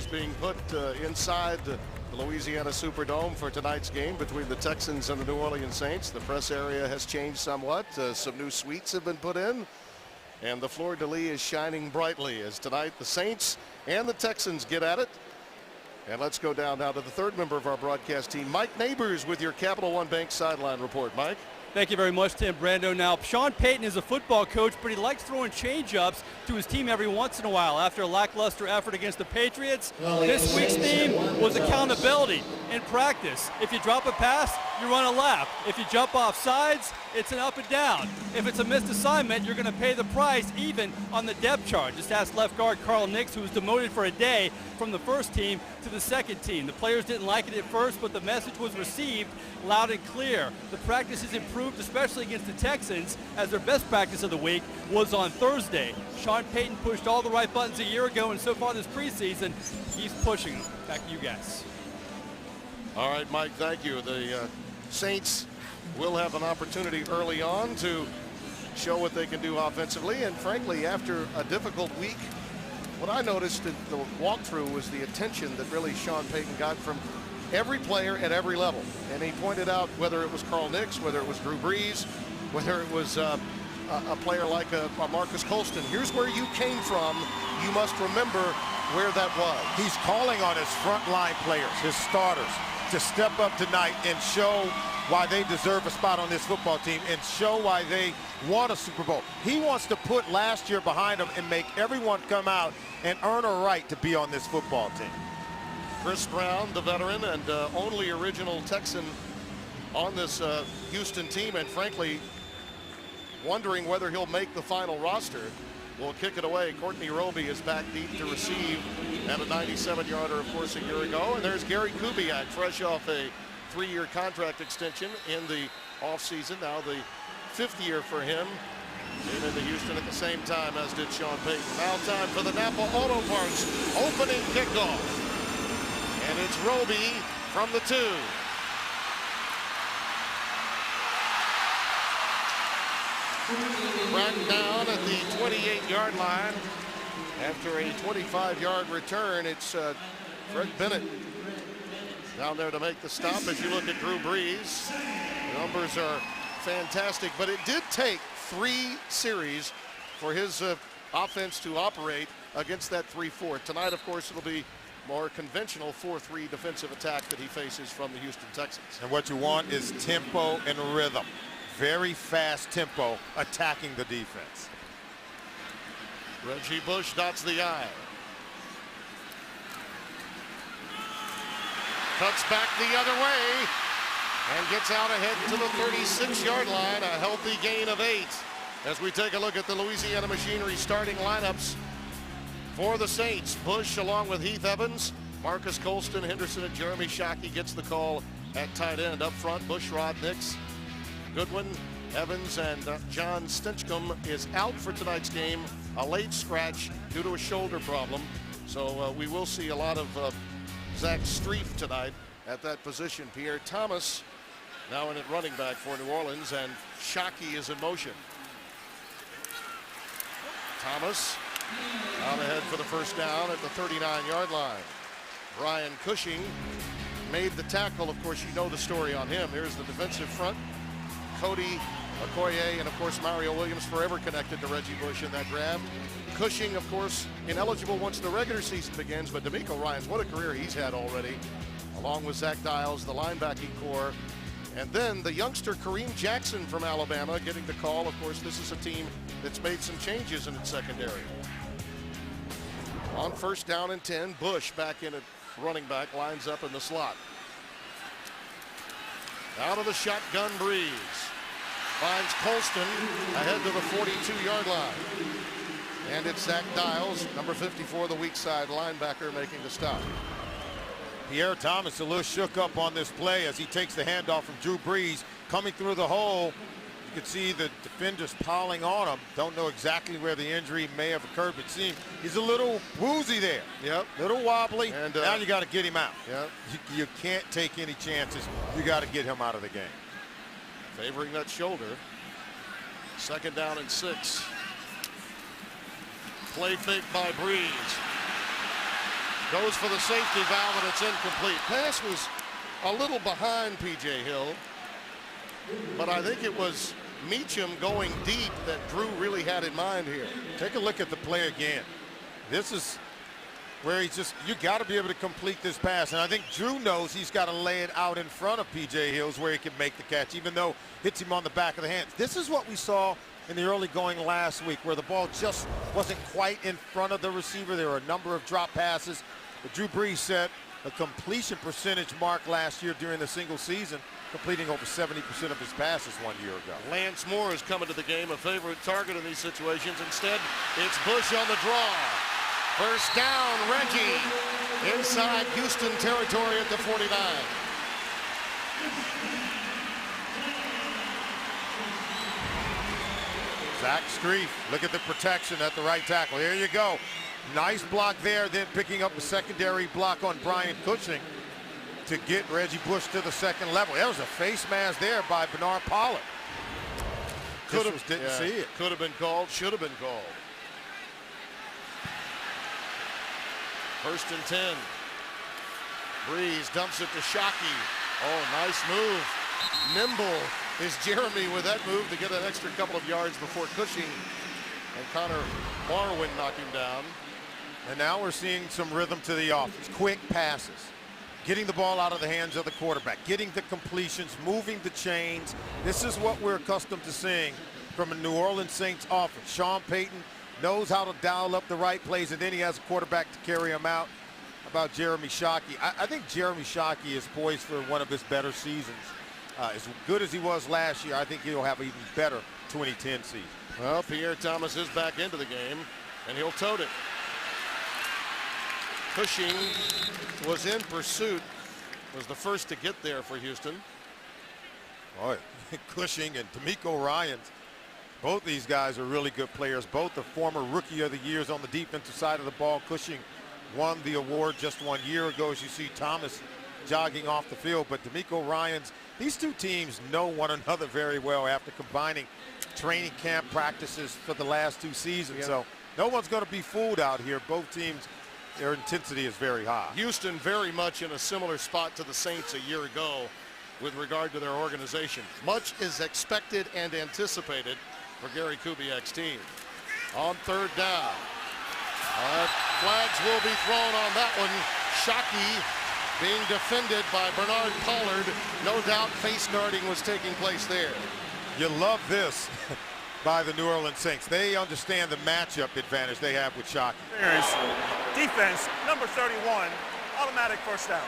is being put inside the Louisiana Superdome for tonight's game between the Texans and the New Orleans Saints. The press area has changed somewhat. Some new suites have been put in, and the fleur-de-lis is shining brightly as tonight the Saints and the Texans get at it. And let's go down now to the third member of our broadcast team, Mike Neighbors, with your Capital One Bank sideline report. Mike. Thank you very much, Tim Brando. Now, Sean Payton is a football coach, but he likes throwing change-ups to his team every once in a while. After a lackluster effort against the Patriots, this week's theme was accountability in practice. If you drop a pass, you run a lap. If you jump off sides, it's an up and down. If it's a missed assignment, you're going to pay the price even on the depth chart. Just ask left guard Carl Nix, who was demoted for a day from the first team to the second team. The players didn't like it at first, but the message was received loud and clear. The practice has improved, especially against the Texans, as their best practice of the week was on Thursday. Sean Payton pushed all the right buttons a year ago, and so far this preseason, he's pushing them. Back to you guys. All right, Mike, thank you. The Saints will have an opportunity early on to show what they can do offensively, and frankly, after a difficult week, what I noticed at the walkthrough was the attention that really Sean Payton got from every player at every level. And he pointed out whether it was Carl Nix, whether it was Drew Brees, whether it was a player like a Marcus Colston. Here's where you came from. You must remember where that was. He's calling on his frontline players, his starters, to step up tonight and show why they deserve a spot on this football team and show why they won a Super Bowl. He wants to put last year behind him and make everyone come out and earn a right to be on this football team. Chris Brown, the veteran and only original Texan on this Houston team, and frankly, wondering whether he'll make the final roster. We'll kick it away. Courtney Roby is back deep to receive at a 97-yarder, of course, a year ago. And there's Gary Kubiak, fresh off a 3-year contract extension in the offseason. Now the 5th year for him. Came into Houston at the same time as did Sean Payton. Now time for the Napa Auto Parts opening kickoff. And it's Roby from the 2. Brought down at the 28-yard line. After a 25-yard return, it's Fred Bennett down there to make the stop. As you look at Drew Brees, the numbers are fantastic, but it did take 3 series for his offense to operate against that 3-4. Tonight, of course, it'll be more conventional 4-3 defensive attack that he faces from the Houston Texans. And what you want is tempo and rhythm. Very fast tempo attacking the defense. Reggie Bush dots the I. Cuts back the other way and gets out ahead to the 36-yard line. A healthy gain of 8 as we take a look at the Louisiana Machinery starting lineups for the Saints. Bush along with Heath Evans, Marcus Colston, Henderson, and Jeremy Shockey gets the call at tight end. Up front, Bushrod, Nix, Goodwin, Evans, and John Stinchcomb is out for tonight's game. A late scratch due to a shoulder problem. So we will see a lot of Zach Streif tonight at that position. Pierre Thomas now in at running back for New Orleans, and Shockey is in motion. Thomas out ahead for the first down at the 39-yard line. Brian Cushing made the tackle. Of course, you know the story on him. Here's the defensive front. Cody Okoye and, of course, Mario Williams forever connected to Reggie Bush in that draft. Cushing, of course, ineligible once the regular season begins, but D'Amico Ryans, what a career he's had already, along with Zach Dials, the linebacking core. And then the youngster Kareem Jackson from Alabama getting the call. Of course, this is a team that's made some changes in its secondary. On first down and 10, Bush back in at running back, lines up in the slot. Out of the shotgun, Breeze finds Colston ahead to the 42-yard line. And it's Zach Dials, number 54, the weak side linebacker, making the stop. Pierre Thomas a little shook up on this play as he takes the handoff from Drew Brees coming through the hole. You can see the defenders piling on him. Don't know exactly where the injury may have occurred, but see, he's a little woozy there. Yep. Little wobbly. And now you got to get him out. Yep. You can't take any chances. You got to get him out of the game. Favoring that shoulder. Second down and 6. Play fake by Breeze. Goes for the safety valve, and it's incomplete. Pass was a little behind P.J. Hill, but I think it was Meacham going deep that Drew really had in mind here. Take a look at the play again. This is where he's just, you got to be able to complete this pass. And I think Drew knows he's got to lay it out in front of P.J. Hills where he can make the catch, even though it hits him on the back of the hands. This is what we saw in the early going last week, where the ball just wasn't quite in front of the receiver. There were a number of drop passes. But Drew Brees set a completion percentage mark last year during the single season, completing over 70% of his passes 1 year ago. Lance Moore is coming to the game, a favorite target in these situations. Instead, it's Bush on the draw. First down, Reggie. Inside Houston territory at the 49. Zach Strief, look at the protection at the right tackle. Here you go. Nice block there, then picking up a secondary block on Brian Cushing to get Reggie Bush to the second level. There was a face mask there by Bernard Pollard. Didn't see it. Could have been called, should have been called. First and 10. Breeze dumps it to Shockey. Oh, nice move. Nimble is Jeremy with that move to get an extra couple of yards before Cushing and Connor Barwin knock him down. And now we're seeing some rhythm to the offense. Quick passes, getting the ball out of the hands of the quarterback, getting the completions, moving the chains. This is what we're accustomed to seeing from a New Orleans Saints offense. Sean Payton knows how to dial up the right plays, and then he has a quarterback to carry him out. About Jeremy Shockey, I think Jeremy Shockey is poised for one of his better seasons. As good as he was last year, I think he'll have an even better 2010 season. Well, Pierre Thomas is back into the game, and he'll tote it. Cushing was in pursuit, was the first to get there for Houston. Boy, Cushing and D'Amico Ryans, both these guys are really good players. Both the former Rookie of the Years on the defensive side of the ball. Cushing won the award just 1 year ago, as you see Thomas jogging off the field. But D'Amico Ryans, these two teams know one another very well after combining training camp practices for the last 2 seasons. Yeah. So no one's going to be fooled out here. Both teams, their intensity is very high. Houston very much in a similar spot to the Saints a year ago with regard to their organization. Much is expected and anticipated for Gary Kubiak's team. On third down. Flags will be thrown on that one. Shockey being defended by Bernard Pollard. No doubt face guarding was taking place there. You love this by the New Orleans Saints. They understand the matchup advantage they have with Shockey. Defense, number 31, automatic first down.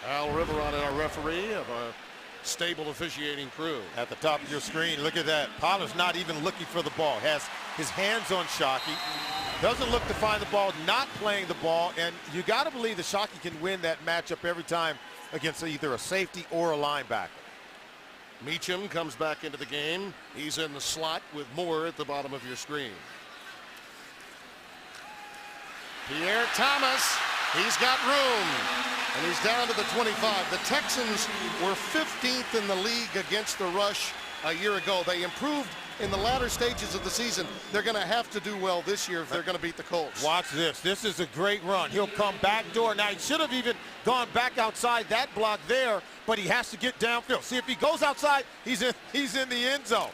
Al Riveron, our referee of a stable officiating crew. At the top of your screen, look at that. Pollard's not even looking for the ball. Has his hands on Shockey. Doesn't look to find the ball, not playing the ball. And you got to believe that Shockey can win that matchup every time against either a safety or a linebacker. Meacham comes back into the game. He's in the slot with Moore at the bottom of your screen. Pierre Thomas, he's got room, and he's down to the 25. The Texans were 15th in the league against the rush a year ago. They improved in the latter stages of the season. They're going to have to do well this year if they're going to beat the Colts. Watch this. This is a great run. He'll come back door. Now, he should have even gone back outside that block there, but he has to get downfield. See, if he goes outside, he's in the end zone.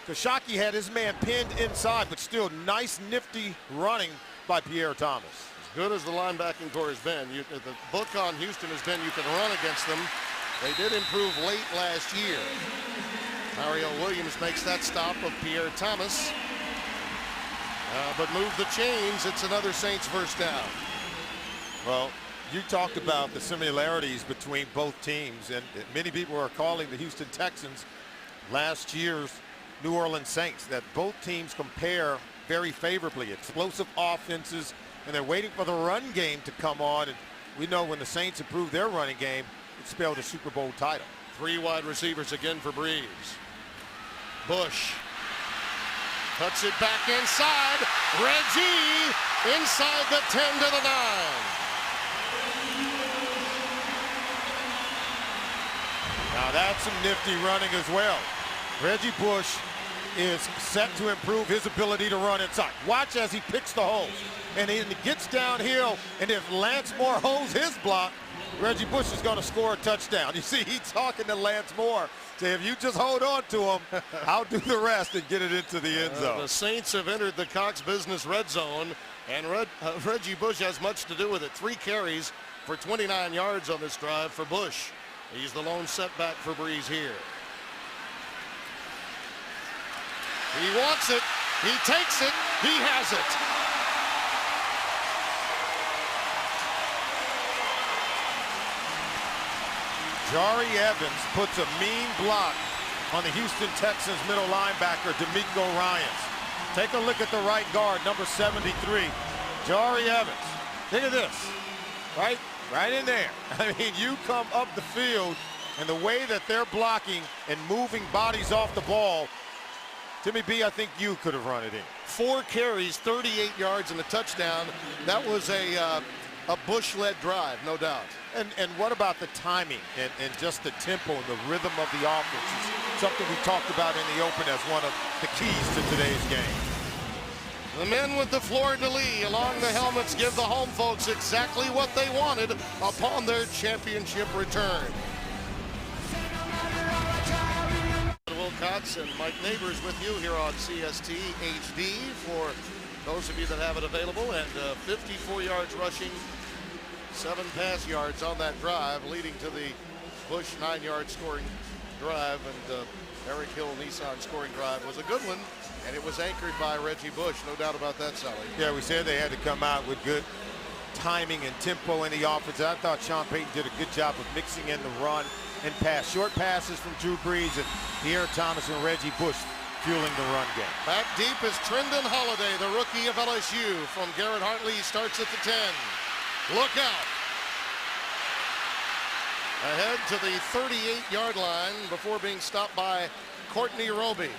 Shockey had his man pinned inside, but still nice, nifty running by Pierre Thomas. As good as the linebacking core has been, the book on Houston has been you can run against them. They did improve late last year. Mario Williams makes that stop of Pierre Thomas. But move the chains, it's another Saints first down. Well, you talked about the similarities between both teams, and many people are calling the Houston Texans last year's New Orleans Saints, that both teams compare very favorably. Explosive offenses, and they're waiting for the run game to come on. And we know when the Saints improve their running game, it spelled a Super Bowl title. 3 wide receivers again for Breeze. Bush cuts it back inside. Reggie inside the 10 to the 9. Now that's some nifty running as well. Reggie Bush is set to improve his ability to run inside. Watch as he picks the holes. And he gets downhill, and if Lance Moore holds his block, Reggie Bush is going to score a touchdown. You see, he's talking to Lance Moore. Say, if you just hold on to him, I'll do the rest and get it into the end zone. The Saints have entered the Cox Business red zone, and Reggie Bush has much to do with it. 3 carries for 29 yards on this drive for Bush. He's the lone setback for Breeze here. He wants it. He takes it. He has it. Jari Evans puts a mean block on the Houston Texans middle linebacker, D'Amico Ryans. Take a look at the right guard, number 73, Jari Evans. Look at this, right in there. I mean, you come up the field, and the way that they're blocking and moving bodies off the ball, Timmy B, I think you could have run it in. 4 carries, 38 yards, and a touchdown. That was a Bush-led drive, no doubt. And what about the timing and just the tempo and the rhythm of the offense? It's something we talked about in the open as one of the keys to today's game. The men with the fleur-de-lis along the helmets give the home folks exactly what they wanted upon their championship return. Wilcox and Mike Neighbors with you here on CST HD for those of you that have it available, and 54 yards rushing, 7 pass yards on that drive, leading to the Bush 9-yard scoring drive, and Eric Hill Nissan scoring drive was a good one, and it was anchored by Reggie Bush, no doubt about that, Sally. Yeah, we said they had to come out with good timing and tempo in the offense. I thought Sean Payton did a good job of mixing in the run and pass. Short passes from Drew Brees and Pierre Thomas and Reggie Bush fueling the run game. Back deep is Trendon Holiday, the rookie of LSU from Garrett Hartley. He starts at the 10. Look out. Ahead to the 38-yard line before being stopped by Courtney Roby.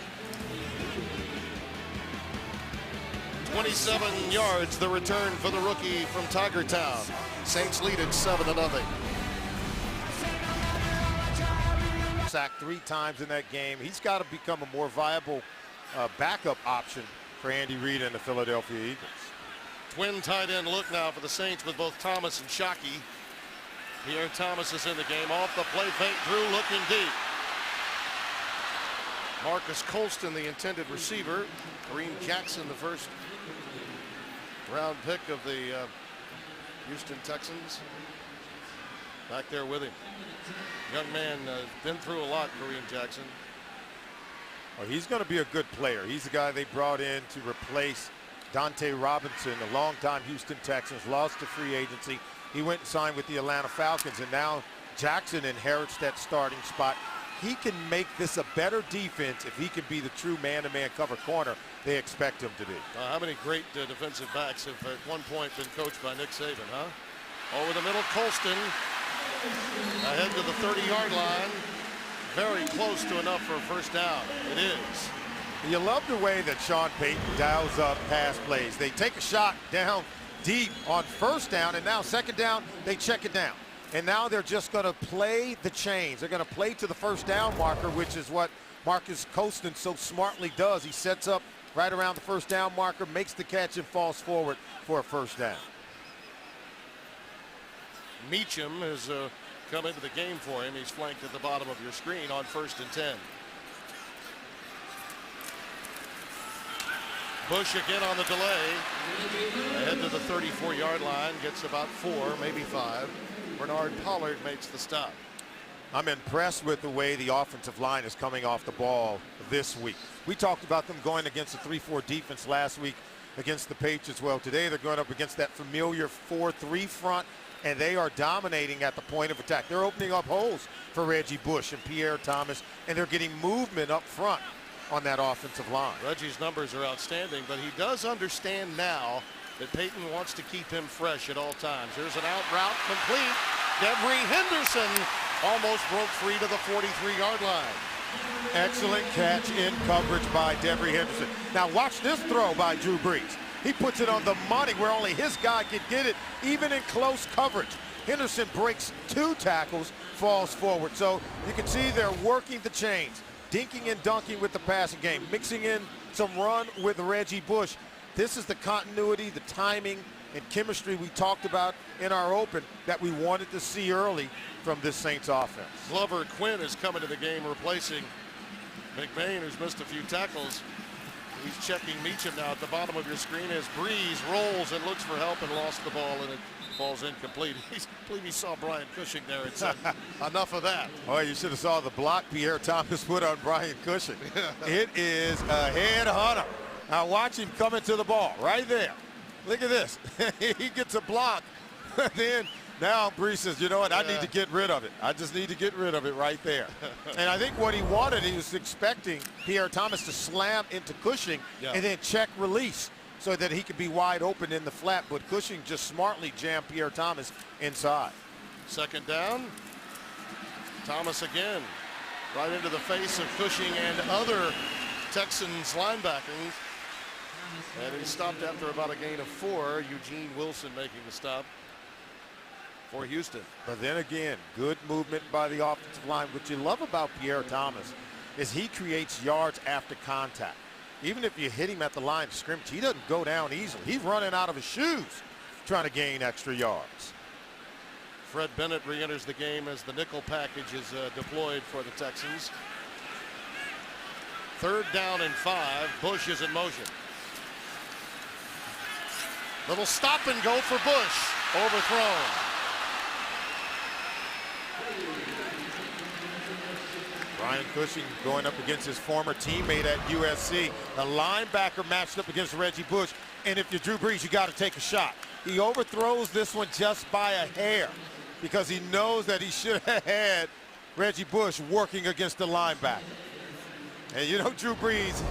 27 yards the return for the rookie from Tiger Town. Saints lead it 7-0. Sacked 3 times in that game. He's got to become a more viable backup option for Andy Reid and the Philadelphia Eagles. Twin tight end look now for the Saints with both Thomas and Shockey. Pierre Thomas is in the game. Off the play fake, Drew looking deep. Marcus Colston, the intended receiver. Kareem Jackson, the first round pick of the Houston Texans, back there with him. Young man been through a lot, Kareem Jackson. Well, he's going to be a good player. He's the guy they brought in to replace Dante Robinson, a longtime Houston Texans, lost to free agency. He went and signed with the Atlanta Falcons, and now Jackson inherits that starting spot. He can make this a better defense if he can be the true man-to-man cover corner they expect him to be. How many great defensive backs have at one point been coached by Nick Saban, huh? Over the middle, Colston ahead to the 30-yard line. Very close to enough for a first down. It is. You love the way that Sean Payton dials up pass plays. They take a shot down deep on first down, and now second down, they check it down. And now they're just going to play the chains. They're going to play to the first down marker, which is what Marcus Colston so smartly does. He sets up right around the first down marker, makes the catch, and falls forward for a first down. Meacham has come into the game for him. He's flanked at the bottom of your screen on 1st and 10. Bush again on the delay. Ahead to the 34-yard line. Gets about 4, maybe 5. Bernard Pollard makes the stop. I'm impressed with the way the offensive line is coming off the ball this week. We talked about them going against a 3-4 defense last week against the Patriots. Well, today they're going up against that familiar 4-3 front, and they are dominating at the point of attack. They're opening up holes for Reggie Bush and Pierre Thomas, and they're getting movement up front on that offensive line. Reggie's numbers are outstanding, but he does understand now that Payton wants to keep him fresh at all times. Here's an out route complete. Devery Henderson almost broke free to the 43-yard line. Excellent catch in coverage by Devery Henderson. Now watch this throw by Drew Brees. He puts it on the money where only his guy could get it, even in close coverage. Henderson breaks 2 tackles, falls forward. So you can see they're working the chains. dinking and dunking with the passing game, mixing in some run with Reggie Bush. This is the continuity, the timing, and chemistry we talked about in our open that we wanted to see early from this Saints offense. Glover Quinn is coming to the game, replacing McBain, who's missed a few tackles. He's checking Meacham now at the bottom of your screen as Breeze rolls and looks for help and lost the ball, and it falls incomplete. I believe he saw Brian Cushing there and said, enough of that. Oh, you should have saw the block Pierre Thomas put on Brian Cushing. It is a head hunter. Now watch him come into the ball right there. Look at this. He gets a block. Then now Breeze says, you know what, I need to get rid of it. I just need to get rid of it right there. And I think what he wanted, he was expecting Pierre Thomas to slam into Cushing and then check release so that he could be wide open in the flat. But Cushing just smartly jammed Pierre Thomas inside. Second down. Thomas again. Right into the face of Cushing and other Texans linebackers. And he stopped after about a gain of 4. Eugene Wilson making the stop for Houston. But then again, good movement by the offensive line. What you love about Pierre Thomas is he creates yards after contact. Even if you hit him at the line of scrimmage, he doesn't go down easily. He's running out of his shoes trying to gain extra yards. Fred Bennett re-enters the game as the nickel package is deployed for the Texans. 3rd down and 5. Bush is in motion. Little stop and go for Bush. Overthrown. Brian Cushing going up against his former teammate at USC. The linebacker matched up against Reggie Bush. And if you're Drew Brees, you got to take a shot. He overthrows this one just by a hair because he knows that he should have had Reggie Bush working against the linebacker. And you know Drew Brees,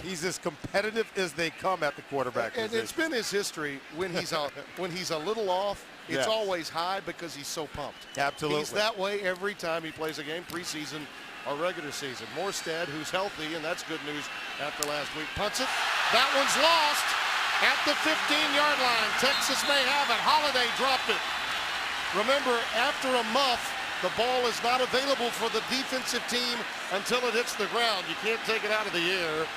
he's as competitive as they come at the quarterback position. And it's been his history when he's a little off. It's always high because he's so pumped. Absolutely. He's that way every time he plays a game, preseason or regular season. Morstead, who's healthy, and that's good news after last week, punts it. That one's lost at the 15-yard line. Texas may have it. Holiday dropped it. Remember, after a muff, the ball is not available for the defensive team until it hits the ground. You can't take it out of the air.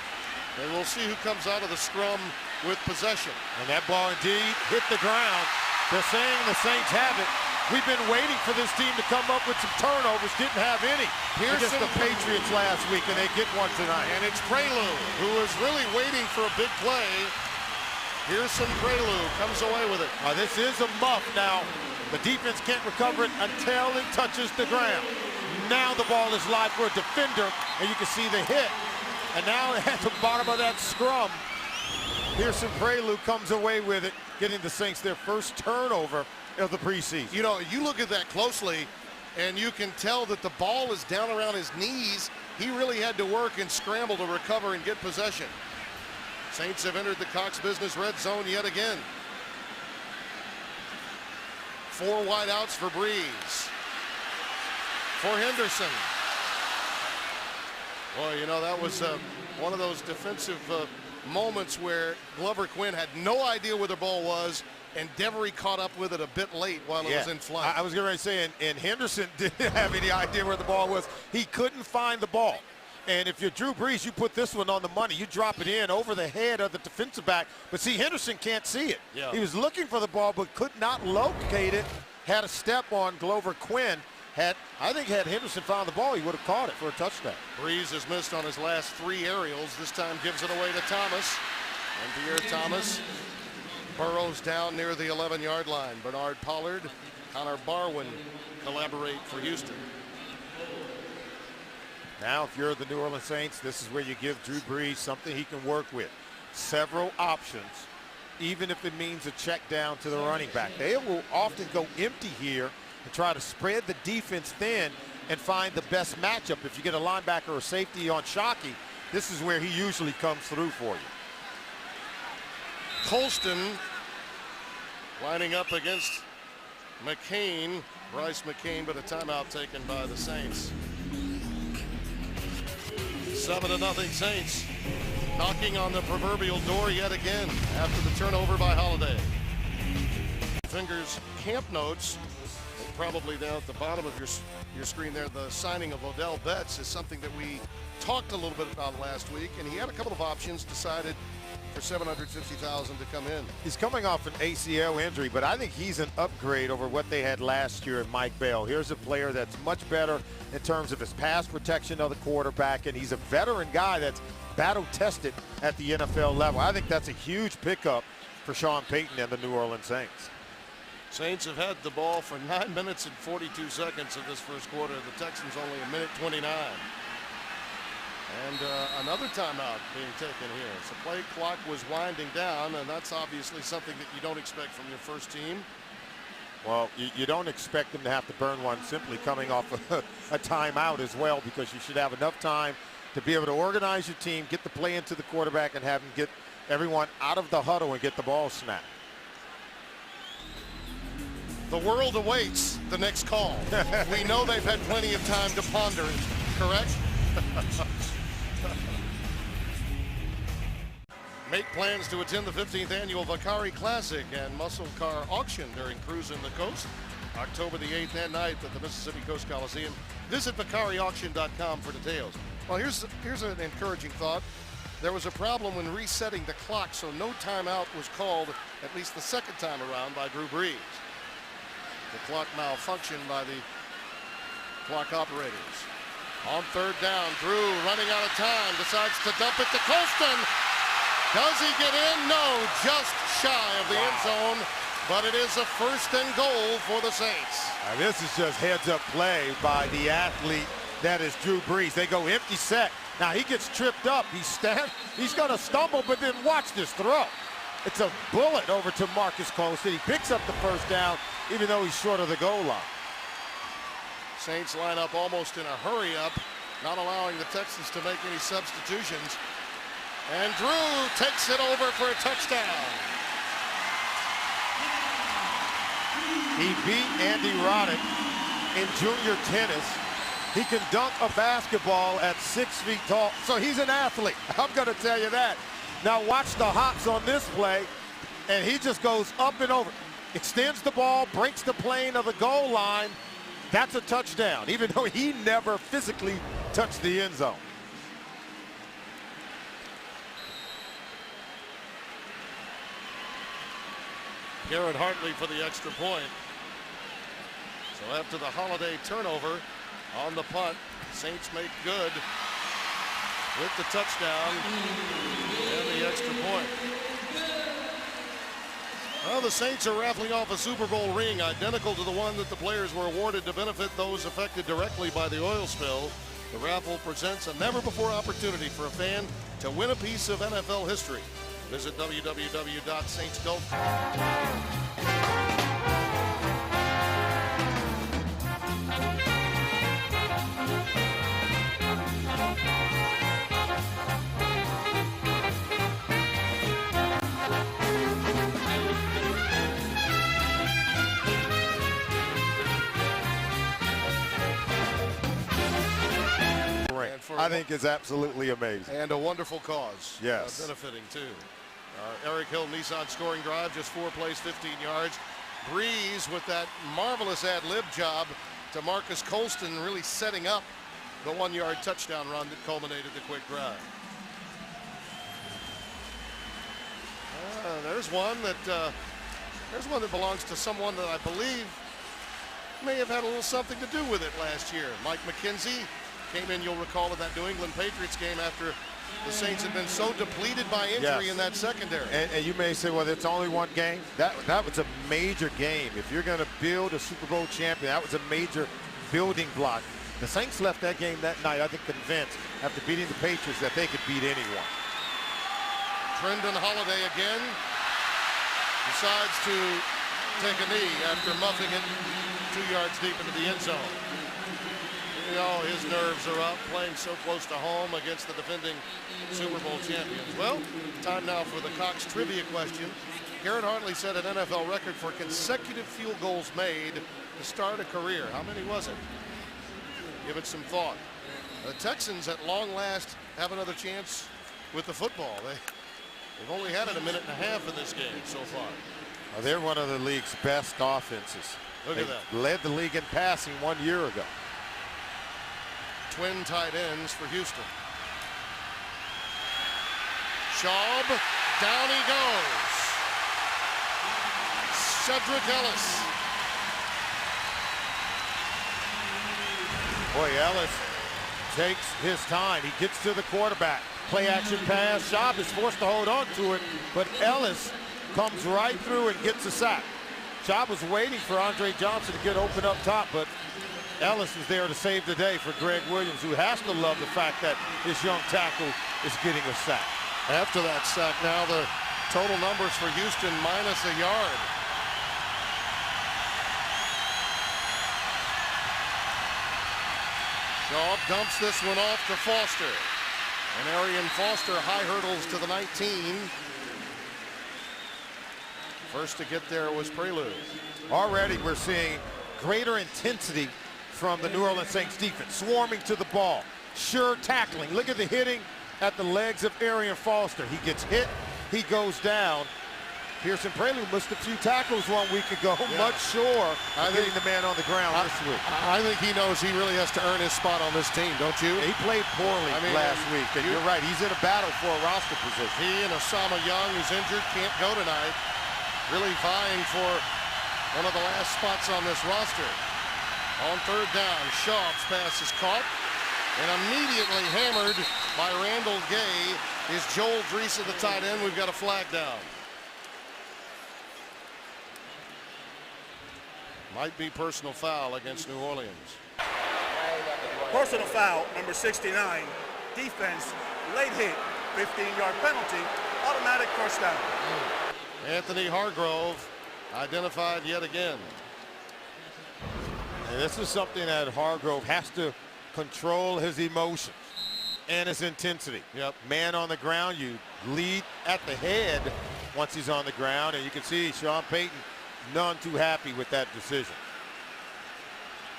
And we'll see who comes out of the scrum with possession. And that ball indeed hit the ground. They're saying the Saints have it. We've been waiting for this team to come up with some turnovers. Didn't have any against the Patriots last week, and they get one tonight. And it's Prelude, who is really waiting for a big play. Here's some Prelude, comes away with it. This is a muff now. The defense can't recover it until it touches the ground. Now the ball is live for a defender, and you can see the hit. And now at the bottom of that scrum, Pearson Prelude comes away with it, getting the Saints their first turnover of the preseason. You know, you look at that closely, and you can tell that the ball is down around his knees. He really had to work and scramble to recover and get possession. Saints have entered the Cox Business red zone yet again. 4 wideouts for Breeze. For Henderson. Boy, you know, that was one of those defensive moments where Glover Quinn had no idea where the ball was, and Devery caught up with it a bit late while it was in flight. I was going to say, and Henderson didn't have any idea where the ball was. He couldn't find the ball. And if you're Drew Brees, you put this one on the money. You drop it in over the head of the defensive back. But see, Henderson can't see it. Yeah. He was looking for the ball but could not locate it. Had a step on Glover Quinn. I think had Henderson found the ball, he would have caught it for a touchdown. Breeze has missed on his last 3 aerials. This time gives it away to Thomas. And Pierre Thomas burrows down near the 11-yard line. Bernard Pollard, Connor Barwin collaborate for Houston. Now, if you're the New Orleans Saints, this is where you give Drew Brees something he can work with. Several options, even if it means a check down to the running back. They will often go empty here and try to spread the defense thin and find the best matchup. If you get a linebacker or safety on Shockey, this is where he usually comes through for you. Colston lining up against McCain, Bryce McCain, but a timeout taken by the Saints. 7-0 Saints, knocking on the proverbial door yet again after the turnover by Holiday. Fingers camp notes. And probably down at the bottom of your screen there, the signing of Odell Betts is something that we talked a little bit about last week, and he had a couple of options, decided for $750,000 to come in. He's coming off an ACL injury, but I think he's an upgrade over what they had last year in Mike Bell. Here's a player that's much better in terms of his pass protection of the quarterback, and he's a veteran guy that's battle-tested at the NFL level. I think that's a huge pickup for Sean Payton and the New Orleans Saints. Saints have had the ball for 9 minutes and 42 seconds of this first quarter. The Texans only a minute 29. And another timeout being taken here. So play clock was winding down, and that's obviously something that you don't expect from your first team. Well, you don't expect them to have to burn one simply coming off a timeout as well, because you should have enough time to be able to organize your team, get the play into the quarterback, and have him get everyone out of the huddle and get the ball snapped. The world awaits the next call. We know they've had plenty of time to ponder it, correct? Make plans to attend the 15th annual Vakari Classic and Muscle Car Auction during Cruising the Coast, October the 8th and 9th at the Mississippi Coast Coliseum. Visit VakariAuction.com for details. Well, here's an encouraging thought. There was a problem when resetting the clock, so no timeout was called, at least the second time around, by Drew Brees. The clock malfunctioned by the clock operators. On third down, Drew running out of time, decides to dump it to Colston. Does he get in? No, just shy of the end zone, but it is a 1st and goal for the Saints. This is just heads-up play by the athlete that is Drew Brees. They go empty set. Now he gets tripped up. He's going to stumble, but then watch this throw. It's a bullet over to Marcus Colston. He picks up the first down, even though he's short of the goal line. Saints line up almost in a hurry-up, not allowing the Texans to make any substitutions. And Drew takes it over for a touchdown. He beat Andy Roddick in junior tennis. He can dunk a basketball at 6 feet tall, so he's an athlete. I'm going to tell you that. Now watch the hops on this play, and he just goes up and over. Extends the ball, breaks the plane of the goal line. That's a touchdown, even though he never physically touched the end zone. Garrett Hartley for the extra point. So after the Holiday turnover on the punt, Saints make good with the touchdown and the extra point. Well, the Saints are raffling off a Super Bowl ring identical to the one that the players were awarded to benefit those affected directly by the oil spill. The raffle presents a never-before opportunity for a fan to win a piece of NFL history. Visit www.saintsgolf.com. I think is absolutely amazing. And a wonderful cause. Yes. Benefiting too. Eric Hill Nissan scoring drive, just 4 plays, 15 yards. Breeze with that marvelous ad-lib job to Marcus Colston, really setting up the 1-yard touchdown run that culminated the quick drive. There's one that belongs to someone that I believe may have had a little something to do with it last year. Mike McKenzie came in, you'll recall, in that New England Patriots game after the Saints had been so depleted by injury in that secondary. And you may say, well, it's only one game. That was a major game. If you're going to build a Super Bowl champion, that was a major building block. The Saints left that game that night, I think, convinced, after beating the Patriots, that they could beat anyone. Trendon Holiday again decides to take a knee after muffing it 2 yards deep into the end zone. You know, his nerves are up, playing so close to home against the defending Super Bowl champions. Well, time now for the Cox trivia question. Garrett Hartley set an NFL record for consecutive field goals made to start a career. How many was it? Give it some thought. The Texans at long last have another chance with the football. They've only had it a minute and a half in this game so far. They're one of the league's best offenses. Look at that. Led the league in passing 1 year ago. Twin tight ends for Houston. Schaub, down he goes. Cedric Ellis. Boy, Ellis takes his time. He gets to the quarterback. Play action pass. Schaub is forced to hold on to it, but Ellis comes right through and gets a sack. Schaub was waiting for Andre Johnson to get open up top, but Ellis is there to save the day for Greg Williams, who has to love the fact that his young tackle is getting a sack. After that sack, now the total numbers for Houston minus a yard. Schaub dumps this one off to Foster. And Arian Foster high hurdles to the 19. First to get there was Prelude. Already we're seeing greater intensity from the New Orleans Saints defense, swarming to the ball, sure tackling. Look at the hitting at the legs of Arian Foster. He gets hit, he goes down. Pearson Prelude missed a few tackles 1 week ago, much sure of getting the man on the ground this week. I think he knows he really has to earn his spot on this team, don't you? He played poorly last week, and you're right, he's in a battle for a roster position. He and Osama Young, who's injured, can't go tonight. Really vying for one of the last spots on this roster. On third down, Schaub's pass is caught and immediately hammered by Randall Gay. Is Joel Drees at the tight end? We've got a flag down. Might be personal foul against New Orleans. Personal foul, number 69. Defense, late hit, 15-yard penalty, automatic first down. Anthony Hargrove identified yet again. And this is something that Hargrove has to control his emotions and his intensity. Yep. Man on the ground, you lead at the head once he's on the ground, and you can see Sean Payton none too happy with that decision.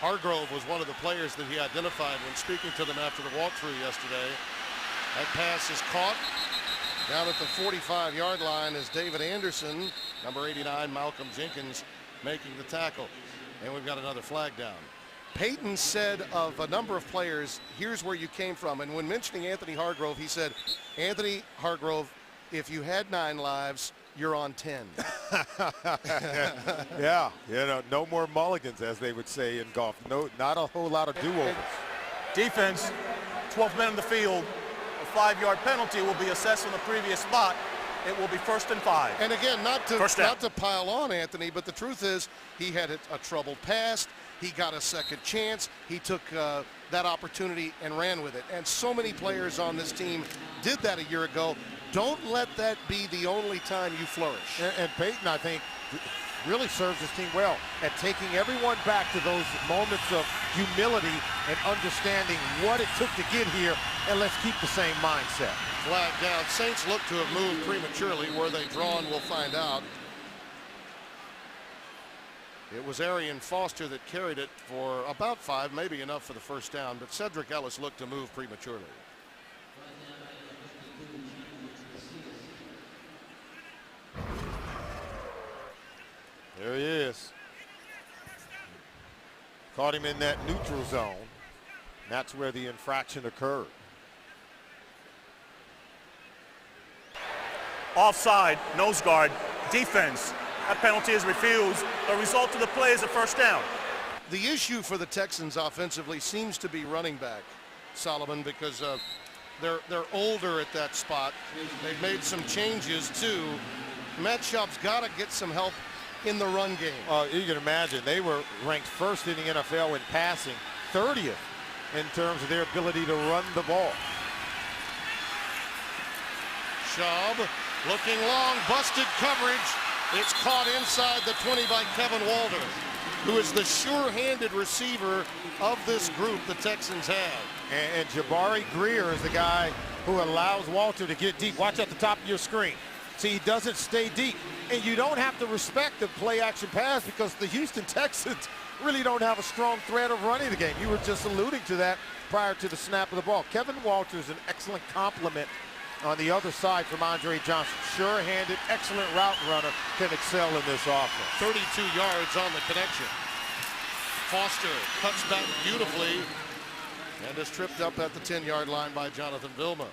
Hargrove was one of the players that he identified when speaking to them after the walkthrough yesterday. That pass is caught. Down at the 45-yard line is David Anderson, number 89, Malcolm Jenkins, making the tackle. And we've got another flag down. Payton said of a number of players, here's where you came from. And when mentioning Anthony Hargrove, he said, Anthony Hargrove, if you had 9 lives, you're on 10. Yeah, you know, no more mulligans, as they would say in golf. No, not a whole lot of do-overs. Defense, 12 men on the field. A 5-yard penalty will be assessed on the previous spot. It will be 1st and 5. And again, not to pile on Anthony, but the truth is he had a troubled pass. He got a second chance. He took that opportunity and ran with it. And so many players on this team did that a year ago. Don't let that be the only time you flourish. And Payton, I think, really serves his team well at taking everyone back to those moments of humility and understanding what it took to get here, and let's keep the same mindset. Flag down. Saints look to have moved prematurely. Where they drawn, we'll find out. It was Arian Foster that carried it for about 5, maybe enough for the first down, but Cedric Ellis looked to move prematurely. There he is. Caught him in that neutral zone. That's where the infraction occurred. Offside, nose guard, defense. That penalty is refused. The result of the play is a first down. The issue for the Texans offensively seems to be running back, Solomon, because they're older at that spot. They've made some changes too. Matt Schaub's got to get some help in the run game. You can imagine they were ranked first in the NFL in passing, 30th in terms of their ability to run the ball. Schaub looking long, busted coverage. It's caught inside the 20 by Kevin Walter, who is the sure-handed receiver of this group the Texans have. And Jabari Greer is the guy who allows Walter to get deep. Watch at the top of your screen. See, he doesn't stay deep. And you don't have to respect the play-action pass because the Houston Texans really don't have a strong threat of running the game. You were just alluding to that prior to the snap of the ball. Kevin Walter is an excellent complement on the other side from Andre Johnson. Sure-handed, excellent route runner, can excel in this offense. 32 yards on the connection. Foster cuts back beautifully and is tripped up at the 10-yard line by Jonathan Vilma.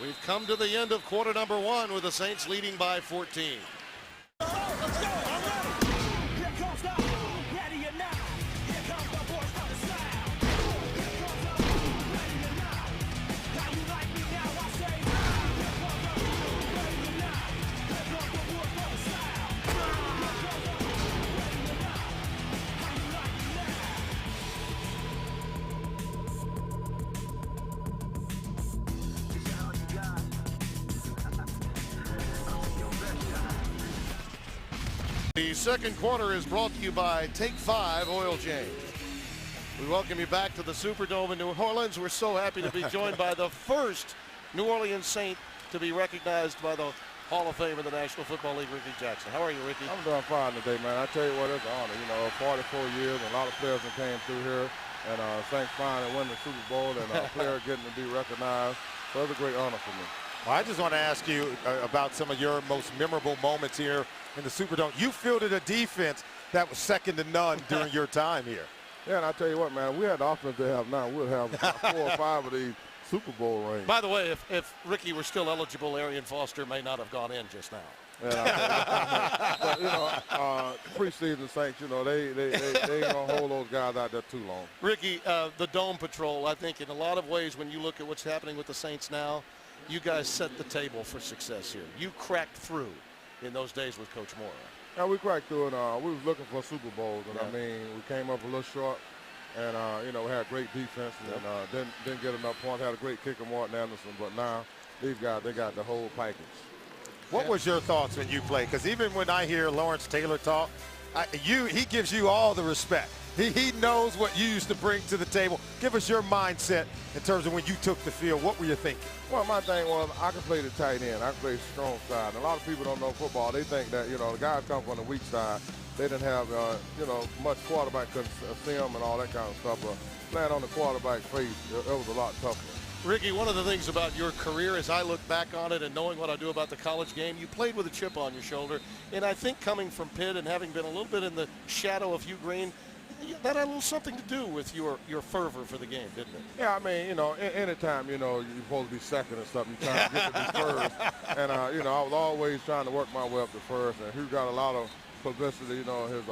We've come to the end of quarter number 1 with the Saints leading by 14. The second quarter is brought to you by Take 5 Oil Change. We welcome you back to the Superdome in New Orleans. We're so happy to be joined by the first New Orleans Saint to be recognized by the Hall of Fame of the National Football League, Ricky Jackson. How are you, Ricky? I'm doing fine today, man. I tell you what, it's an honor. You know, 44 years, and a lot of players that came through here, and Saints finally winning the Super Bowl, and a player getting to be recognized. So it's a great honor for me. Well, I just want to ask you about some of your most memorable moments here in the Superdome. You fielded a defense that was second to none during your time here. Yeah, and I tell you what, man, we had the offense they have now. We'll have 4 or 5 of these Super Bowl rings. By the way, if Ricky were still eligible, Arian Foster may not have gone in just now. Yeah, but, you know, preseason Saints, you know, they ain't going to hold those guys out there too long. Ricky, the Dome Patrol, I think in a lot of ways when you look at what's happening with the Saints now, you guys set the table for success here. You cracked through in those days with Coach Moore. Yeah, we cracked through, and we was looking for Super Bowls, and I mean, we came up a little short, and you know, we had great defense, and didn't get enough points. Had a great kicker, Martin Anderson, but now they got the whole package. What was your thoughts when you played? Because even when I hear Lawrence Taylor talk, he gives you all the respect. He knows what you used to bring to the table. Give us your mindset in terms of when you took the field. What were you thinking? Well, my thing was I could play the tight end. I could play the strong side. And a lot of people don't know football. They think that, you know, the guys come from the weak side. They didn't have, you know, much quarterback couldn't see them and all that kind of stuff. But playing on the quarterback face, it was a lot tougher. Ricky, one of the things about your career as I look back on it and knowing what I do about the college game, you played with a chip on your shoulder. And I think coming from Pitt and having been a little bit in the shadow of Hugh Green, that had a little something to do with your fervor for the game, didn't it? Yeah, I mean, you know, anytime, you know, you're supposed to be second or something, you're trying to get to be first. And, you know, I was always trying to work my way up to first. And Hugh got a lot of publicity, you know, his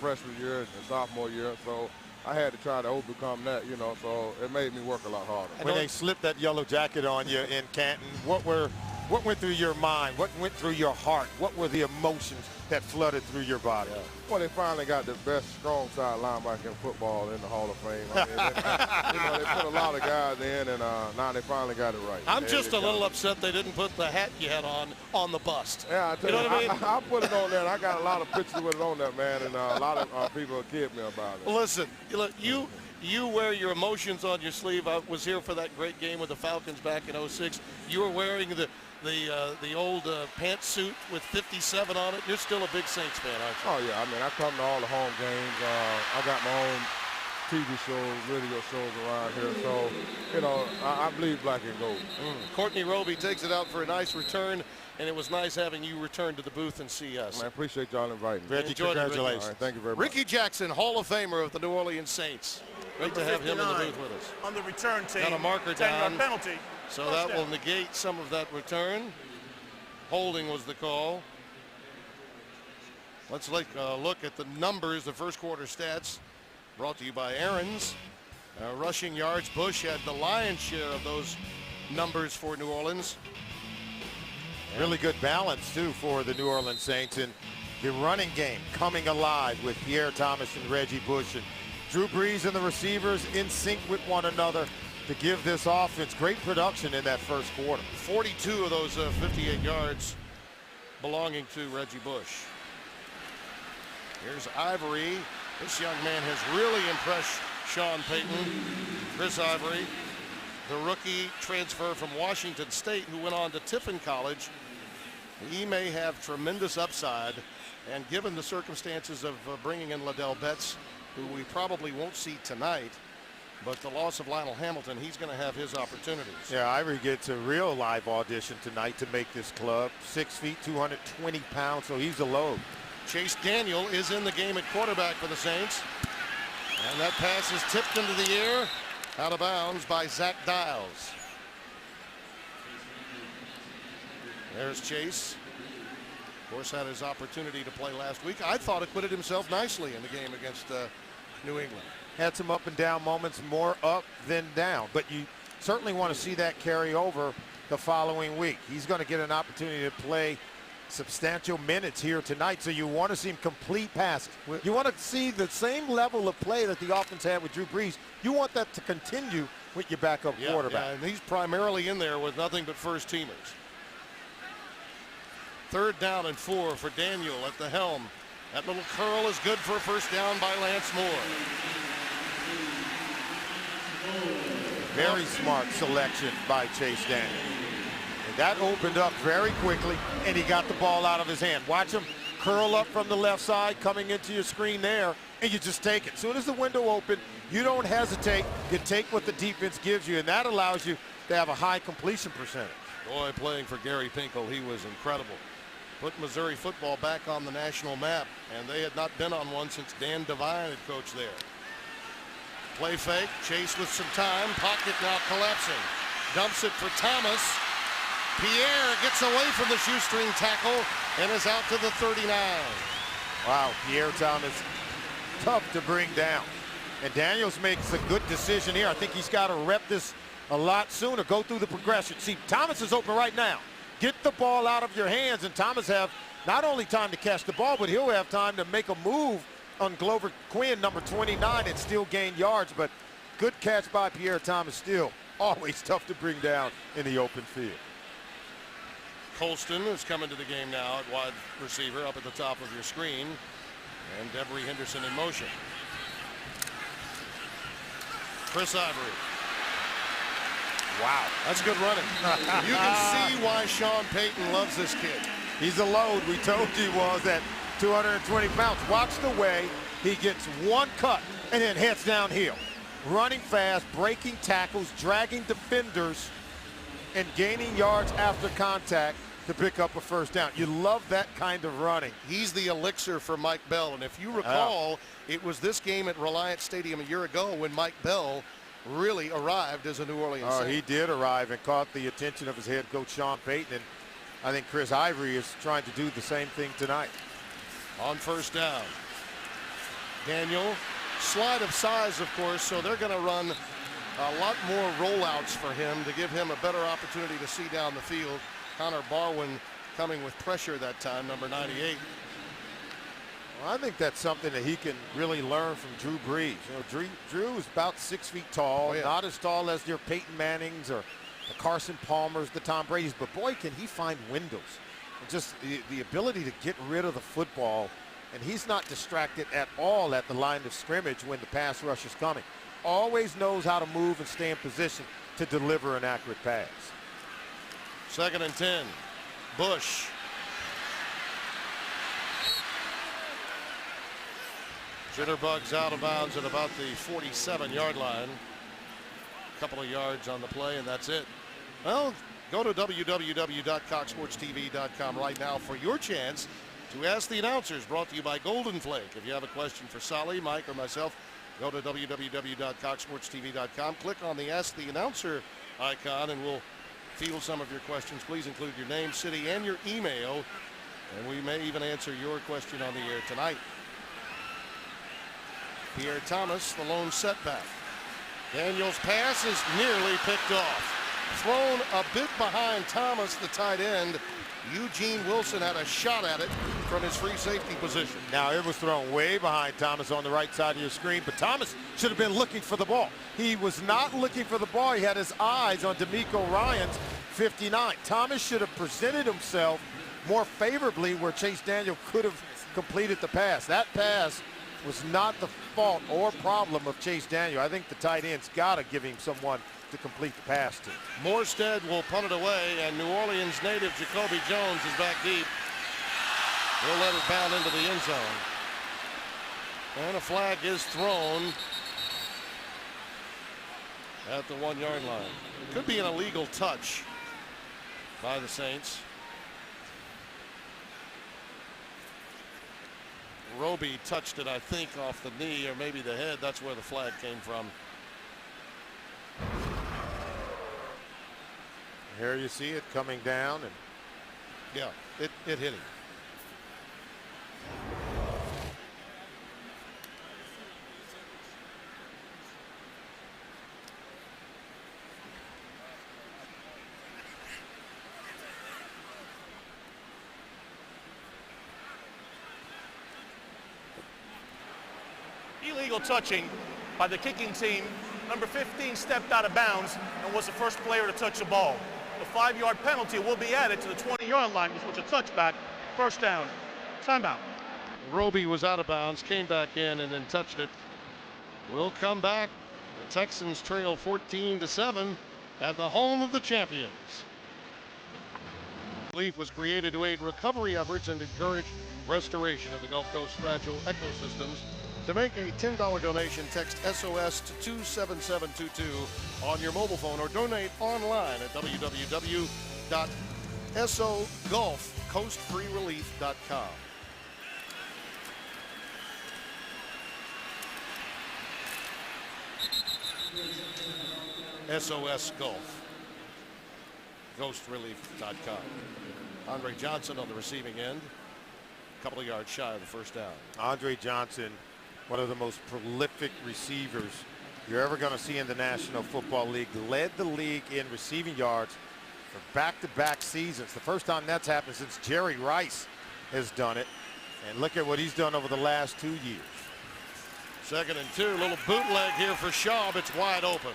freshman year and sophomore year. So I had to try to overcome that, you know, so it made me work a lot harder. When they slipped that yellow jacket on you in Canton, what went through your mind? What went through your heart? What were the emotions that flooded through your body? Yeah. Well, they finally got the best strong side linebacker in football in the Hall of Fame. I mean, you know, they put a lot of guys in, and now they finally got it right. I'm just a little upset they didn't put the hat you had on the bust. Yeah, I tell you, know what I mean? I put it on there, and I got a lot of pictures with it on there, man, and a lot of people kid me about it. Listen, look, you wear your emotions on your sleeve. I was here for that great game with the Falcons back in '06. You were wearing the old pantsuit with 57 on it. You're still a big Saints fan, aren't you? Oh, yeah. I mean, I come to all the home games. I got my own TV shows, radio shows around here. So, you know, I bleed black and gold. Courtney Roby takes it out for a nice return, and it was nice having you return to the booth and see us. I appreciate y'all inviting me. Reggie, congratulations. All right, thank you very much. Ricky Jackson, Hall of Famer of the New Orleans Saints. Great to have him in the booth with us. On the return team. Got a marker 10-yard down. penalty. So that will negate some of that return. Holding was the call. Let's take a look at the numbers, the first quarter stats, brought to you by Aaron's. Rushing yards, Bush had the lion's share of those numbers for New Orleans. Really good balance, too, for the New Orleans Saints. And the running game coming alive with Pierre Thomas and Reggie Bush. And Drew Brees and the receivers in sync with one another to give this offense great production in that first quarter. 42 of those 58 yards belonging to Reggie Bush. Here's Ivory. This young man has really impressed Sean Payton. Chris Ivory, the rookie transfer from Washington State who went on to Tiffin College. He may have tremendous upside, and given the circumstances of bringing in Ladell Betts, who we probably won't see tonight, But the loss of Lionel Hamilton, he's going to have his opportunities. Yeah, Ivory gets a real live audition tonight to make this club. 6 feet, 220 pounds, so he's a load. Chase Daniel is in the game at quarterback for the Saints. And that pass is tipped into the air, out of bounds by Zach Dials. There's Chase. Of course, had his opportunity to play last week. I thought acquitted himself nicely in the game against New England. Had some up and down moments, more up than down. But you certainly want to see that carry over the following week. He's going to get an opportunity to play substantial minutes here tonight, so you want to see him complete passes. You want to see the same level of play that the offense had with Drew Brees. You want that to continue with your backup quarterback. Yeah, and he's primarily in there with nothing but first teamers. 3rd down and 4 for Daniel at the helm. That little curl is good for a first down by Lance Moore. Very smart selection by Chase Daniel. And that opened up very quickly, and he got the ball out of his hand. Watch him curl up from the left side, coming into your screen there, and you just take it. As soon as the window open, you don't hesitate. You take what the defense gives you, and that allows you to have a high completion percentage. Boy, playing for Gary Pinkel, he was incredible. Put Missouri football back on the national map, and they had not been on one since Dan Devine had coached there. Play fake, Chase with some time, pocket now collapsing. Dumps it for Thomas. Pierre gets away from the shoestring tackle and is out to the 39. Wow, Pierre Thomas, tough to bring down. And Daniels makes a good decision here. I think he's got to rep this a lot sooner, go through the progression. See, Thomas is open right now. Get the ball out of your hands, and Thomas have not only time to catch the ball, but he'll have time to make a move on Glover Quinn, number 29, and still gain yards. But good catch by Pierre Thomas still. Always tough to bring down in the open field. Colston is coming to the game now at wide receiver up at the top of your screen. And Devery Henderson in motion. Chris Ivory. Wow. That's good running. You can see why Sean Payton loves this kid. He's a load. We told you he was at 220 pounds. Watch the way he gets one cut and then heads downhill. Running fast, breaking tackles, dragging defenders, and gaining yards after contact to pick up a first down. You love that kind of running. He's the elixir for Mike Bell. And if you recall, it was this game at Reliance Stadium a year ago when Mike Bell really arrived as a New Orleans Saint. He did arrive and caught the attention of his head coach, Sean Payton. And I think Chris Ivory is trying to do the same thing tonight. On first down, Daniel, slide of size, of course, so they're going to run a lot more rollouts for him to give him a better opportunity to see down the field. Connor Barwin coming with pressure that time, number 98. Well, I think that's something that he can really learn from Drew Brees. You know, Drew is about 6 feet tall, not as tall as your Peyton Mannings or the Carson Palmers, the Tom Brady's, but boy, can he find windows. And just the ability to get rid of the football, and he's not distracted at all at the line of scrimmage when the pass rush is coming. Always knows how to move and stay in position to deliver an accurate pass. 2nd and 10. Bush. Jitterbugs out of bounds at about the 47-yard line. A couple of yards on the play, and that's it. Well, go to www.coxsportstv.com right now for your chance to ask the announcers. Brought to you by Golden Flake. If you have a question for Solly, Mike, or myself, go to www.coxsportstv.com. Click on the Ask the Announcer icon, and we'll field some of your questions. Please include your name, city, and your email, and we may even answer your question on the air tonight. Pierre Thomas, the lone setback. Daniel's pass is nearly picked off. Thrown a bit behind Thomas, the tight end. Eugene Wilson had a shot at it from his free safety position. Now, it was thrown way behind Thomas on the right side of your screen, but Thomas should have been looking for the ball. He was not looking for the ball. He had his eyes on D'Amico Ryan's 59. Thomas should have presented himself more favorably where Chase Daniel could have completed the pass. That pass was not the fault or problem of Chase Daniel. I think the tight end's got to give him someone to complete the pass to. Morstead will punt it away, and New Orleans native Jacoby Jones is back deep. He'll let it bound into the end zone. And a flag is thrown. at the 1 yard line. Could be an illegal touch by the Saints. Roby touched it, I think, off the knee or maybe the head. That's where the flag came from. Here you see it coming down, and yeah, it hit him. Illegal touching by the kicking team. Number 15 stepped out of bounds and was the first player to touch the ball. The 5-yard penalty will be added to the 20-yard line, which was a touchback. First down. Timeout. Roby was out of bounds, came back in, and then touched it. We'll come back. The Texans trail 14-7 at the home of the champions. Relief was created to aid recovery efforts and encourage restoration of the Gulf Coast fragile ecosystems. To make a $10 donation, text SOS to 27722 on your mobile phone or donate online at www.sogulfcoastfreerelief.com. SOS Gulf coastrelief.com. Andre Johnson on the receiving end, a couple of yards shy of the first down. Andre Johnson, one of the most prolific receivers you're ever going to see in the National Football League, led the league in receiving yards for back-to-back seasons. The first time that's happened since Jerry Rice has done it. And look at what he's done over the last 2 years. 2nd and 2, little bootleg here for Schaub. It's wide open.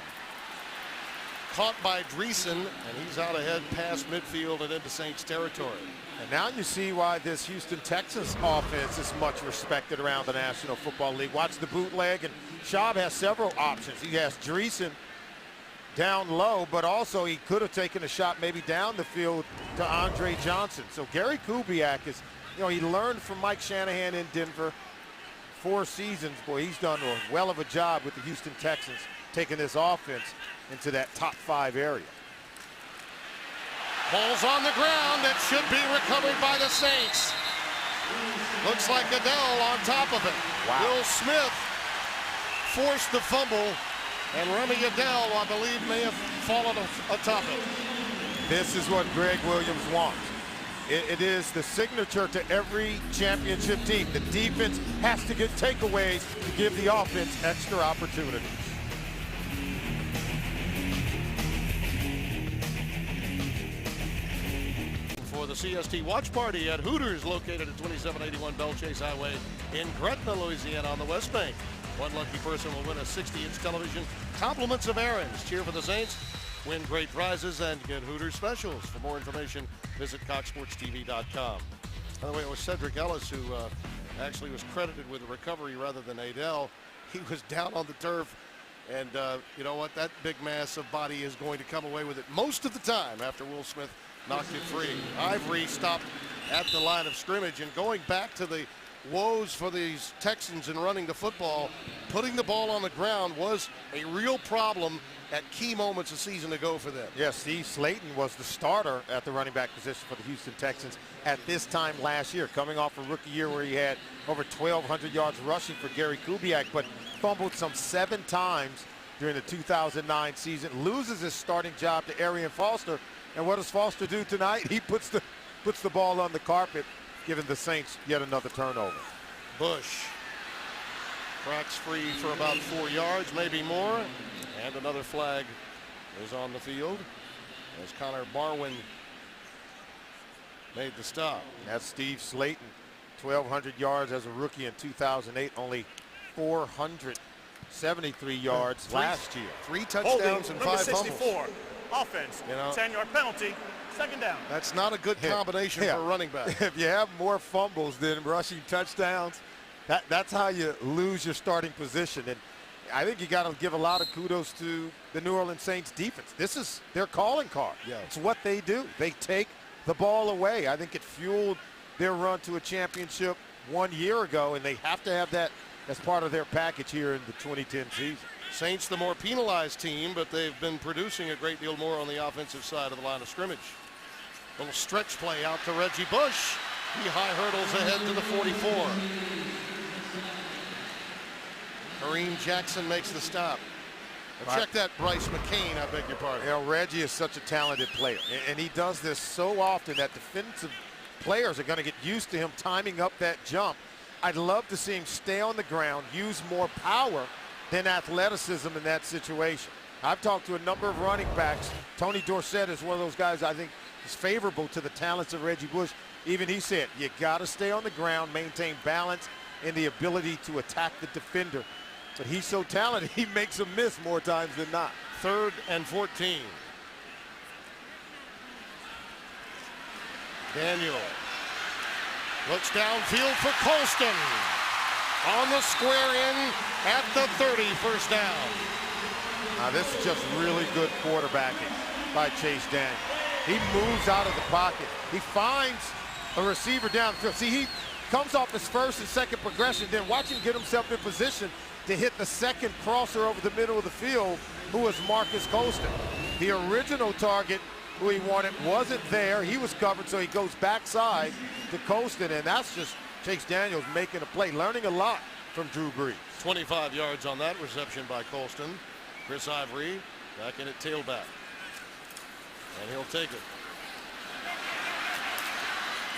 Caught by Dreesen, and he's out ahead past midfield and into Saints territory. And now you see why this Houston Texans offense is much respected around the National Football League. Watch the bootleg, and Schaub has several options. He has Dreesen down low, but also he could have taken a shot maybe down the field to Andre Johnson. So Gary Kubiak is, he learned from Mike Shanahan in Denver. 4 seasons, boy, he's done a well of a job with the Houston Texans, taking this offense into that top 5 area. Ball's on the ground. That should be recovered by the Saints. Looks like Goodell on top of it. Wow. Will Smith forced the fumble, and Remy Goodell, I believe, may have fallen atop it. This is what Greg Williams wants. It is the signature to every championship team. The defense has to get takeaways to give the offense extra opportunities. For the CST watch party at Hooters, located at 2781 Bell Chase Highway in Gretna, Louisiana on the West Bank. One lucky person will win a 60-inch television. Compliments of Aaron's. Cheer for the Saints. Win great prizes and get Hooters specials. For more information, visit CoxSportsTV.com. By the way, it was Cedric Ellis who actually was credited with the recovery rather than Adele. He was down on the turf, and you know what? That big mass of body is going to come away with it most of the time after Will Smith knocked it free. Ivory stopped at the line of scrimmage, and going back to the woes for these Texans in running the football, putting the ball on the ground was a real problem at key moments a season ago for them. Yes, Steve Slayton was the starter at the running back position for the Houston Texans at this time last year, coming off a rookie year where he had over 1,200 yards rushing for Gary Kubiak, but fumbled some 7 times during the 2009 season, loses his starting job to Arian Foster. And what does Foster do tonight? He puts the ball on the carpet, giving the Saints yet another turnover. Bush cracks free for about 4 yards, maybe more. And another flag is on the field as Connor Barwin made the stop. That's Steve Slayton, 1,200 yards as a rookie in 2008, only 473 yards last year. 3 touchdowns and 5 64. fumbles. Offense, 10-yard penalty, 2nd down. That's not a good combination for a running back. If you have more fumbles than rushing touchdowns, that's how you lose your starting position. And I think you got to give a lot of kudos to the New Orleans Saints defense. This is their calling card. Yeah. It's what they do. They take the ball away. I think it fueled their run to a championship 1 year ago, and they have to have that as part of their package here in the 2010 season. Saints the more penalized team, but they've been producing a great deal more on the offensive side of the line of scrimmage. Little stretch play out to Reggie Bush. He high hurdles ahead to the 44. Kareem Jackson makes the stop. Now check that Bryce McCain, I beg your pardon. You know, Reggie is such a talented player, and he does this so often that defensive players are going to get used to him timing up that jump. I'd love to see him stay on the ground, use more power than athleticism in that situation. I've talked to a number of running backs. Tony Dorsett is one of those guys I think is favorable to the talents of Reggie Bush. Even he said, you got to stay on the ground, maintain balance, and the ability to attack the defender. But he's so talented, he makes them miss more times than not. 3rd and 14. Daniel looks downfield for Colston. On the square in at the 30, first down. Now this is just really good quarterbacking by Chase Daniel. He moves out of the pocket. He finds a receiver downfield. See, he comes off his first and second progression, then watch him get himself in position to hit the second crosser over the middle of the field, who was Marcus Colston. The original target who he wanted wasn't there. He was covered, so he goes backside to Colston, and that's just Chase Daniels making a play, learning a lot from Drew Brees. 25 yards on that reception by Colston. Chris Ivory back in at tailback. And he'll take it.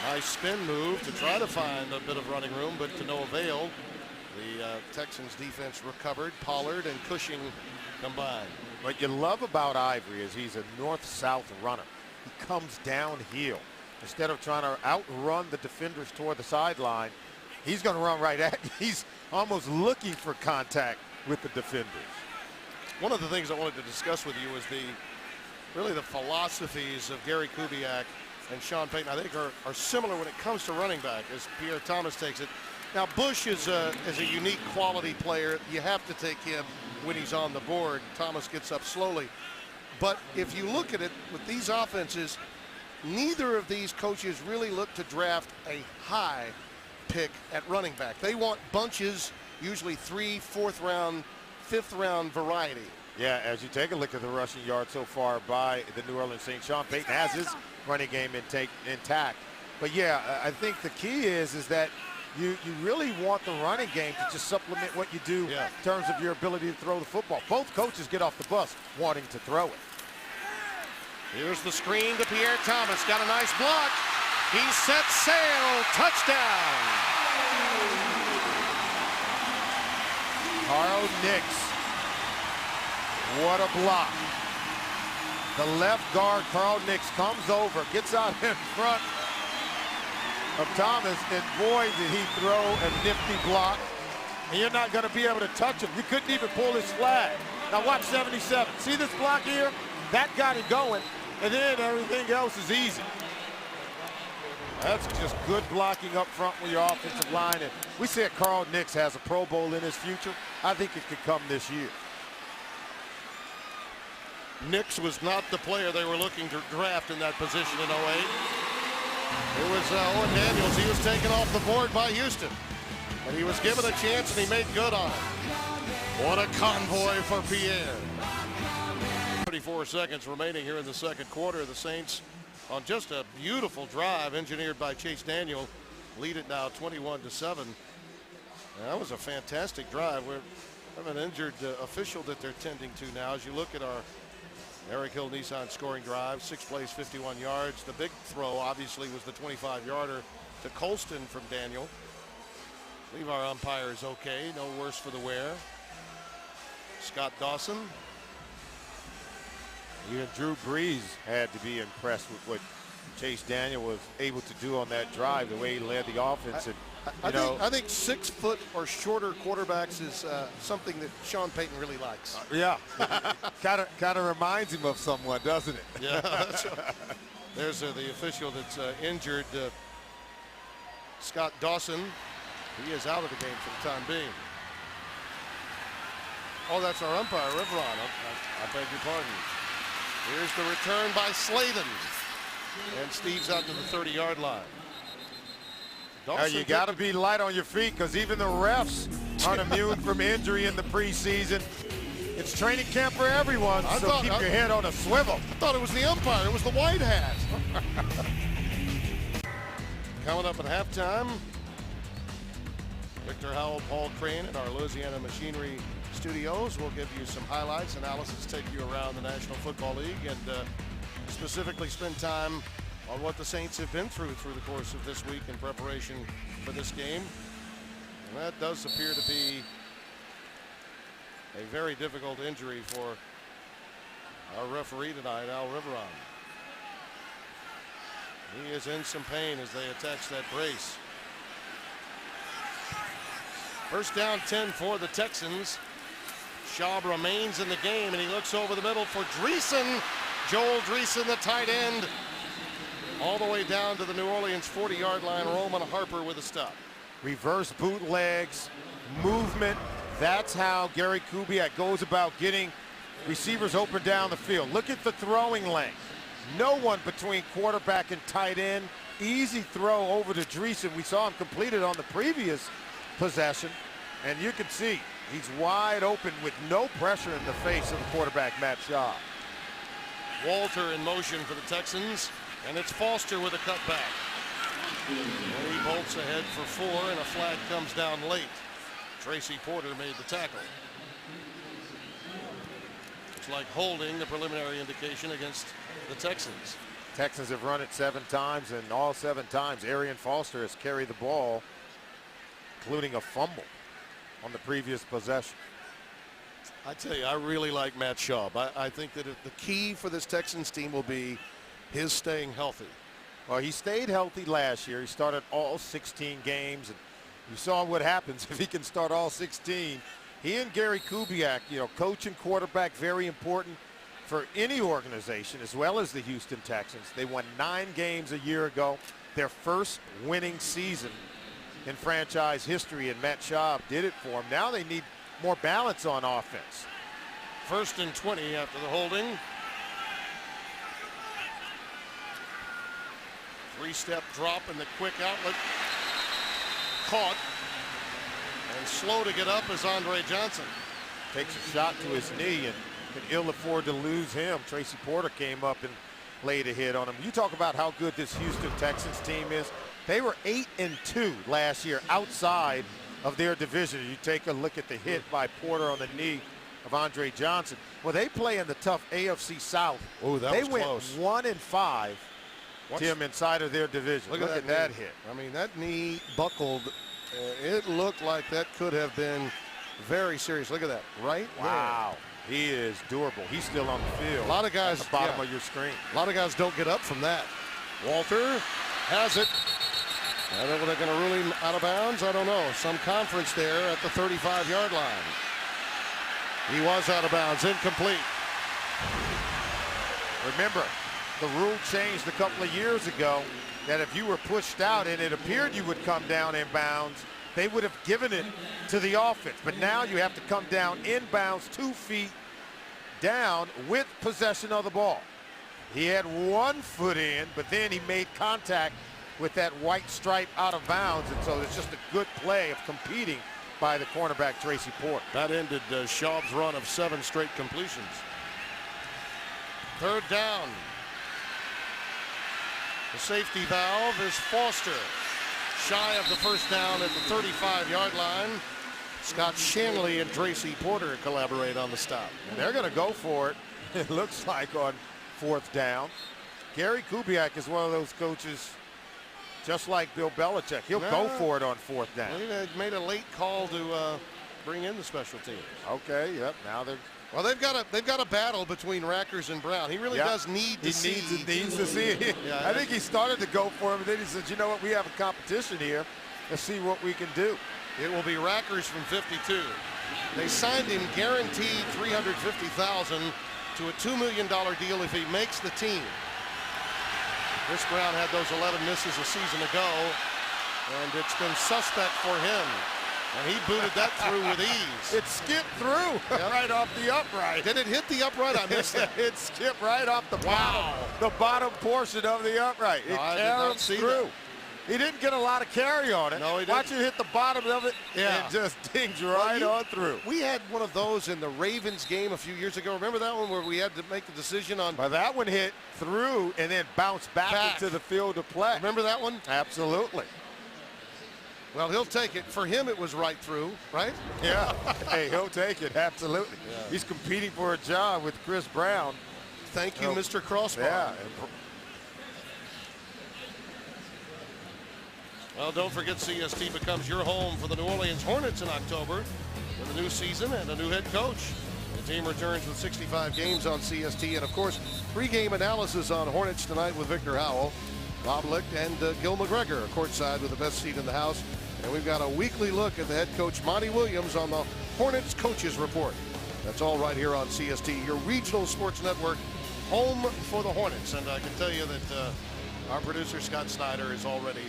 Nice spin move to try to find a bit of running room, but to no avail. The Texans defense recovered. Pollard and Cushing combined. What you love about Ivory is he's a north-south runner. He comes downhill. Instead of trying to outrun the defenders toward the sideline, he's going to run right at you. He's almost looking for contact with the defenders. One of the things I wanted to discuss with you was really the philosophies of Gary Kubiak and Sean Payton. I think are similar when it comes to running back, as Pierre Thomas takes it. Now Bush is a unique quality player. You have to take him when he's on the board. Thomas gets up slowly. But if you look at it with these offenses, neither of these coaches really look to draft a high pick at running back. They want bunches, usually 3, 4th round, 5th round variety. Yeah, as you take a look at the rushing yards so far by the New Orleans Saints, Sean Payton has his running game intact. But yeah, I think the key is that you really want the running game to just supplement what you do in terms of your ability to throw the football. Both coaches get off the bus wanting to throw it. Here's the screen to Pierre Thomas. Got a nice block. He sets sail. Touchdown. Carl Nix. What a block. The left guard, Carl Nix, comes over, gets out in front of Thomas, and boy, did he throw a nifty block. And you're not going to be able to touch him. You couldn't even pull his flag. Now watch 77. See this block here? That got it going, and then everything else is easy. That's just good blocking up front with your offensive line. And we said Carl Nix has a Pro Bowl in his future. I think it could come this year. Nix was not the player they were looking to draft in that position in 08. It was Owen Daniels. He was taken off the board by Houston. But he was given a chance, and he made good on it. What a convoy for Pierre. 34 seconds remaining here in the second quarter. The Saints on just a beautiful drive engineered by Chase Daniel lead it now 21-7. That was a fantastic drive. We have an injured official that they're tending to now. As you look at our Eric Hill Nissan scoring drive, 6 plays, 51 yards. The big throw obviously was the 25-yarder to Colston from Daniel. I believe our umpire is okay. No worse for the wear. Scott Dawson. Even Drew Brees had to be impressed with what Chase Daniel was able to do on that drive, the way he led the offense. I think 6 foot or shorter quarterbacks is something that Sean Payton really likes. Yeah, kind of reminds him of someone, doesn't it? Yeah, that's right. There's the official that's injured, Scott Dawson. He is out of the game for the time being. Oh, that's our umpire, Rivron. I beg your pardon. Here's the return by Slavin. And Steve's out to the 30-yard line. Now you got to be light on your feet, because even the refs aren't immune from injury in the preseason. It's training camp for everyone, so keep your head on a swivel. I thought it was the umpire. It was the white hat. Coming up at halftime, Victor Howell, Paul Crane at our Louisiana Machinery studios. We'll give you some highlights, analysis, take you around the National Football League, and specifically spend time on what the Saints have been through the course of this week in preparation for this game. And that does appear to be a very difficult injury for our referee tonight, Al Riveron. He is in some pain as they attach that brace. First down 10 for the Texans. Schaub remains in the game, and he looks over the middle for Dreesen. Joel Dreesen, the tight end, all the way down to the New Orleans 40-yard line. Roman Harper with a stop. Reverse bootlegs, movement. That's how Gary Kubiak goes about getting receivers open down the field. Look at the throwing lane. No one between quarterback and tight end. Easy throw over to Dreesen. We saw him complete it on the previous possession, and you can see he's wide open with no pressure in the face of the quarterback, Matt Schaub. Walter in motion for the Texans, and it's Foster with a cutback. And he bolts ahead for 4, and a flag comes down late. Tracy Porter made the tackle. It's like holding, the preliminary indication against the Texans. Texans have run it 7 times, and all 7 times Arian Foster has carried the ball, including a fumble on the previous possession. I tell you, I really like Matt Schaub. I think that the key for this Texans team will be his staying healthy. Well, he stayed healthy last year. He started all 16 games, and you saw what happens if he can start all 16. He and Gary Kubiak, coach and quarterback, very important for any organization, as well as the Houston Texans. They won 9 games a year ago, their first winning season in franchise history, and Matt Schaub did it for them. Now they need more balance on offense. 1st and 20 after the holding. 3-step drop in the quick outlet. Caught. And slow to get up is Andre Johnson. Takes a shot to his knee and can ill afford to lose him. Tracy Porter came up and laid a hit on him. You talk about how good this Houston Texans team is. They were 8-2 last year outside of their division. You take a look at the hit by Porter on the knee of Andre Johnson. Well, they play in the tough AFC South. Oh, that was close. They went 1-5, Tim, inside of their division. Look at that hit. I mean, that knee buckled. It looked like that could have been very serious. Look at that, right Wow. There. He is durable. He's still on the field. A lot of guys at the bottom of your screen. A lot of guys don't get up from that. Walter has it. I don't know if they're going to rule him out of bounds. I don't know. Some conference there at the 35-yard line. He was out of bounds. Incomplete. Remember, the rule changed a couple of years ago that if you were pushed out and it appeared you would come down in bounds, they would have given it to the offense. But now you have to come down in bounds 2 feet down with possession of the ball. He had 1 foot in, but then he made contact with that white stripe out of bounds, and so it's just a good play of competing by the cornerback Tracy Porter. That ended Schaub's run of 7 straight completions. 3rd down. The safety valve is Foster. Shy of the first down at the 35-yard line. Scott Shanley and Tracy Porter collaborate on the stop. And they're going to go for it, it looks like, on 4th down. Gary Kubiak is one of those coaches, just like Bill Belichick. He'll go for it on 4th down. They made a late call to bring in the special teams. Okay, yep. Now they're. Well, they've got a battle between Rackers and Brown. He really does need to see. He needs to see it. Yeah, I think he started to go for him, and then he said, you know what, we have a competition here. Let's see what we can do. It will be Rackers from 52. They signed him guaranteed $350,000 to a $2 million deal if he makes the team. Chris Brown had those 11 misses a season ago, and it's been suspect for him. And he booted that through with ease. It skipped through right off the upright. Did it hit the upright? I missed it. It skipped right off the bottom portion of the upright. It carried through. He didn't get a lot of carry on it. No, he didn't. Watch it hit the bottom of it and just dings right on through. We had one of those in the Ravens game a few years ago. Remember that one where we had to make the decision on? But that one hit through and then bounced back into the field of play. Remember that one? Absolutely. Well, he'll take it. For him, it was right through, right? Yeah. Hey, he'll take it. Absolutely. Yeah. He's competing for a job with Chris Brown. Thank you, Mr. Crossbar. Yeah. Well, don't forget CST becomes your home for the New Orleans Hornets in October with a new season and a new head coach. The team returns with 65 games on CST and, of course, pregame analysis on Hornets tonight with Victor Howell, Bob Licht, and Gil McGregor courtside with the best seat in the house. And we've got a weekly look at the head coach, Monty Williams, on the Hornets Coaches Report. That's all right here on CST, your regional sports network, home for the Hornets. And I can tell you that our producer, Scott Snyder, is already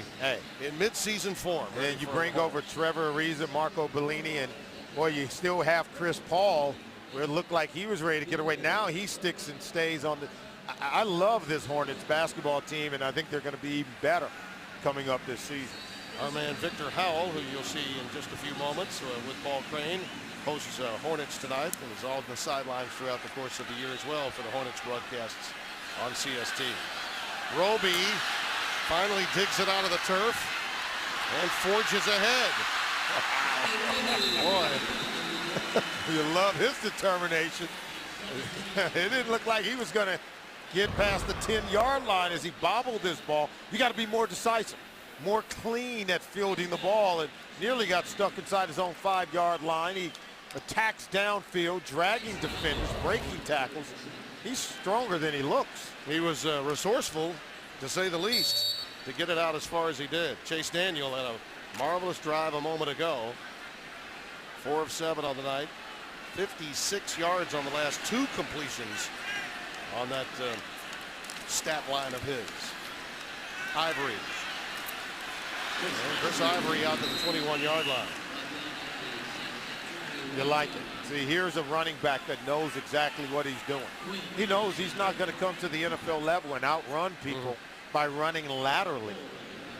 in mid-season form. And you bring over Trevor Ariza, Marco Bellini, and, boy, you still have Chris Paul, where it looked like he was ready to get away. Now he sticks and stays on the – I love this Hornets basketball team, and I think they're going to be even better coming up this season. Our man Victor Howell, who you'll see in just a few moments with Paul Crane, hosts Hornets tonight and is all on the sidelines throughout the course of the year as well for the Hornets broadcasts on CST. Roby finally digs it out of the turf and forges ahead. Boy. You love his determination. It didn't look like he was going to get past the 10-yard line as he bobbled this ball. You got to be more decisive, more clean at fielding the ball, and nearly got stuck inside his own 5-yard line. He attacks downfield, dragging defenders, breaking tackles. He's stronger than he looks. He was resourceful, to say the least, to get it out as far as he did. Chase Daniel had a marvelous drive a moment ago. 4 of 7 on the night. 56 yards on the last 2 completions on that stat line of his. Ivory. And Chris Ivory out to the 21-yard line. You like it. See, here's a running back that knows exactly what he's doing. He knows he's not going to come to the NFL level and outrun people by running laterally.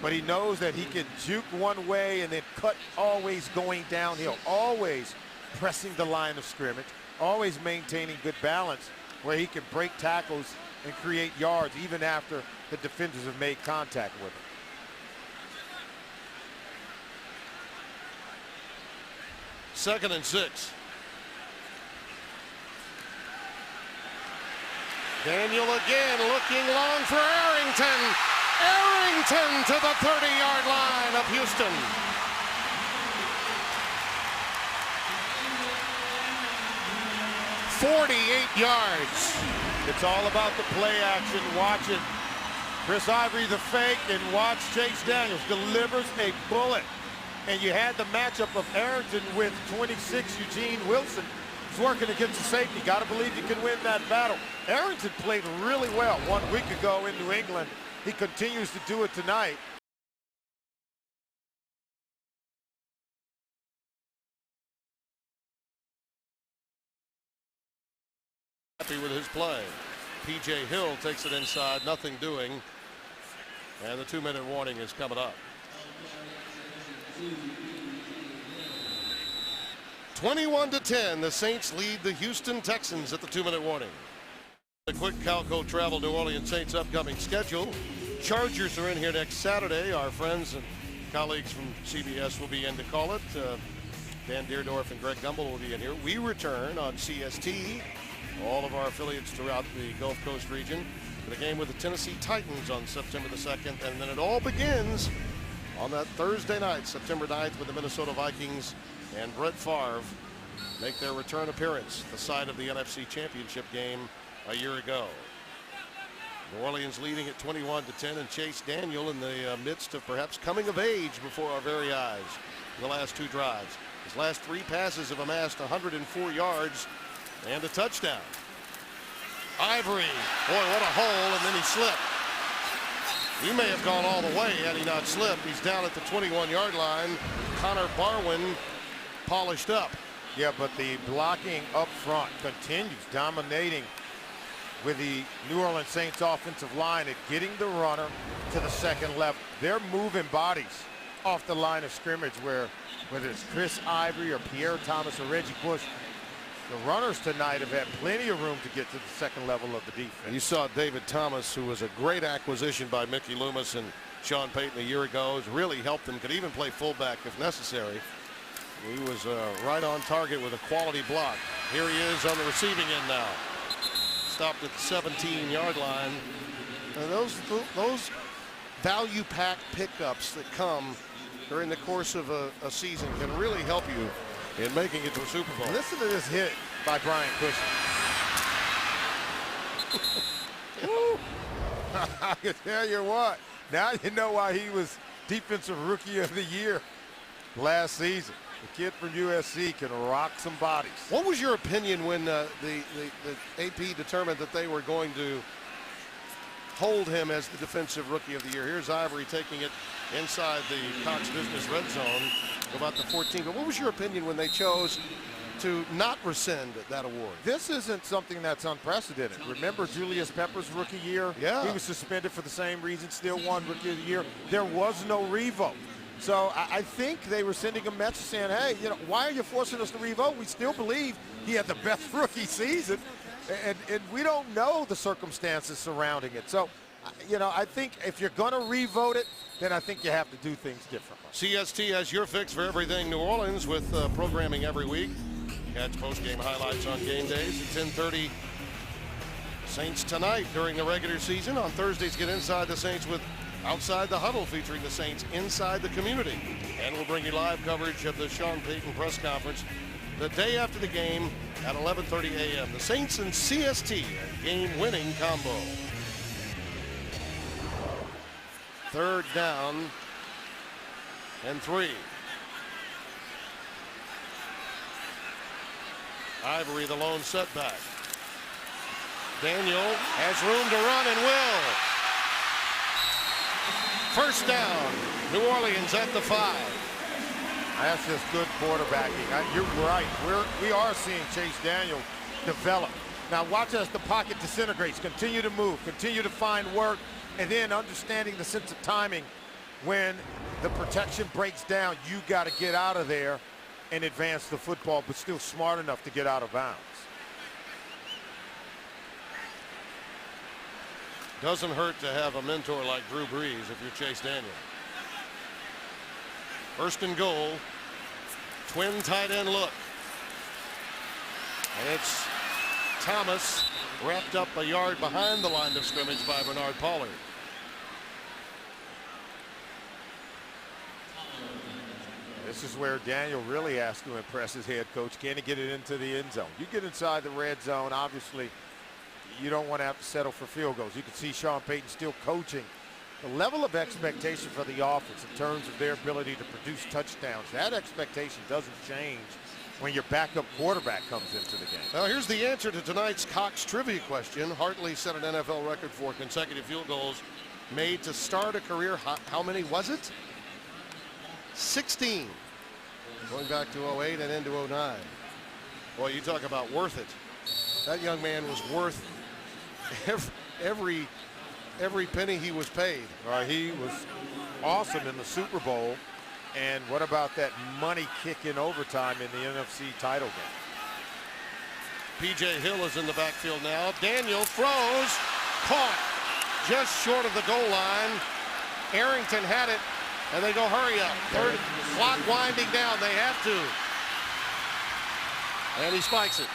But he knows that he can juke one way and then cut, always going downhill, always pressing the line of scrimmage, always maintaining good balance where he can break tackles and create yards even after the defenders have made contact with him. Second and 6. Daniel again looking long for Arrington. Arrington to the 30-yard line of Houston. "48 yards. It's all about the play action. Watch it. Chris Ivory the fake, and watch Chase Daniels delivers a bullet. And you had the matchup of Arrington with 26, Eugene Wilson. He's working against the safety. Got to believe you can win that battle. Arrington played really well 1 week ago in New England. He continues to do it tonight. Happy with his play. P.J. Hill takes it inside, nothing doing. And the 2-minute warning is coming up. 21-10, the Saints lead the Houston Texans at the 2-minute warning. A quick Calco Travel New Orleans Saints upcoming schedule. Chargers are in here next Saturday. Our friends and colleagues from CBS will be in to call it. Dan Deerdorf and Greg Gumbel will be in here. We return on CST, all of our affiliates throughout the Gulf Coast region, for the game with the Tennessee Titans on September the 2nd. And then it all begins on that Thursday night, September 9th, with the Minnesota Vikings and Brett Favre make their return appearance at the site of the NFC Championship game a year ago. New Orleans leading at 21-10, and Chase Daniel in the midst of perhaps coming of age before our very eyes in the last 2 drives. His last 3 passes have amassed 104 yards and a touchdown. Ivory, boy, what a hole, and then he slipped. He may have gone all the way had he not slipped. He's down at the 21-yard line. Connor Barwin polished up. Yeah, but the blocking up front continues, dominating with the New Orleans Saints offensive line at getting the runner to the second level. They're moving bodies off the line of scrimmage, where whether it's Chris Ivory or Pierre Thomas or Reggie Bush, the runners tonight have had plenty of room to get to the second level of the defense. You saw David Thomas, who was a great acquisition by Mickey Loomis and Sean Payton a year ago, has really helped them, could even play fullback if necessary. He was right on target with a quality block. Here he is on the receiving end now. Stopped at the 17-yard line. And those value-packed pickups that come during the course of a season can really help you in making it to a Super Bowl. Listen to this hit by Brian Cushing. I can tell you what, now you know why he was Defensive Rookie of the Year last season. The kid from USC can rock some bodies. What was your opinion when the AP determined that they were going to hold him as the Defensive Rookie of the Year? Here's Ivory taking it inside the Cox Business red zone, about the 14. But what was your opinion when they chose to not rescind that award? This isn't something that's unprecedented. Remember Julius Peppers' rookie year? Yeah. He was suspended for the same reason, still won Rookie of the Year. There was no revote. So I think they were sending a message saying, hey, you know, why are you forcing us to revote? We still believe he had the best rookie season, and we don't know the circumstances surrounding it. So, you know, I think if you're going to revote it, then I think you have to do things differently. CST has your fix for everything New Orleans with programming every week. Catch post-game highlights on game days at 10:30. Saints tonight during the regular season. On Thursdays, get inside the Saints with Outside the Huddle, featuring the Saints inside the community. And we'll bring you live coverage of the Sean Payton press conference the day after the game at 11:30 a.m. The Saints and CST, a game-winning combo. Third down and 3. Ivory, the lone setback. Daniel has room to run and will. First down, New Orleans at the 5. That's just good quarterbacking. You're right. We are seeing Chase Daniel develop. Now watch as the pocket disintegrates. Continue to move. Continue to find work. And then understanding the sense of timing. When the protection breaks down, you got to get out of there and advance the football, but still smart enough to get out of bounds. Doesn't hurt to have a mentor like Drew Brees if you're Chase Daniel. First and goal. Twin tight end look. And it's Thomas wrapped up a yard behind the line of scrimmage by Bernard Pollard. This is where Daniel really has to impress his head coach. Can he get it into the end zone? You get inside the red zone, obviously, you don't want to have to settle for field goals. You can see Sean Payton still coaching. The level of expectation for the offense in terms of their ability to produce touchdowns, that expectation doesn't change when your backup quarterback comes into the game. Now here's the answer to tonight's Cox trivia question. Hartley set an NFL record for consecutive field goals made to start a career. How many was it? 16. Going back to 08 and into 09. Boy, you talk about worth it. That young man was worth every penny he was paid. He was awesome in the Super Bowl. And what about that money kick in overtime in the NFC title game? P.J. Hill is in the backfield now. Daniel throws, caught just short of the goal line. Arrington had it, and they go hurry up. Third clock winding down. They have to. And he spikes it.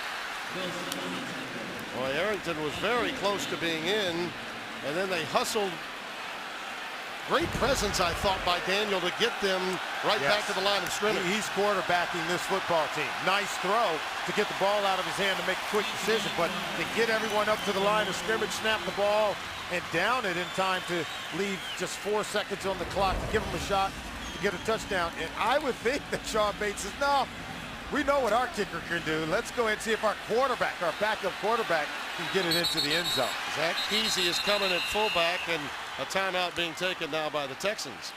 Boy, Arrington was very close to being in, and then they hustled. Great presence, I thought, by Daniel to get them right back to the line of scrimmage. He's quarterbacking this football team. Nice throw to get the ball out of his hand to make a quick decision, but to get everyone up to the line of scrimmage, snap the ball, and down it in time to leave just 4 seconds on the clock to give him a shot to get a touchdown. And I would think that Sean Bates says, no, we know what our kicker can do. Let's go ahead and see if our quarterback, our backup quarterback, can get it into the end zone. Zach Kesey is coming at fullback, and a timeout being taken now by the Texans.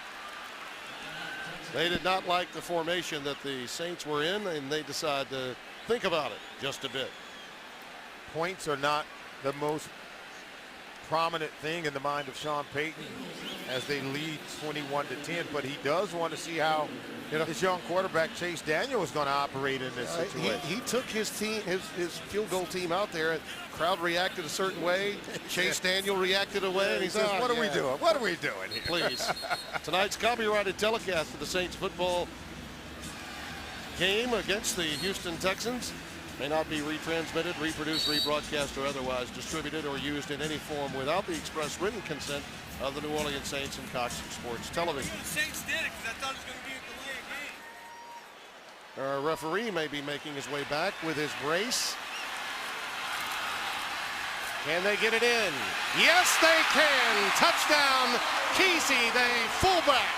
They did not like the formation that the Saints were in, and they decide to think about it just a bit. Points are not the most prominent thing in the mind of Sean Payton as they lead 21-10, but he does want to see how his young quarterback Chase Daniel is going to operate in this situation. He took his team, his field goal team out there, and crowd reacted a certain way. Chase Daniel reacted a way, and he says, "What are we doing? What are we doing here?" Please. Tonight's copyrighted telecast of the Saints football game against the Houston Texans may not be retransmitted, reproduced, rebroadcast, or otherwise distributed or used in any form without the express written consent of the New Orleans Saints and Cox Sports Television. The Saints did it because I thought it was going to be a delay game. Our referee may be making his way back with his brace. Can they get it in? Yes, they can. Touchdown, Kesey, the fullback,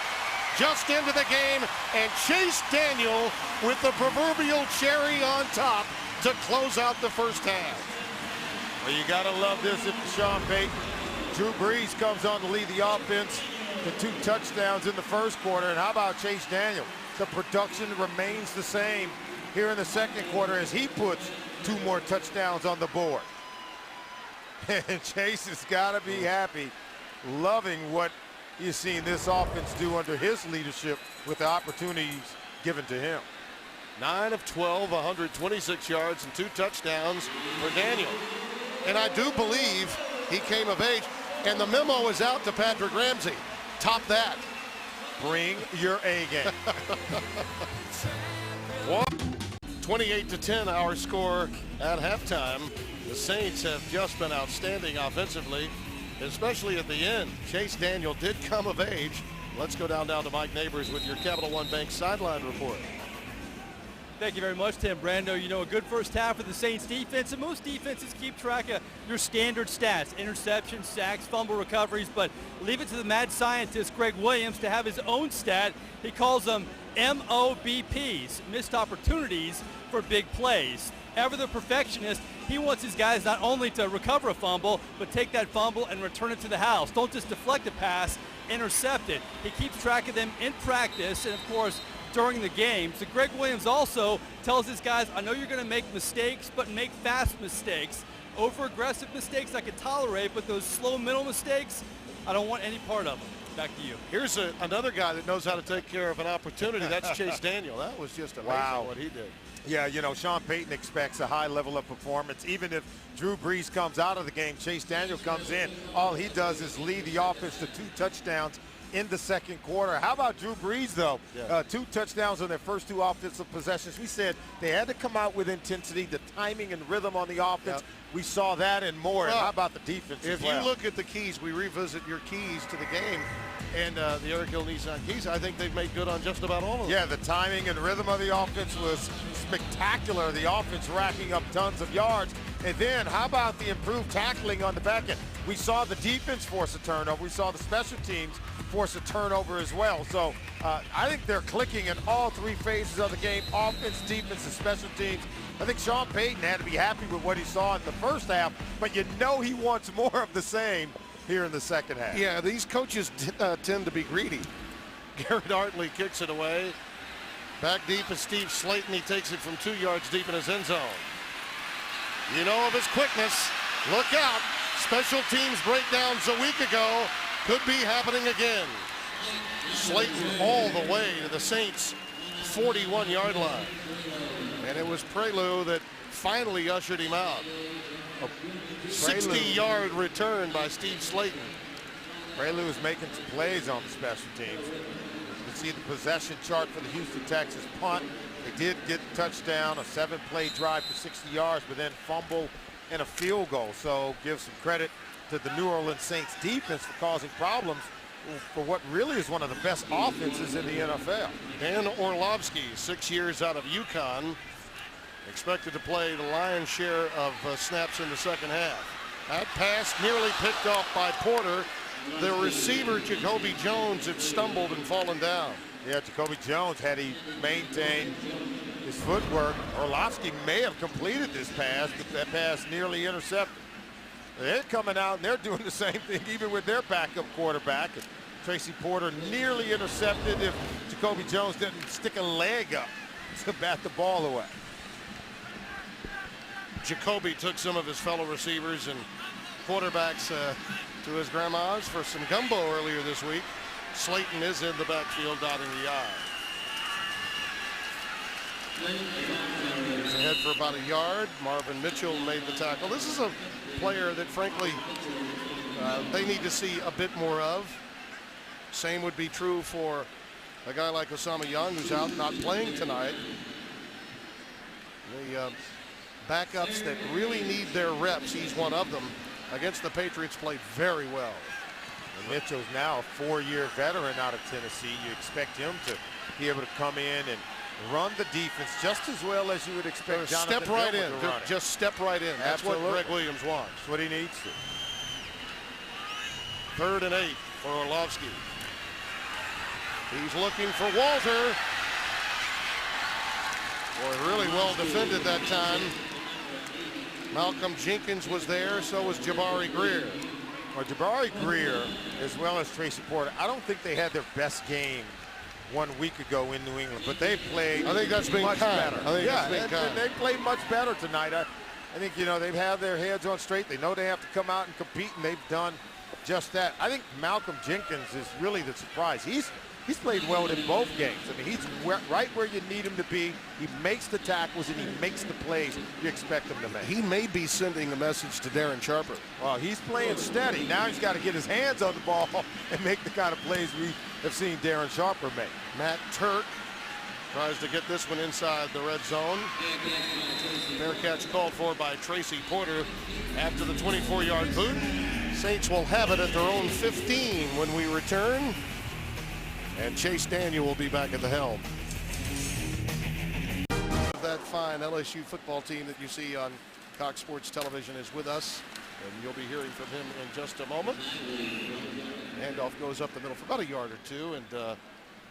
just into the game, and Chase Daniel with the proverbial cherry on top to close out the first half. Well, you got to love this if you're Sean Payton. Drew Brees comes on to lead the offense to 2 touchdowns in the first quarter. And how about Chase Daniel? The production remains the same here in the second quarter as he puts 2 more touchdowns on the board. And Chase has got to be happy, loving what you've seen this offense do under his leadership with the opportunities given to him. 9 of 12, 126 yards and 2 touchdowns for Daniel. And I do believe he came of age. And the memo is out to Patrick Ramsey. Top that. Bring your A game. 28-10 our score at halftime. The Saints have just been outstanding offensively, especially at the end. Chase Daniel did come of age. Let's go down to Mike Neighbors with your Capital One Bank sideline report. Thank you very much, Tim Brando. You know, a good first half for the Saints defense, and most defenses keep track of your standard stats, interceptions, sacks, fumble recoveries, but leave it to the mad scientist, Greg Williams, to have his own stat. He calls them MOBPs, missed opportunities for big plays. Ever the perfectionist, he wants his guys not only to recover a fumble, but take that fumble and return it to the house. Don't just deflect a pass, intercept it. He keeps track of them in practice, and of course, during the game. So Greg Williams also tells his guys, I know you're going to make mistakes, but make fast mistakes. Over-aggressive mistakes I could tolerate, but those slow middle mistakes, I don't want any part of them. Back to you. Here's another guy that knows how to take care of an opportunity. That's Chase Daniel. That was just amazing what he did. Yeah, you know, Sean Payton expects a high level of performance. Even if Drew Brees comes out of the game, Chase Daniel comes in. All he does is lead the offense to 2 touchdowns in the second quarter. How about Drew Brees, though? Yeah. 2 touchdowns on their first 2 offensive possessions. We said they had to come out with intensity, the timing and rhythm on the offense. Yep. We saw that and more. Well, and how about the defense if you look at the keys, we revisit your keys to the game, and the Eric Hill Nissan keys, I think they've made good on just about all of them. Yeah, the timing and rhythm of the offense was spectacular. The offense racking up tons of yards. And then how about the improved tackling on the back end? We saw the defense force a turnover. We saw the special teams force a turnover as well. So I think they're clicking in all 3 phases of the game, offense, defense, and special teams. I think Sean Payton had to be happy with what he saw in the first half, but you know he wants more of the same here in the second half. Yeah, these coaches tend to be greedy. Garrett Hartley kicks it away. Back deep is Steve Slayton. He takes it from 2 yards deep in his end zone. You know of his quickness. Look out. Special teams breakdowns a week ago could be happening again. Slayton all the way to the Saints' 41-yard line. And it was Prelu that finally ushered him out. A 60-yard return by Steve Slayton. Prelu is making some plays on the special teams. You can see the possession chart for the Houston Texans punt. They did get the touchdown, a 7-play drive for 60 yards, but then fumble and a field goal. So give some credit to the New Orleans Saints defense for causing problems for what really is one of the best offenses in the NFL. Dan Orlovsky, 6 years out of UConn, expected to play the lion's share of snaps in the second half. That pass nearly picked off by Porter. The receiver, Jacoby Jones, had stumbled and fallen down. Yeah, Jacoby Jones, had he maintained his footwork, Orlovsky may have completed this pass, but that pass nearly intercepted. They're coming out and they're doing the same thing even with their backup quarterback. Tracy Porter nearly intercepted if Jacoby Jones didn't stick a leg up to bat the ball away. Jacoby took some of his fellow receivers and quarterbacks to his grandma's for some gumbo earlier this week. Slayton is in the backfield dotting the I. He's ahead for about a yard. Marvin Mitchell made the tackle. This is a player that, frankly, they need to see a bit more of. Same would be true for a guy like Osama Young, who's out not playing tonight. The backups that really need their reps, he's one of them. Against the Patriots, played very well. And Mitchell's now a 4-year veteran out of Tennessee. You expect him to be able to come in and run the defense just as well as you would expect Jonathan Step right in. to run it. Just step right in. That's what Greg Williams wants. That's what he needs to. 3rd and 8 for Orlovsky. He's looking for Walter. Boy, really well defended that time. Malcolm Jenkins was there, so was Jabari Greer. Well, Jabari Greer, as well as Tracy Porter, I don't think they had their best game 1 week ago in New England, but they played I think that's been much kind. better. I think that's been kind. They played much better tonight. I think, you know, they've had their heads on straight. They know they have to come out and compete, and they've done just that. I think Malcolm Jenkins is really the surprise. He's played well in both games. I mean, he's right where you need him to be. He makes the tackles and he makes the plays you expect him to make. He may be sending a message to Darren Sharper. Well, he's playing steady. Now he's got to get his hands on the ball and make the kind of plays we have seen Darren Sharper make. Matt Turk tries to get this one inside the red zone. Fair catch called for by Tracy Porter after the 24-yard boot. Saints will have it at their own 15 when we return. And Chase Daniel will be back at the helm. That fine LSU football team that you see on Cox Sports Television is with us, and you'll be hearing from him in just a moment. Handoff goes up the middle for about a yard or two, and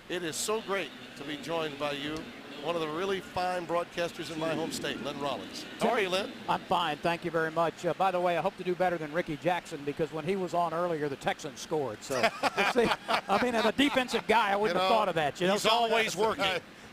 it is so great to be joined by you, one of the really fine broadcasters in my home state, Len Rollins. How are you, Len? I'm fine, thank you very much. By the way, I hope to do better than Ricky Jackson, because when he was on earlier, the Texans scored. So, we'll see. I mean, as a defensive guy, I wouldn't have thought of that. You know, he's always working.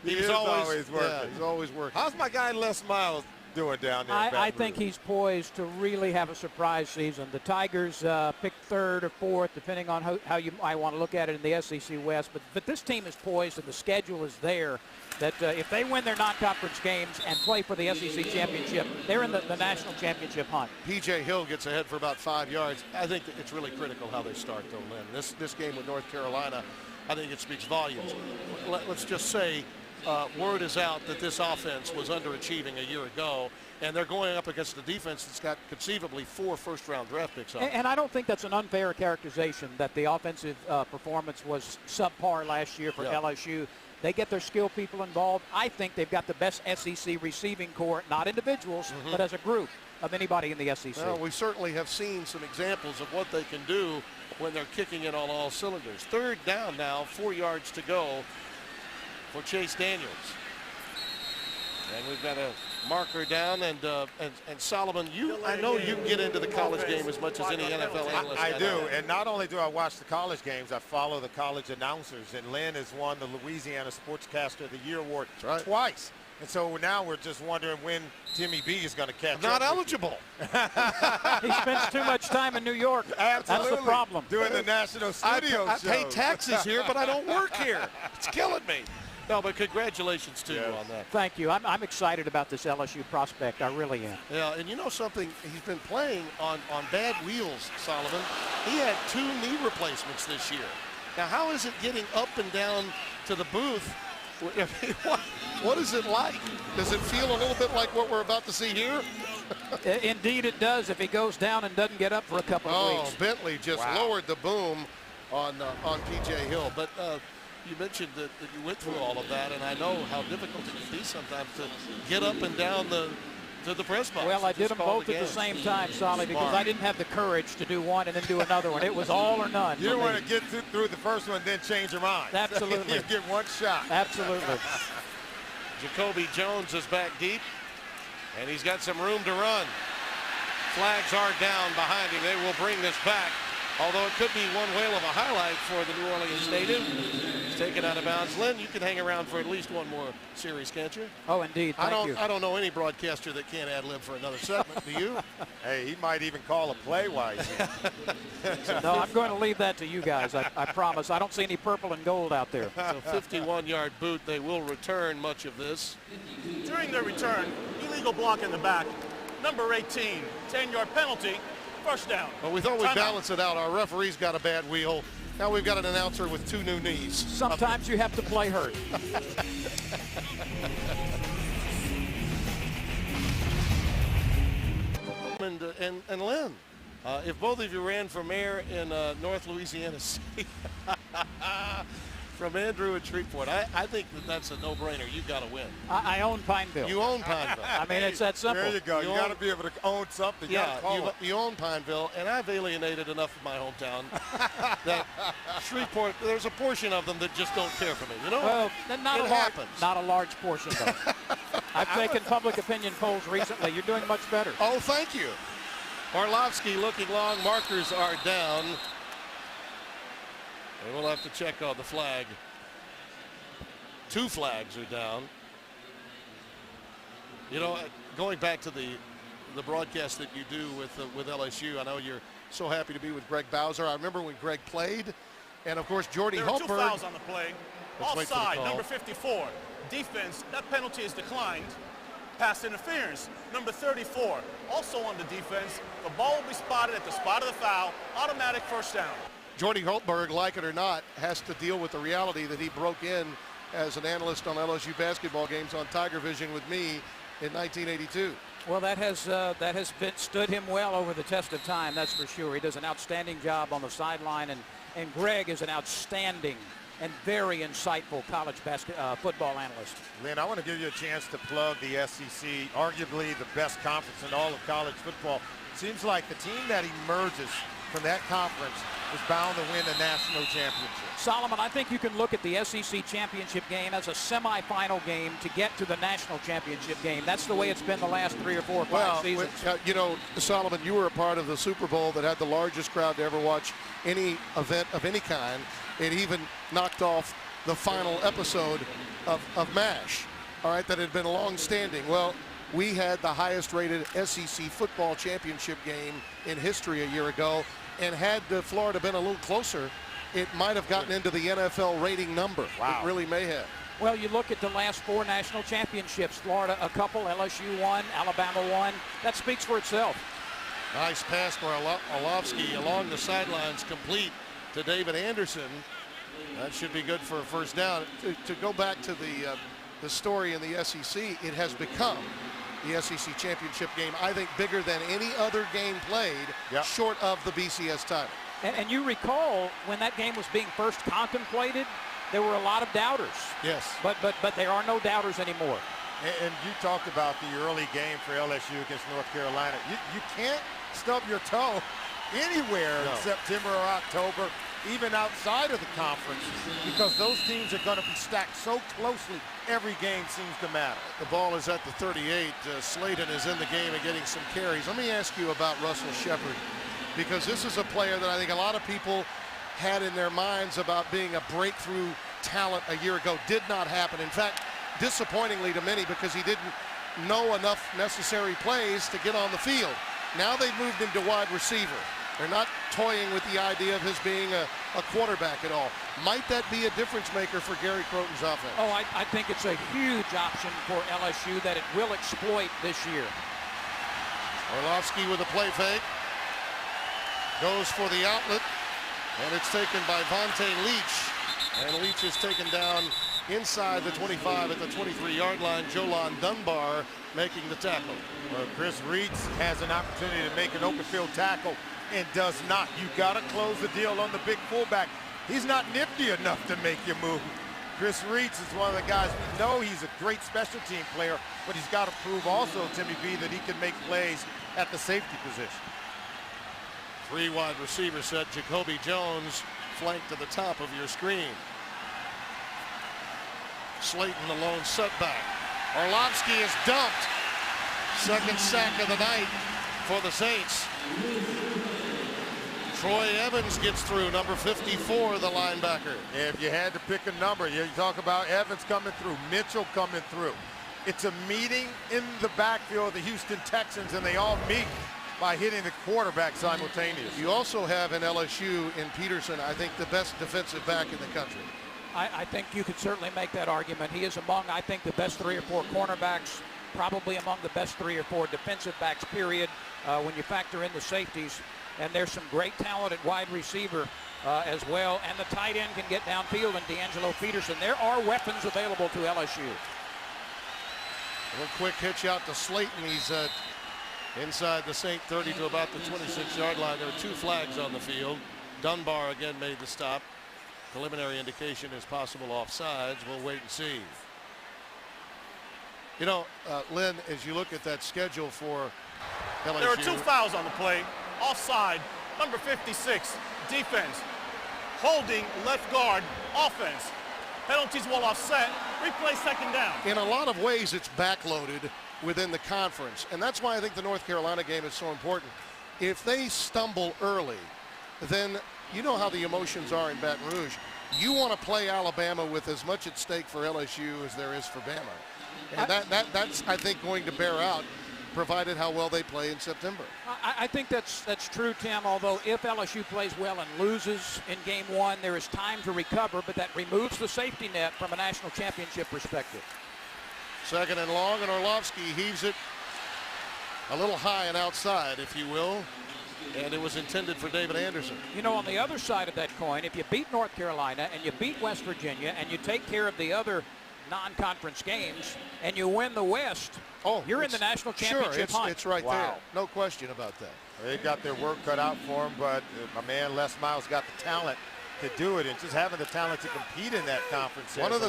He's always working. Yeah, he's always working. How's my guy Les Miles doing down there? I think he's poised to really have a surprise season. The Tigers picked 3rd or 4th, depending on how you might want to look at it in the SEC West. But this team is poised, and the schedule is there, that if they win their non-conference games and play for the SEC championship, they're in the national championship hunt. P.J. Hill gets ahead for about 5 yards. I think that it's really critical how they start, though, Lynn. This game with North Carolina, I think it speaks volumes. Let's just say word is out that this offense was underachieving a year ago, and they're going up against a defense that's got conceivably 4 first-round draft picks on it. And I don't think that's an unfair characterization that the offensive performance was subpar last year for LSU. They get their skill people involved. I think they've got the best SEC receiving core, not individuals, but as a group of anybody in the SEC. Well, we certainly have seen some examples of what they can do when they're kicking it on all cylinders. 3rd down now, 4 yards to go for Chase Daniels. And we've got a marker down, and Solomon, I know you get into the college game as much as any NFL analyst. I do, and not only do I watch the college games, I follow the college announcers, and Lynn has won the Louisiana Sportscaster of the Year award twice. And so now we're just wondering when Timmy B is going to catch up. Not eligible. He spends too much time in New York. Absolutely. That's the problem. Doing the national studio I pay shows. taxes here, but I don't work here. It's killing me. No, but congratulations to you on that. Thank you. I'm excited about this LSU prospect. I really am. Yeah, and you know something? He's been playing on bad wheels, Solomon. He had 2 knee replacements this year. Now, how is it getting up and down to the booth? What is it like? Does it feel a little bit like what we're about to see here? Indeed it does, if he goes down and doesn't get up for a couple of weeks. Bentley just lowered the boom on P.J. Hill. But you mentioned that you went through all of that, and I know how difficult it can be sometimes to get up and down to the press box. Well, I did them both at the same time, Solly, because I didn't have the courage to do one and then do another one. It was all or none. You don't want to get through the first one and then change your mind. Absolutely. You get one shot. Absolutely. Jacoby Jones is back deep, and he's got some room to run. Flags are down behind him. They will bring this back, although it could be one whale of a highlight for the New Orleans native. taken out of bounds. Lynn, you can hang around for at least one more series, can't you? Oh, indeed. Thank you. I don't know any broadcaster that can't ad-lib for another segment. Do you? Hey, he might even call a play while he's in. No, I'm going to leave that to you guys. I promise. I don't see any purple and gold out there. So 51-yard boot. They will return much of this. During their return, illegal block in the back. Number 18, 10-yard penalty, first down. Well, we thought we'd Timeout. balance it out. Our referee's got a bad wheel. Now we've got an announcer with 2 new knees. Sometimes you have to play hurt. And Lynn, if both of you ran for mayor in North Louisiana City, from Andrew and Shreveport, I think that's a no-brainer. You've got to win. I own Pineville. You own Pineville. I mean, it's that simple. There you go. You got to be able to own something. You gotta call it. You own Pineville, and I've alienated enough of my hometown that Shreveport, there's a portion of them that just don't care for me. You know? Well, it happens. Not a large portion, though. I've taken public opinion polls recently. You're doing much better. Oh, thank you. Orlovsky looking long. Markers are down. And we'll have to check on the flag. 2 flags are down. You know, going back to the broadcast that you do with LSU, I know you're so happy to be with Greg Bowser. I remember when Greg played, and of course Jordy There are 2 Hultberg. fouls on the play. Let's wait for the Offside, call. number 54. Defense, that penalty is declined. Pass interference, number 34. Also on the defense, the ball will be spotted at the spot of the foul. Automatic first down. Jordy Hultberg, like it or not, has to deal with the reality that he broke in as an analyst on LSU basketball games on Tiger Vision with me in 1982. Well, that has stood him well over the test of time, that's for sure. He does an outstanding job on the sideline, and Greg is an outstanding and very insightful college football analyst. Lynn, I want to give you a chance to plug the SEC, arguably the best conference in all of college football. Seems like the team that emerges from that conference is bound to win the national championship. Solomon, I think you can look at the SEC championship game as a semifinal game to get to the national championship game. That's the way it's been the last 3 or 4 or 5 seasons. You know, Solomon, you were a part of the Super Bowl that had the largest crowd to ever watch any event of any kind. It even knocked off the final episode of MASH, all right, that had been long-standing. Well, we had the highest-rated SEC football championship game in history a year ago, and had Florida been a little closer, it might have gotten into the NFL rating number. Wow. It really may have. Well, you look at the last 4 national championships. Florida a couple, LSU 1, Alabama 1. That speaks for itself. Nice pass for Orlovsky along the sidelines, complete to David Anderson. That should be good for a first down. To go back to the story in the SEC, it has become the SEC championship game, I think, bigger than any other game played, short of the BCS title. And you recall when that game was being first contemplated, there were a lot of doubters. Yes. But there are no doubters anymore. And you talked about the early game for LSU against North Carolina. You can't stub your toe anywhere in September or October, even outside of the conference, because those teams are going to be stacked so closely. Every game seems to matter. The ball is at the 38. Slayton is in the game and getting some carries. Let me ask you about Russell Shepard, because this is a player that I think a lot of people had in their minds about being a breakthrough talent a year ago. Did not happen. In fact, disappointingly to many, because he didn't know enough necessary plays to get on the field. Now they've moved him to wide receiver. They're not toying with the idea of his being a quarterback at all. Might that be a difference maker for Gary Croton's offense? Oh, I think it's a huge option for LSU that it will exploit this year. Orlovsky with a play fake. Goes for the outlet, and it's taken by Vontae Leach. And Leach is taken down inside the 25 at the 23-yard line. Jolon Dunbar making the tackle. Well, Chris Reeds has an opportunity to make an open field tackle and does not. You got to close the deal on the big fullback. He's not nifty enough to make you move. Chris Reeds is one of the guys, we know he's a great special team player, but he's got to prove also, Timmy B, that he can make plays at the safety position. 3 wide receiver set. Jacoby Jones flanked to the top of your screen. Slayton the lone setback. Orlovsky is dumped. Second sack of the night for the Saints. Troy Evans gets through, number 54, the linebacker. If you had to pick a number, you talk about Evans coming through, Mitchell coming through. It's a meeting in the backfield of the Houston Texans, and they all meet by hitting the quarterback simultaneously. You also have in LSU, in Peterson, I think the best defensive back in the country. I think you could certainly make that argument. He is among, I think, the best 3 or 4 cornerbacks, probably among the best 3 or 4 defensive backs, period, when you factor in the safeties. And there's some great talent at wide receiver as well. And the tight end can get downfield, and D'Angelo Peterson. There are weapons available to LSU. A little quick hitch out to Slayton. He's inside the St. 30 to about the 26-yard line. There are 2 flags on the field. Dunbar again made the stop. Preliminary indication is possible offsides. We'll wait and see. You know, Lynn, as you look at that schedule for LSU. There are 2 fouls on the play. Offside, number 56, defense. Holding, left guard, offense. Penalties will offset. Replay second down. In a lot of ways, it's backloaded within the conference. And that's why I think the North Carolina game is so important. If they stumble early, then you know how the emotions are in Baton Rouge. You want to play Alabama with as much at stake for LSU as there is for Bama. And that's, I think, going to bear out, provided how well they play in September. I think that's true, Tim, although if LSU plays well and loses in game 1, there is time to recover, but that removes the safety net from a national championship perspective. Second and long, and Orlovsky heaves it a little high and outside, if you will, and it was intended for David Anderson. You know, on the other side of that coin, if you beat North Carolina and you beat West Virginia and you take care of the other non-conference games and you win the West, you're in the national championship hunt. It's right there. No question about that. They've got their work cut out for them, but my man Les Miles got the talent to do it, and just having the talent to compete in that conference. One of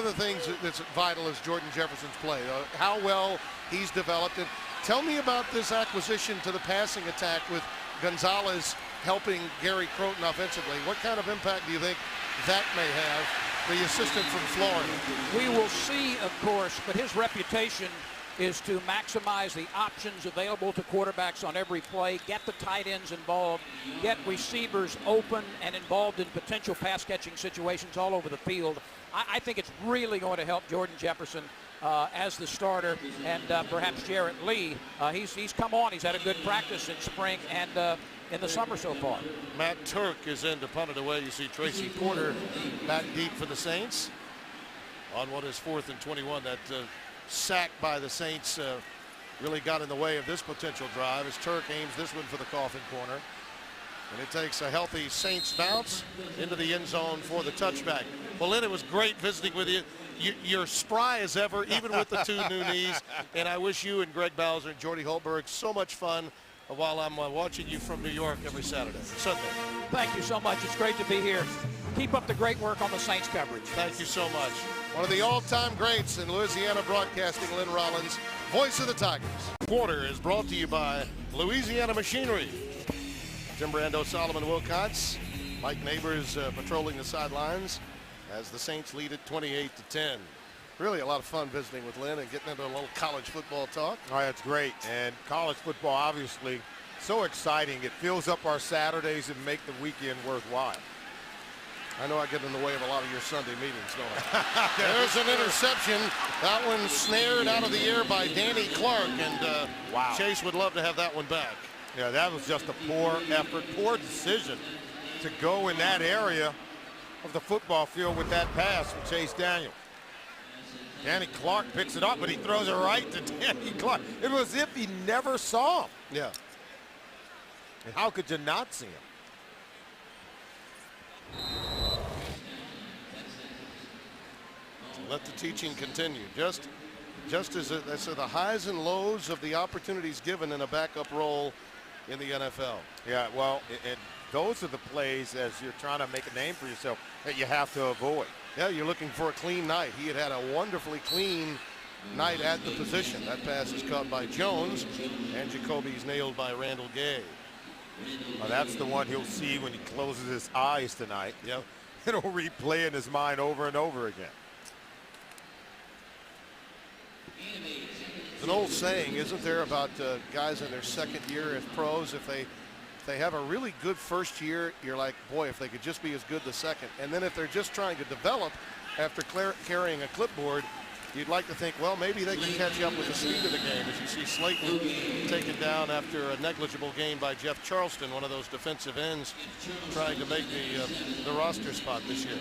the things that's vital is Jordan Jefferson's play, how well he's developed. And tell me about this acquisition to the passing attack with Gonzalez helping Gary Croton offensively. What kind of impact do you think that may have, the assistant from Florida? We will see, of course, but his reputation is to maximize the options available to quarterbacks on every play, get the tight ends involved, get receivers open and involved in potential pass-catching situations all over the field. I think it's really going to help Jordan Jefferson as the starter, and perhaps Jarrett Lee. He's come on. He's had a good practice in spring and in the summer so far. Matt Turk is in to punt it away. You see Tracy Porter back deep for the Saints on what is 4th and 21. That sack by the Saints really got in the way of this potential drive as Turk aims this one for the coffin corner. And it takes a healthy Saints bounce into the end zone for the touchback. Well, Lynn, it was great visiting with you. You're spry as ever, even with the 2 new knees. And I wish you and Greg Bowser and Jordy Holberg so much fun while I'm watching you from New York every Sunday. Thank you so much. It's great to be here. Keep up the great work on the Saints coverage. Thank you so much. One of the all-time greats in Louisiana broadcasting, Lynn Rollins, voice of the Tigers. Quarter is brought to you by Louisiana Machinery. Tim Brando, Solomon Wilcox, Mike Neighbors patrolling the sidelines as the Saints lead it 28-10. Really a lot of fun visiting with Lynn and getting into a little college football talk. Oh, that's great. And college football, obviously, so exciting. It fills up our Saturdays and make the weekend worthwhile. I know I get in the way of a lot of your Sunday meetings, don't I? There's an interception. That one snared out of the air by Danny Clark, and wow. Chase would love to have that one back. Yeah, that was just a poor effort, poor decision to go in that area of the football field with that pass from Chase Daniel. Danny Clark picks it up, but he throws it right to Danny Clark. It was as if he never saw him. Yeah. And how could you not see him? Let the teaching continue. Just as the highs and lows of the opportunities given in a backup role in the NFL. Yeah, well, and those are the plays as you're trying to make a name for yourself that you have to avoid. Yeah, you're looking for a clean night. He had a wonderfully clean night at the position. That pass is caught by Jones, and Jacoby's nailed by Randall Gay. Well, that's the one he'll see when he closes his eyes tonight. Yep. It'll replay in his mind over and over again. There's an old saying, isn't there, about guys in their second year as pros, if they they have a really good first year, you're like, boy, if they could just be as good the second. And then if they're just trying to develop after carrying a clipboard, you'd like to think, well, maybe they can catch up with the speed of the game. As you see Slayton taken down after a negligible gain by Jeff Charleston, one of those defensive ends trying to make the roster spot this year.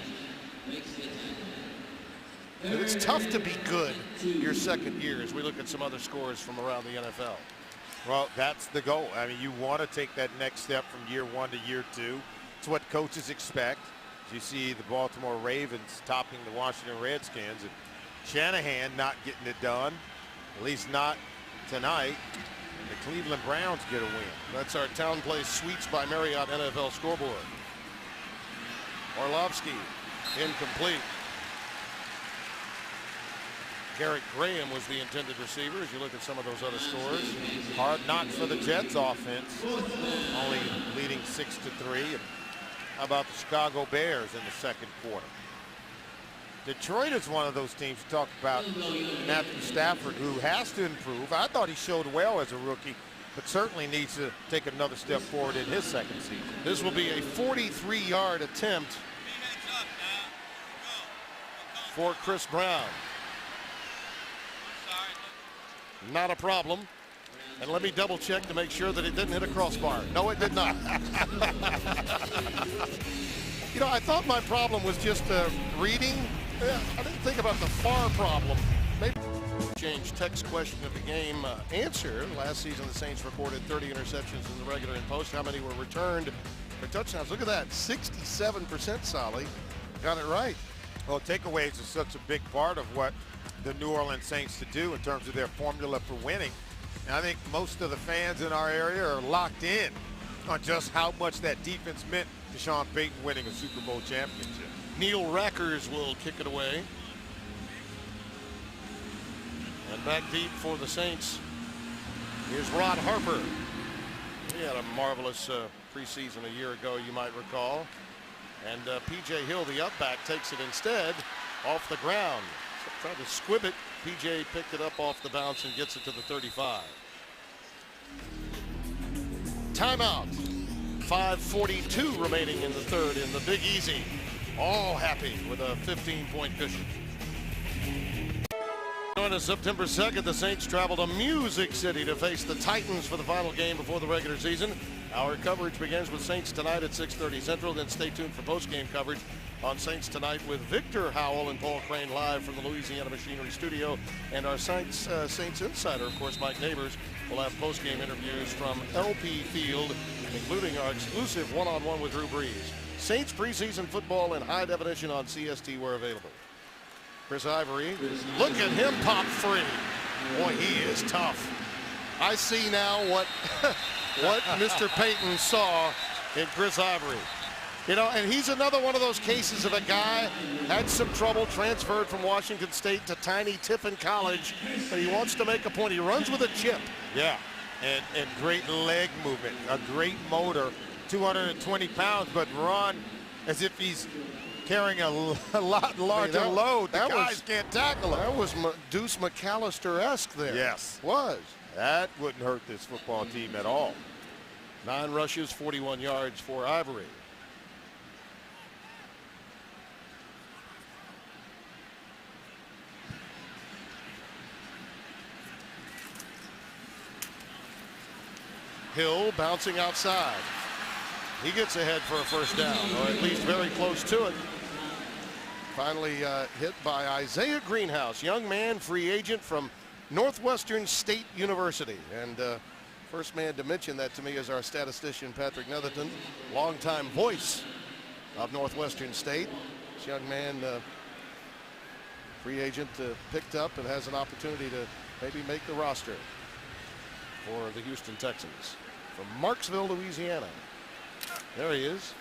And it's tough to be good your second year as we look at some other scores from around the NFL. Well, that's the goal. I mean, you want to take that next step from year one to year two. It's what coaches expect. As you see the Baltimore Ravens topping the Washington Redskins, and Shanahan not getting it done, at least not tonight. And the Cleveland Browns get a win. That's our Town Place Suites by Marriott NFL scoreboard. Orlovsky, incomplete. Garrett Graham was the intended receiver as you look at some of those other scores. Hard knocks for the Jets offense, only leading 6-3. And how about the Chicago Bears in the second quarter? Detroit is one of those teams you talk about. Matthew Stafford, who has to improve. I thought he showed well as a rookie, but certainly needs to take another step forward in his second season. This will be a 43-yard attempt for Chris Brown. Not a problem. And let me double check to make sure that it didn't hit a crossbar. No, it did not. You know, I thought my problem was just reading. I didn't think about the far problem. Maybe change text question of the game answer. Last season, the Saints recorded 30 interceptions in the regular and post. How many were returned for touchdowns? Look at that, 67% Solly. Got it right. Well, takeaways are such a big part of what the New Orleans Saints to do in terms of their formula for winning. And I think most of the fans in our area are locked in on just how much that defense meant to Sean Payton winning a Super Bowl championship. Neil Rackers will kick it away. And back deep for the Saints is Rod Harper. He had a marvelous preseason a year ago, you might recall. And P.J. Hill, the up back, takes it instead off the ground. Tried to squib it. PJ picked it up off the bounce and gets it to the 35. Timeout. 5:42 remaining in the third in the Big Easy. All happy with a 15-point cushion. On September 2nd, the Saints travel to Music City to face the Titans for the final game before the regular season. Our coverage begins with Saints Tonight at 6:30 Central. Then stay tuned for post-game coverage on Saints Tonight with Victor Howell and Paul Crane live from the Louisiana Machinery Studio. And our Saints insider, of course, Mike Neighbors, will have post-game interviews from LP Field, including our exclusive one-on-one with Drew Brees. Saints preseason football in high definition on CST where available. Chris Ivory, look at him pop free. Boy, he is tough. I see now what Mr. Payton saw in Chris Ivory. You know, and he's another one of those cases of a guy had some trouble, transferred from Washington State to tiny Tiffin College, and he wants to make a point. He runs with a chip. Yeah, and great leg movement, a great motor, 220 pounds, but run as if he's carrying a lot larger load. The guys can't tackle him. That was Deuce McAllister-esque there. Yes. Was. That wouldn't hurt this football team at all. 9 rushes, 41 yards for Ivory. Hill bouncing outside. He gets ahead for a first down, or at least very close to it. Finally hit by Isaiah Greenhouse, young man, free agent from Northwestern State University. And first man to mention that to me is our statistician, Patrick Netherton, longtime voice of Northwestern State. This young man, free agent, picked up and has an opportunity to maybe make the roster for the Houston Texans from Marksville, Louisiana. There he is.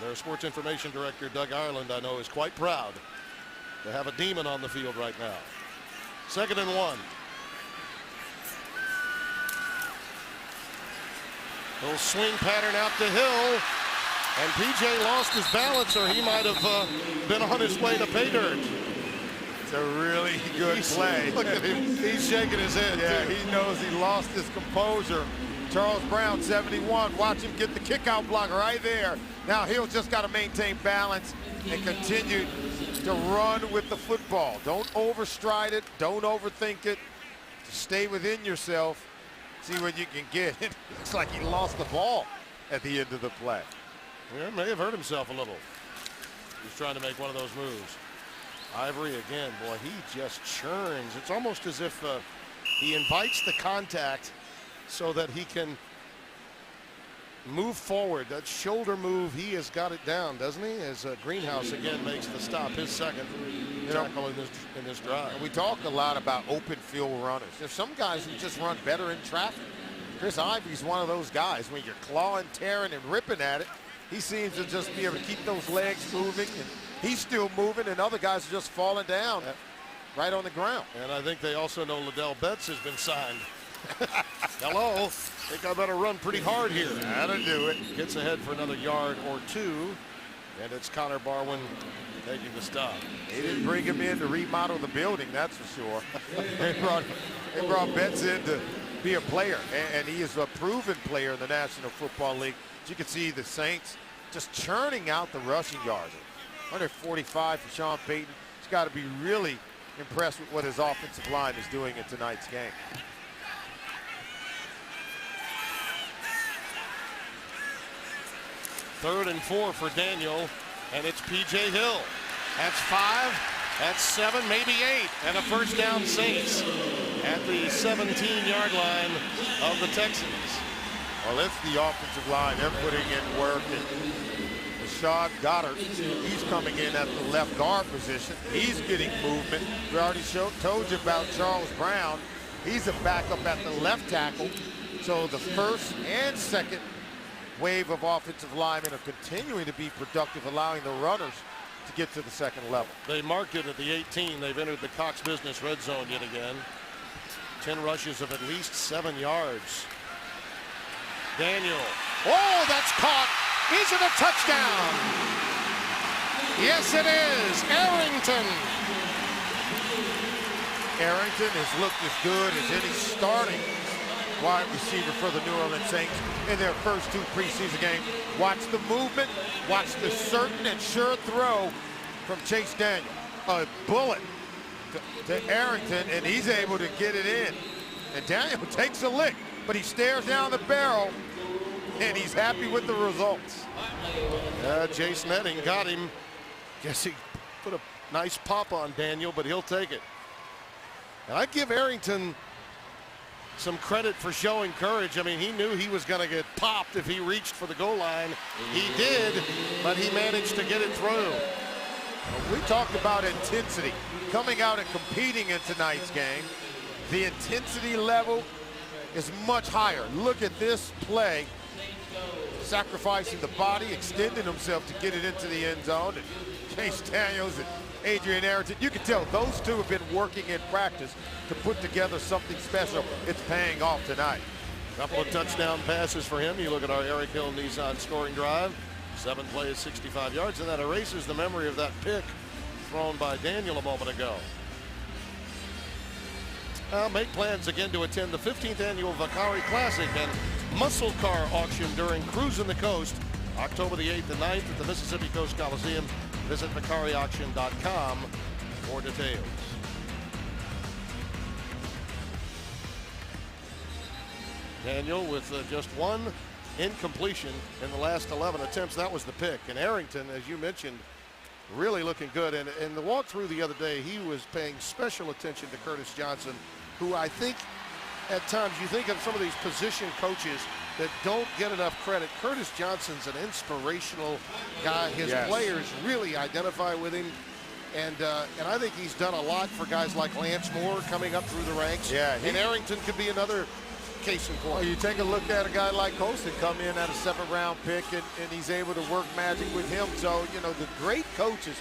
Their sports information director, Doug Ireland, I know, is quite proud to have a demon on the field right now. 2nd and 1. Little swing pattern out to Hill. And PJ lost his balance, or he might have been on his way to pay dirt. It's a really good play. Look at him. He's shaking his head, Yeah, too. he knows he lost his composure. Charles Brown, 71. Watch him get the kick-out block right there. Now Hill just got to maintain balance and continue to run with the football. Don't overstride it. Don't overthink it. Just stay within yourself. See what you can get. It looks like he lost the ball at the end of the play. Yeah, may have hurt himself a little. He's trying to make one of those moves. Ivory again, boy, he just churns. It's almost as if he invites the contact so that he can move forward. That shoulder move, he has got it down, doesn't he? As Greenhouse again makes the stop, his second tackle in this drive. And we talk a lot about open field runners. There's some guys who just run better in traffic. Chris Ivory's one of those guys. When you're clawing, tearing, and ripping at it, he seems to just be able to keep those legs moving, and he's still moving, and other guys are just falling down right on the ground. And I think they also know Liddell Betts has been signed. Hello. Think I better run pretty hard here. That'll do it. Gets ahead for another yard or two. And it's Connor Barwin making the stop. They didn't bring him in to remodel the building, that's for sure. they brought Betts in to be a player, and he is a proven player in the National Football League. As you can see, the Saints just churning out the rushing yards. 145 for Sean Payton. He's got to be really impressed with what his offensive line is doing in tonight's game. Third and 4 for Daniel, and it's P.J. Hill. That's 5, that's 7, maybe 8, and a first down Saints at the 17-yard line of the Texans. Well, it's the offensive line. They're putting in work. And Rashad Goddard, he's coming in at the left guard position. He's getting movement. We already told you about Charles Brown. He's a backup at the left tackle. So the first and second wave of offensive linemen are continuing to be productive, allowing the runners to get to the second level. They marked it at the 18. They've entered the Cox Business red zone yet again. 10 rushes of at least 7 yards. Daniel. Oh, that's caught. Is it a touchdown? Yes, it is. Arrington. Arrington has looked as good as any starting wide receiver for the New Orleans Saints in their first 2 preseason games. Watch the movement, watch the certain and sure throw from Chase Daniel. A bullet to Arrington, and he's able to get it in. And Daniel takes a lick, but he stares down the barrel, and he's happy with the results. Jason Edding got him. Guess he put a nice pop on Daniel, but he'll take it. And I give Arrington some credit for showing courage. I mean, he knew he was going to get popped if he reached for the goal line. He did, but he managed to get it through. We talked about intensity coming out and competing in tonight's game. The intensity level is much higher. Look at this play, sacrificing the body, extending himself to get it into the end zone. And Chase Daniels and Adrian Arrington, you can tell those two have been working in practice to put together something special. It's paying off tonight. Couple of touchdown passes for him. You look at our Eric Hill Nissan scoring drive. 7 plays, 65 yards, and that erases the memory of that pick thrown by Daniel a moment ago. Make plans again to attend the 15th annual Vakari Classic and Muscle Car Auction during Cruising the Coast, October the 8th and 9th at the Mississippi Coast Coliseum. Visit VakariAuction.com for details. Daniel with just 1 incompletion in the last 11 attempts. That was the pick. And Arrington, as you mentioned, really looking good. And in the walkthrough the other day, he was paying special attention to Curtis Johnson, who I think at times you think of some of these position coaches that don't get enough credit. Curtis Johnson's an inspirational guy. His players really identify with him. And I think he's done a lot for guys like Lance Moore coming up through the ranks. Yeah, and Arrington could be another case in point. Well, you take a look at a guy like Colston come in at a 7th-round pick, and he's able to work magic with him. So, you know, the great coaches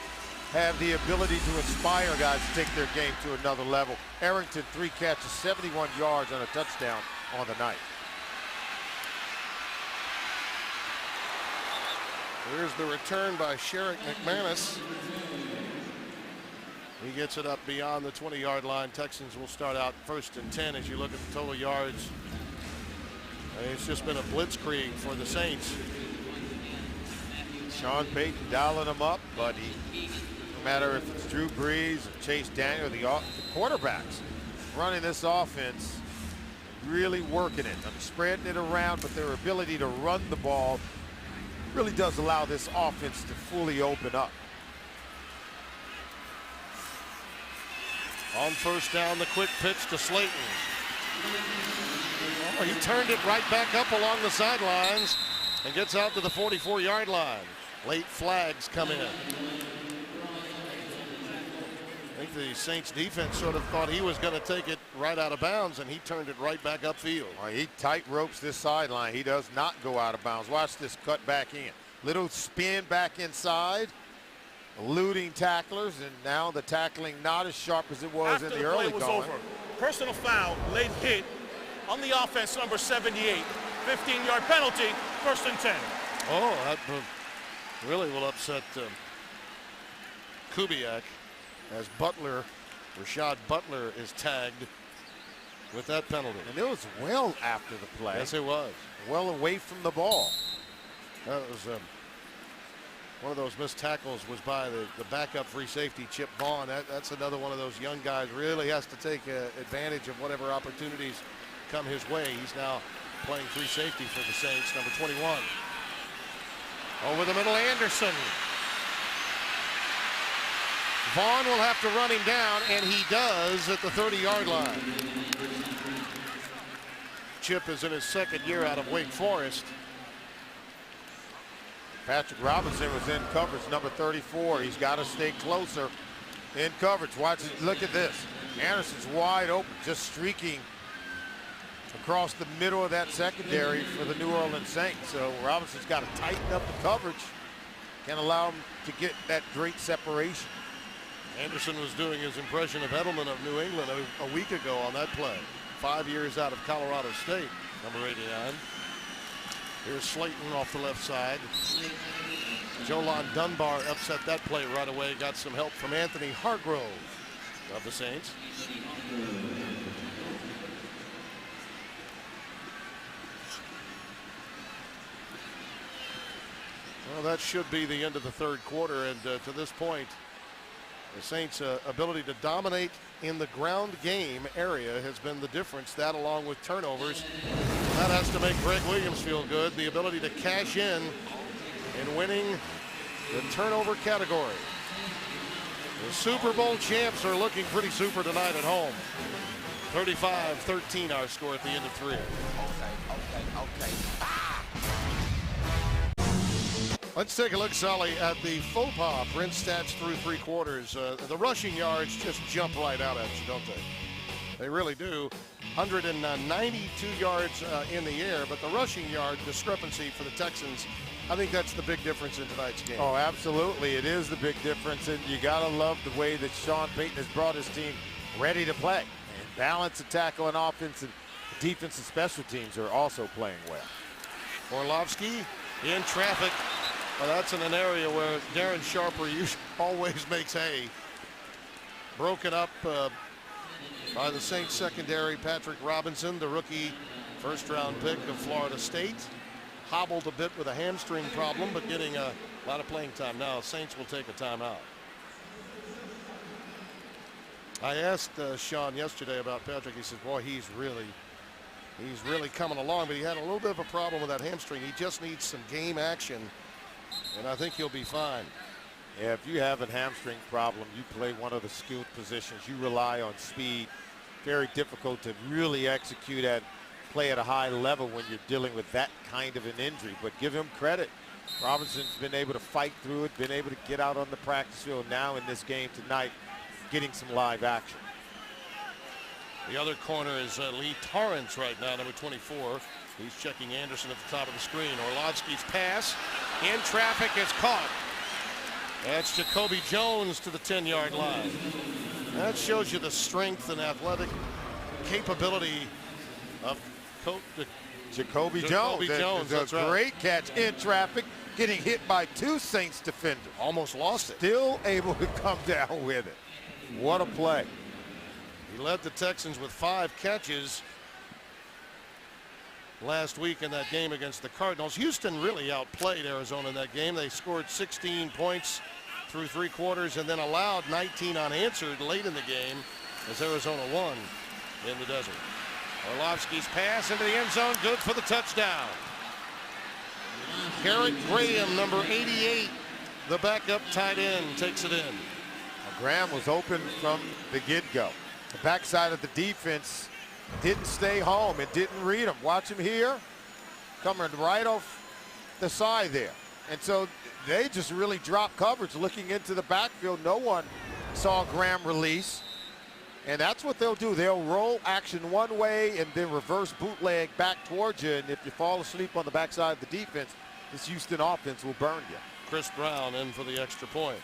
have the ability to inspire guys to take their game to another level. Arrington, 3 catches, 71 yards on a touchdown on the night. Here's the return by Sherrick McManus. He gets it up beyond the 20-yard line. Texans will start out 1st and 10 as you look at the total yards. It's just been a blitzkrieg for the Saints. Sean Payton dialing them up, but no matter if it's Drew Brees or Chase Daniel, the quarterbacks running this offense, really working it. I mean, spreading it around, but their ability to run the ball really does allow this offense to fully open up. On 1st down, the quick pitch to Slayton. Oh, he turned it right back up along the sidelines and gets out to the 44-yard line. Late flags come in. I think the Saints defense sort of thought he was going to take it right out of bounds, and he turned it right back upfield. Well, he tight ropes this sideline. He does not go out of bounds. Watch this cut back in. Little spin back inside. Eluding tacklers, and now the tackling not as sharp as it was in the early play was going. over. Personal foul, late hit on the offense, number 78. 15-yard penalty, 1st and 10. Oh, that really will upset Kubiak as Rashad Butler is tagged with that penalty. And it was well after the play. Yes, it was. Well away from the ball. That was one of those missed tackles was by the backup free safety, Chip Vaughn. That's another one of those young guys really has to take advantage of whatever opportunities come his way. He's now playing free safety for the Saints, number 21. Over the middle, Anderson. Vaughn will have to run him down, and he does at the 30-yard line. Chip is in his 2nd year out of Wake Forest. Patrick Robinson was in coverage, number 34. He's got to stay closer in coverage. Watch it. Look at this. Anderson's wide open, just streaking across the middle of that secondary for the New Orleans Saints. So Robinson's got to tighten up the coverage. Can't allow him to get that great separation. Anderson was doing his impression of Edelman of New England a week ago on that play. 5 years out of Colorado State, number 89. Here's Slayton off the left side. Jolon Dunbar upset that play right away. Got some help from Anthony Hargrove of the Saints. Well, that should be the end of the 3rd quarter, and to this point, the Saints' ability to dominate in the ground game area has been the difference. That, along with turnovers, that has to make Greg Williams feel good. The ability to cash in winning the turnover category. The Super Bowl champs are looking pretty super tonight at home. 35-13 our score at the end of 3. Okay. Let's take a look, Sully, at the faux pas Prince stats through 3 quarters. The rushing yards just jump right out at you, don't they? They really do. 192 yards in the air, but the rushing yard discrepancy for the Texans, I think that's the big difference in tonight's game. Oh, absolutely. It is the big difference, and you got to love the way that Sean Payton has brought his team ready to play. And balance, tackle, and offense, and defense and special teams are also playing well. Orlovsky in traffic. Well, that's in an area where Darren Sharper always makes hay. Broken up by the Saints secondary. Patrick Robinson, the rookie 1st-round pick of Florida State. Hobbled a bit with a hamstring problem, but getting a lot of playing time now. Saints will take a timeout. I asked Sean yesterday about Patrick. He said, boy, he's really coming along, but he had a little bit of a problem with that hamstring. He just needs some game action, and I think he'll be fine. Yeah, if you have a hamstring problem, you play one of the skilled positions. You rely on speed. Very difficult to really execute play at a high level when you're dealing with that kind of an injury. But give him credit. Robinson's been able to fight through it, been able to get out on the practice field now in this game tonight, getting some live action. The other corner is Lee Torrance right now, number 24. He's checking Anderson at the top of the screen. Orlovsky's pass in traffic is caught. That's Jacoby Jones to the 10-yard line. That shows you the strength and athletic capability of Jacoby Jones. That's a great catch in traffic, getting hit by 2 Saints defenders. Almost lost it. Still able to come down with it. What a play. He led the Texans with 5 catches last week in that game against the Cardinals. Houston really outplayed Arizona in that game. They scored 16 points through 3 quarters and then allowed 19 unanswered late in the game as Arizona won in the desert. Orlovsky's pass into the end zone, good for the touchdown. Garrett Graham, number 88, the backup tight end, takes it in. Graham was open from the get-go. The backside of the defense didn't stay home and didn't read him. Watch him here, coming right off the side there. And so they just really dropped coverage looking into the backfield. No one saw Graham release. And that's what they'll do. They'll roll action one way and then reverse bootleg back towards you. And if you fall asleep on the backside of the defense, this Houston offense will burn you. Chris Brown in for the extra point.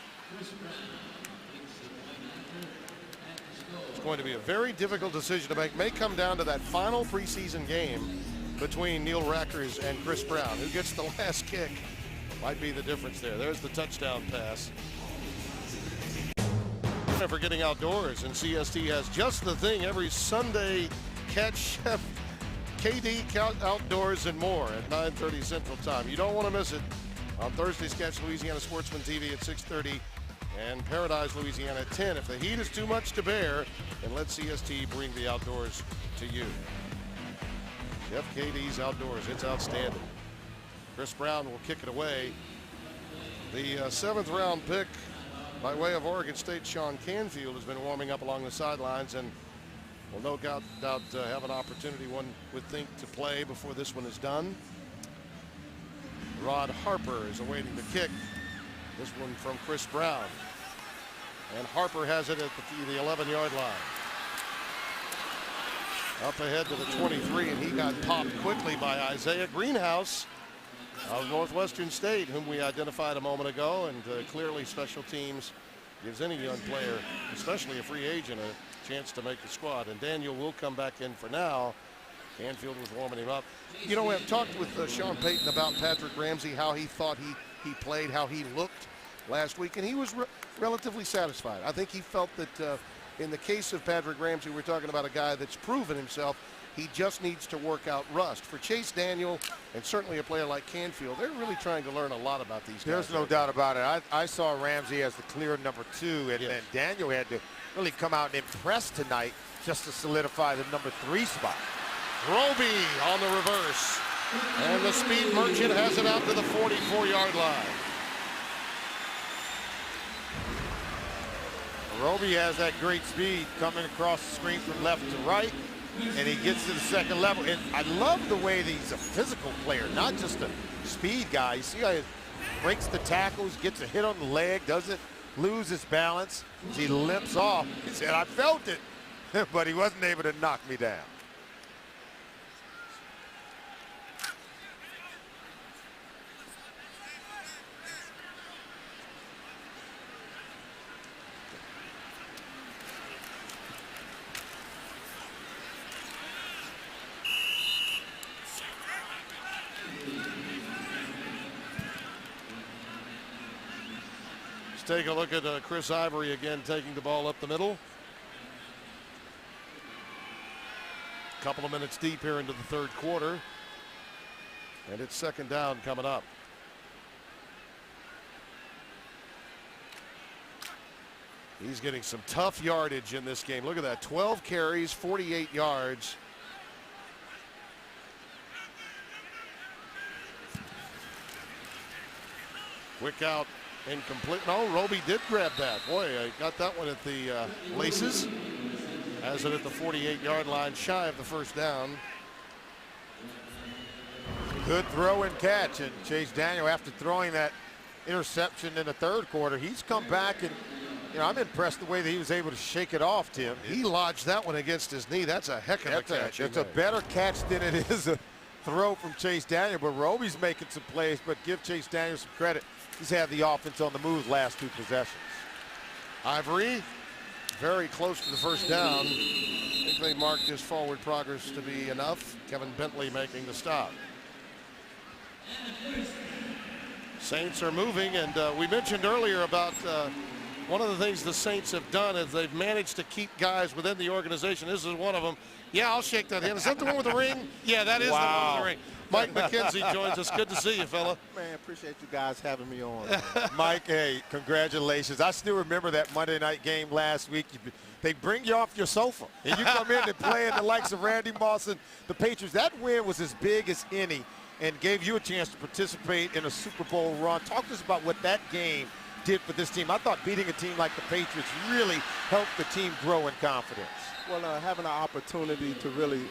It's going to be a very difficult decision to make. May come down to that final preseason game between Neil Rackers and Chris Brown. Who gets the last kick might be the difference there. There's the touchdown pass. For getting outdoors, and CST has just the thing every Sunday. Catch Chef KD Outdoors and more at 9:30 Central Time. You don't want to miss it. On Thursdays, catch Louisiana Sportsman TV at 6:30 and Paradise, Louisiana at 10. If the heat is too much to bear, then let CST bring the outdoors to you. Chef KD's Outdoors, it's outstanding. Chris Brown will kick it away. The 7th round pick by way of Oregon State, Sean Canfield, has been warming up along the sidelines and will no doubt have an opportunity, one would think, to play before this one is done. Rod Harper is awaiting the kick. This one from Chris Brown. And Harper has it at the 11-yard line. Up ahead to the 23, and he got popped quickly by Isaiah Greenhouse of Northwestern State, whom we identified a moment ago. And clearly special teams gives any young player, especially a free agent, a chance to make the squad. And Daniel will come back in for now. Canfield was warming him up. You know, I've talked with Sean Payton about Patrick Ramsey, how he thought he played, how he looked last week, and he was relatively satisfied. I think he felt that in the case of Patrick Ramsey, we're talking about a guy that's proven himself. He just needs to work out rust. For Chase Daniel and certainly a player like Canfield, they're really trying to learn a lot about these guys. There's no doubt about it. I saw Ramsey as the clear number 2, and, yes. and Daniel had to really come out and impress tonight just to solidify the number 3 spot. Roby on the reverse. And the speed merchant has it out to the 44-yard line. Roby has that great speed coming across the screen from left to right, and he gets to the second level. And I love the way that he's a physical player, not just a speed guy. You see how he breaks the tackles, gets a hit on the leg, doesn't lose his balance as he limps off. He said, I felt it, but he wasn't able to knock me down. Take a look at Chris Ivory again, taking the ball up the middle. A couple of minutes deep here into the 3rd quarter. And it's 2nd down coming up. He's getting some tough yardage in this game. Look at that, 12 carries, 48 yards. Quick out. Incomplete. No, Roby did grab that. Boy, I got that one at the laces. Has it at the 48-yard line, shy of the 1st down. Good throw and catch. And Chase Daniel, after throwing that interception in the 3rd quarter, he's come back, and you know, I'm impressed the way that he was able to shake it off, Tim. He lodged that one against his knee. That's a heck of a catch. It's a better catch than it is a throw from Chase Daniel. But Roby's making some plays, but give Chase Daniel some credit. He's had the offense on the move last 2 possessions. Ivory, very close to the 1st down. I think they marked his forward progress to be enough. Kevin Bentley making the stop. Saints are moving, and we mentioned earlier about one of the things the Saints have done is they've managed to keep guys within the organization. This is one of them. Yeah, I'll shake that hand. Is that the one with the ring? Yeah, that is the one with the ring. Mike McKenzie joins us. Good to see you, fella. Man, appreciate you guys having me on. Mike, hey, congratulations. I still remember that Monday night game last week. They bring you off your sofa, and you come in and play in the likes of Randy Moss and the Patriots. That win was as big as any and gave you a chance to participate in a Super Bowl run. Talk to us about what that game did for this team. I thought beating a team like the Patriots really helped the team grow in confidence. Well, having an opportunity to really,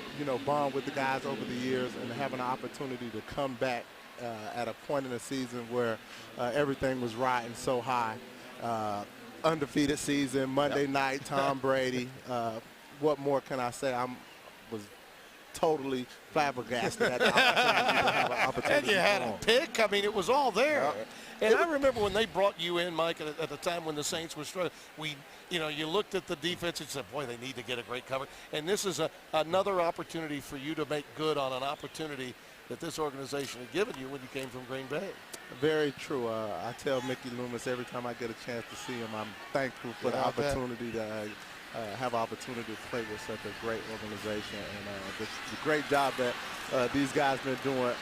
bond with the guys over the years and having an opportunity to come back at a point in the season where everything was riding so high. Undefeated season, Monday night, Tom Brady. What more can I say? Was totally flabbergasted at the opportunity to have an opportunity. And you had a pick. I mean, it was all there. And I remember when they brought you in, Mike, at the time when the Saints were struggling, you looked at the defense and said, boy, they need to get a great cover. And this is another opportunity for you to make good on an opportunity that this organization had given you when you came from Green Bay. Very true. I tell Mickey Loomis every time I get a chance to see him, I'm thankful for the opportunity to have an opportunity to play with such a great organization, and the great job that these guys been doing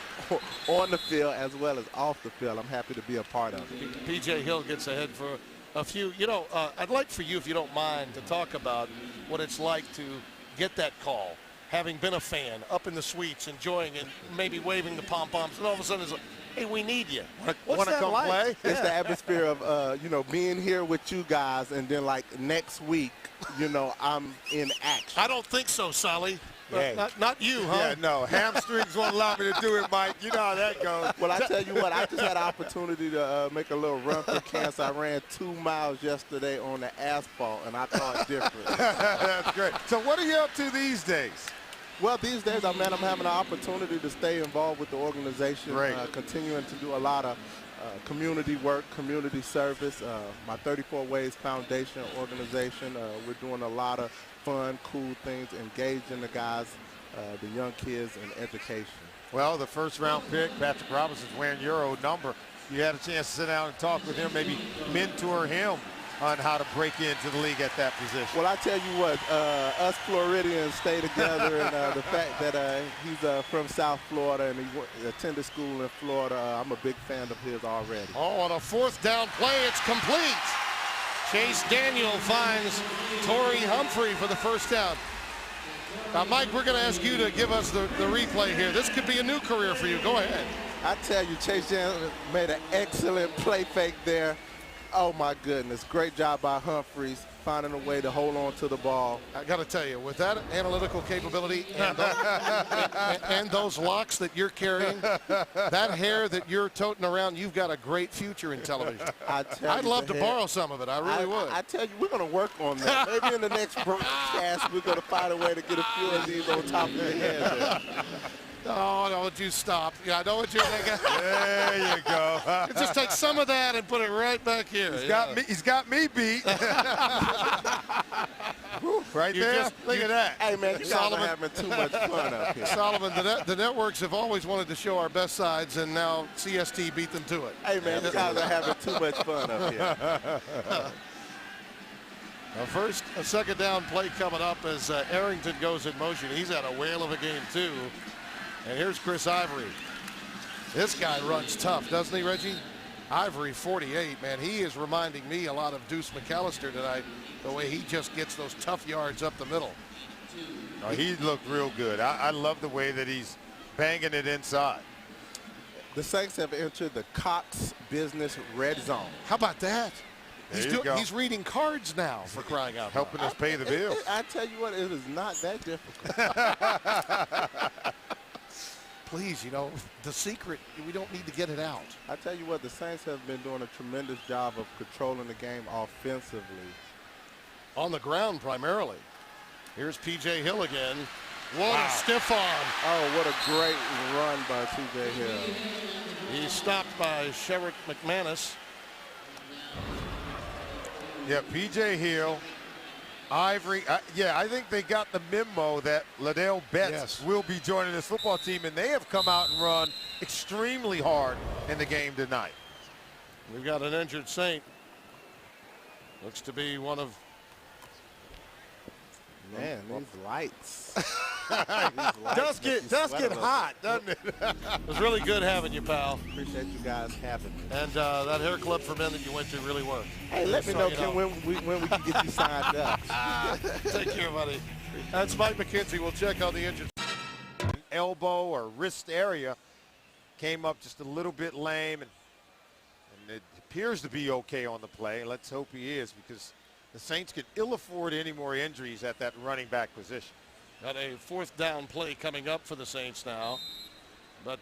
on the field as well as off the field. I'm happy to be a part of it. P.J. Hill gets ahead for a few. I'd like for you, if you don't mind, to talk about what it's like to get that call, having been a fan, up in the suites, enjoying and maybe waving the pom-poms, and all of a sudden it's like, hey, we need you. What's that come like? play? It's the atmosphere of, being here with you guys, and then, like, next week, I'm in action. I don't think so, Solly. Yeah. Not you, huh? Yeah, no. Hamstrings won't allow me to do it, Mike. You know how that goes. Well, I tell you what, I just had an opportunity to make a little run for Kansas. I ran 2 miles yesterday on the asphalt, and I thought different. That's great. So what are you up to these days? Well, these days, I'm having an opportunity to stay involved with the organization, continuing to do a lot of community work, community service. My 34 Ways Foundation organization, we're doing a lot of fun, cool things, engaging the guys, the young kids in education. Well, the first-round pick, Patrick Robinson's wearing your old number. You had a chance to sit down and talk with him, maybe mentor him on how to break into the league at that position. Well, I tell you what, us Floridians stay together, and the fact that he's from South Florida and he attended school in Florida, I'm a big fan of his already. Oh, on a fourth down play, it's complete. Chase Daniel finds Torrey Humphrey for the first down. Now, Mike, we're going to ask you to give us the replay here. This could be a new career for you. Go ahead. I tell you, Chase Daniel made an excellent play fake there. Oh, my goodness. Great job by Humphreys, finding a way to hold on to the ball. I got to tell you, with that analytical capability and those locks that you're carrying, that hair that you're toting around, you've got a great future in television. I'd love to borrow some of it. I really would. I tell you, we're going to work on that. Maybe in the next broadcast, we're going to find a way to get a few of these on top of your head. Oh, don't you stop. Yeah, I know what you're thinking. There you go. Just take some of that and put it right back here. He's got me beat. Right there. Look at that. Hey, man, you guys are having too much fun up here. Solomon, the networks have always wanted to show our best sides, and now CST beat them to it. Hey, man, you guys are having too much fun up here. A second down play coming up as Arrington goes in motion. He's had a whale of a game, too. And here's Chris Ivory. This guy runs tough, doesn't he, Reggie? Ivory, 48, man. He is reminding me a lot of Deuce McAllister tonight, the way he just gets those tough yards up the middle. Oh, he looked real good. I love the way that he's banging it inside. The Saints have entered the Cox Business Red Zone. How about that? He's reading cards now, for crying out loud. Helping us pay the bills. I tell you what, it is not that difficult. Please, the secret, we don't need to get it out. I tell you what, the Saints have been doing a tremendous job of controlling the game offensively. On the ground, primarily. Here's P.J. Hill again. What a stiff arm. Oh, what a great run by P.J. Hill. He's stopped by Sherrick McManus. Yeah, P.J. Hill. Ivory, I think they got the memo that Liddell Betts will be joining this football team, and they have come out and run extremely hard in the game tonight. We've got an injured Saint. Looks to be one of. Man, these lights. Does get hot, doesn't it? It was really good having you, pal. Appreciate you guys having me. And that hair club for men that you went to really worked. Hey, let me know, Ken, when we can get you signed up. Take care, buddy. That's Mike McKenzie. We'll check on the injured. Elbow or wrist area came up just a little bit lame, and it appears to be okay on the play. Let's hope he is, because the Saints could ill afford any more injuries at that running back position. Got a 4th down play coming up for the Saints now. But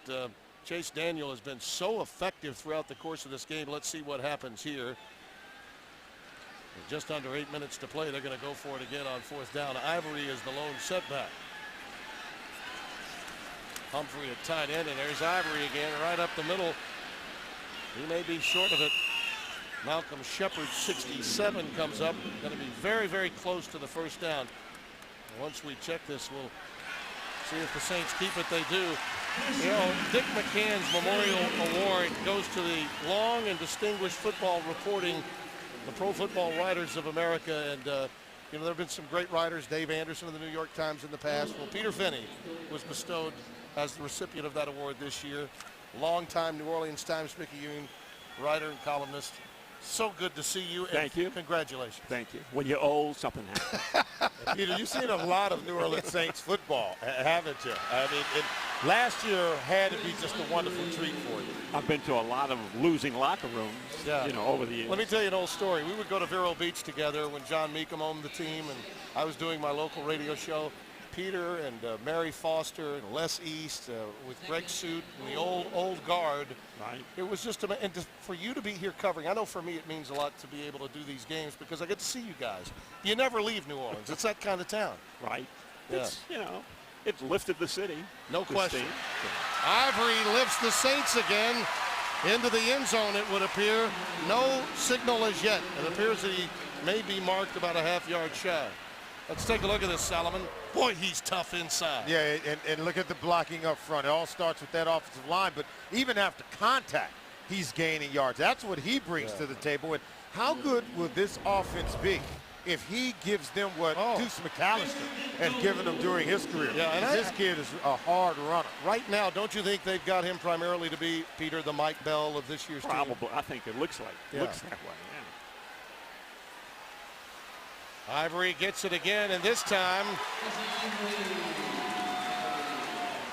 Chase Daniel has been so effective throughout the course of this game. Let's see what happens here. With just under 8 minutes to play, they're going to go for it again on 4th down. Ivory is the lone setback. Humphrey at tight end, and there's Ivory again right up the middle. He may be short of it. Malcolm Shepard, 67, comes up. Going to be very, very close to the 1st down. Once we check this, we'll see if the Saints keep it. They do. You know, Dick McCann's Memorial Award goes to the long and distinguished football reporting, the Pro Football Writers of America. And, you know, there have been some great writers, Dave Anderson of the New York Times in the past. Well, Peter Finney was bestowed as the recipient of that award this year. Longtime New Orleans Times-Picayune writer and columnist. So good to see you. Thank you. Congratulations. Thank you. When you're old, something happens. Peter, you've seen a lot of New Orleans Saints football, haven't you? I mean, last year had to be just a wonderful treat for you. I've been to a lot of losing locker rooms, you know, over the years. Let me tell you an old story. We would go to Vero Beach together when John Meekum owned the team, and I was doing my local radio show. Peter and Mary Foster and Les East with Greg Suit and the old guard. Right. It was just for you to be here covering. I know for me it means a lot to be able to do these games because I get to see you guys. You never leave New Orleans. It's that kind of town. Right. Yeah. It's, you know, it's lifted the city. No question. State. Ivory lifts the Saints again into the end zone, it would appear. No signal as yet. It appears that he may be marked about a half-yard shy. Let's take a look at this, Solomon. Boy, he's tough inside. Yeah, and look at the blocking up front. It all starts with that offensive line, but even after contact, he's gaining yards. That's what he brings to the table. And how good will this offense be if he gives them what Deuce McAllister has given them during his career? Yeah, and this kid is a hard runner. Right now, don't you think they've got him primarily to be, Peter, the Mike Bell of this year's team? Probably. I think it looks looks that way, Ivory gets it again, and this time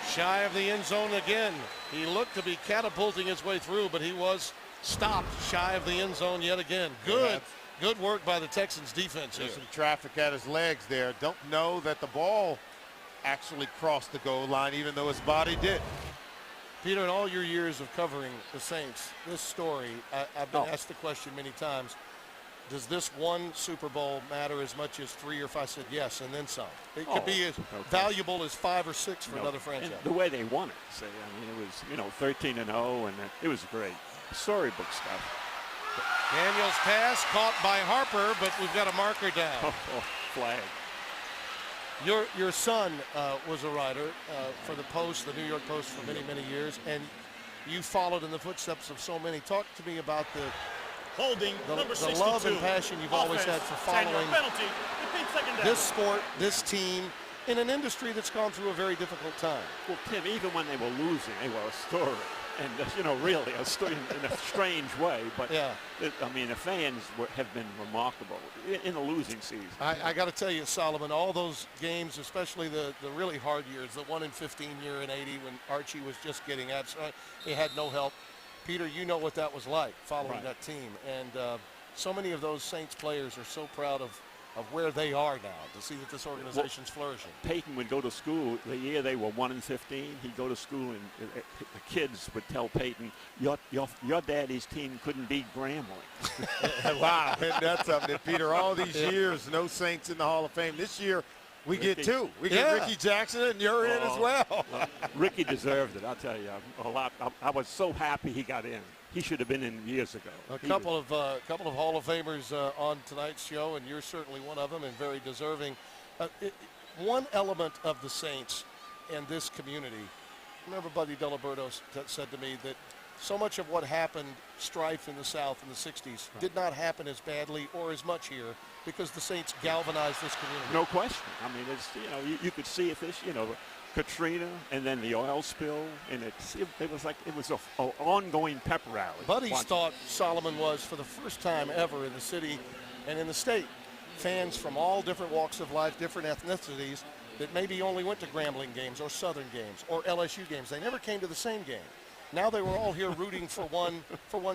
shy of the end zone again. He looked to be catapulting his way through, but he was stopped shy of the end zone yet again. Good work by the Texans defense here. There's some traffic at his legs there. Don't know that the ball actually crossed the goal line, even though his body did. Peter, in all your years of covering the Saints, this story, I've been asked the question many times, does this one Super Bowl matter as much as 3 or 5? I said yes, and then some. It could be as valuable as 5 or 6 for another franchise. And the way they won it, I mean, it was, you know, 13-0, and it was great. Storybook stuff. Daniels pass caught by Harper, but we've got a marker down. Flag. Your son was a writer for the Post, the New York Post, for many, many years, and you followed in the footsteps of so many. Talk to me about the love and passion you've always had for following this sport, this team, in an industry that's gone through a very difficult time. Well, Tim, even when they were losing, they were a story. And, you know, really, a story in a strange way. But, I mean, the fans have been remarkable in the losing season. I got to tell you, Solomon, all those games, especially the really hard years, the 1-in-15 year in 80 when Archie was just getting absolutely, he had no help. Peter, you know what that was like following that team. And so many of those Saints players are so proud of where they are now to see that this organization's flourishing. Peyton would go to school the year they were 1-15. He'd go to school, and the kids would tell Peyton, your daddy's team couldn't beat Grambling. Wow, and that's something, Peter. All these years, no Saints in the Hall of Fame. This year, we get 2. We get Ricky Jackson, and you're in as well. Ricky deserved it, I'll tell you. A lot. I was so happy he got in. He should have been in years ago. A couple of Hall of Famers on tonight's show, and you're certainly one of them, and very deserving. One element of the Saints and this community. Remember, Buddy Diliberto said to me that so much of what happened, strife in the South in the 60s, did not happen as badly or as much here because the Saints galvanized this community. No question. I mean, it's, you could see if this, Katrina and then the oil spill, and it was like it was an ongoing pep rally. Buddies thought Solomon was, for the first time ever in the city and in the state, fans from all different walks of life, different ethnicities, that maybe only went to Grambling games or Southern games or LSU games. They never came to the same game. Now they were all here rooting for one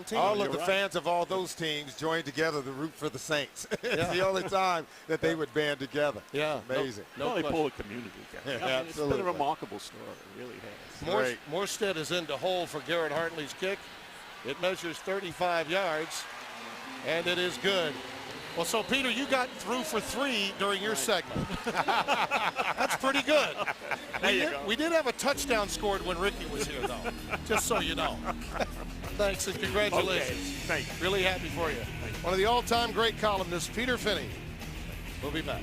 team. All of the fans of all those teams joined together to root for the Saints. It's the only time that they would band together. Yeah, amazing. They pull a community together. Yeah, it's been a remarkable story. It really has. Morstead is into hole for Garrett Hartley's kick. It measures 35 yards, and it is good. Well, so, Peter, you got through for 3 during your segment. That's pretty good. We did have a touchdown scored when Ricky was here, though, just so you know. Thanks and congratulations. Okay. Thank you. Really happy for you. One of the all-time great columnists, Peter Finney. We'll be back.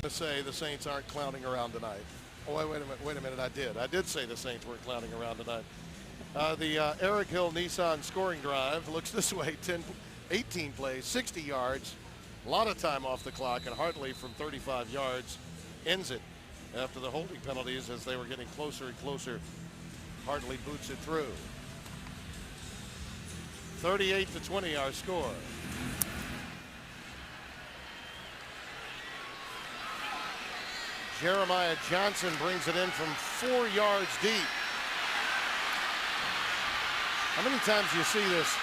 To say the Saints aren't clowning around tonight. Oh, wait a minute. I did say the Saints weren't clowning around tonight. The Eric Hill Nissan scoring drive looks this way. 18 plays, 60 yards, a lot of time off the clock, and Hartley from 35 yards ends it after the holding penalties as they were getting closer and closer. Hartley boots it through. 38-20 our score. Jeremiah Johnson brings it in from 4 yards deep. How many times do you see this?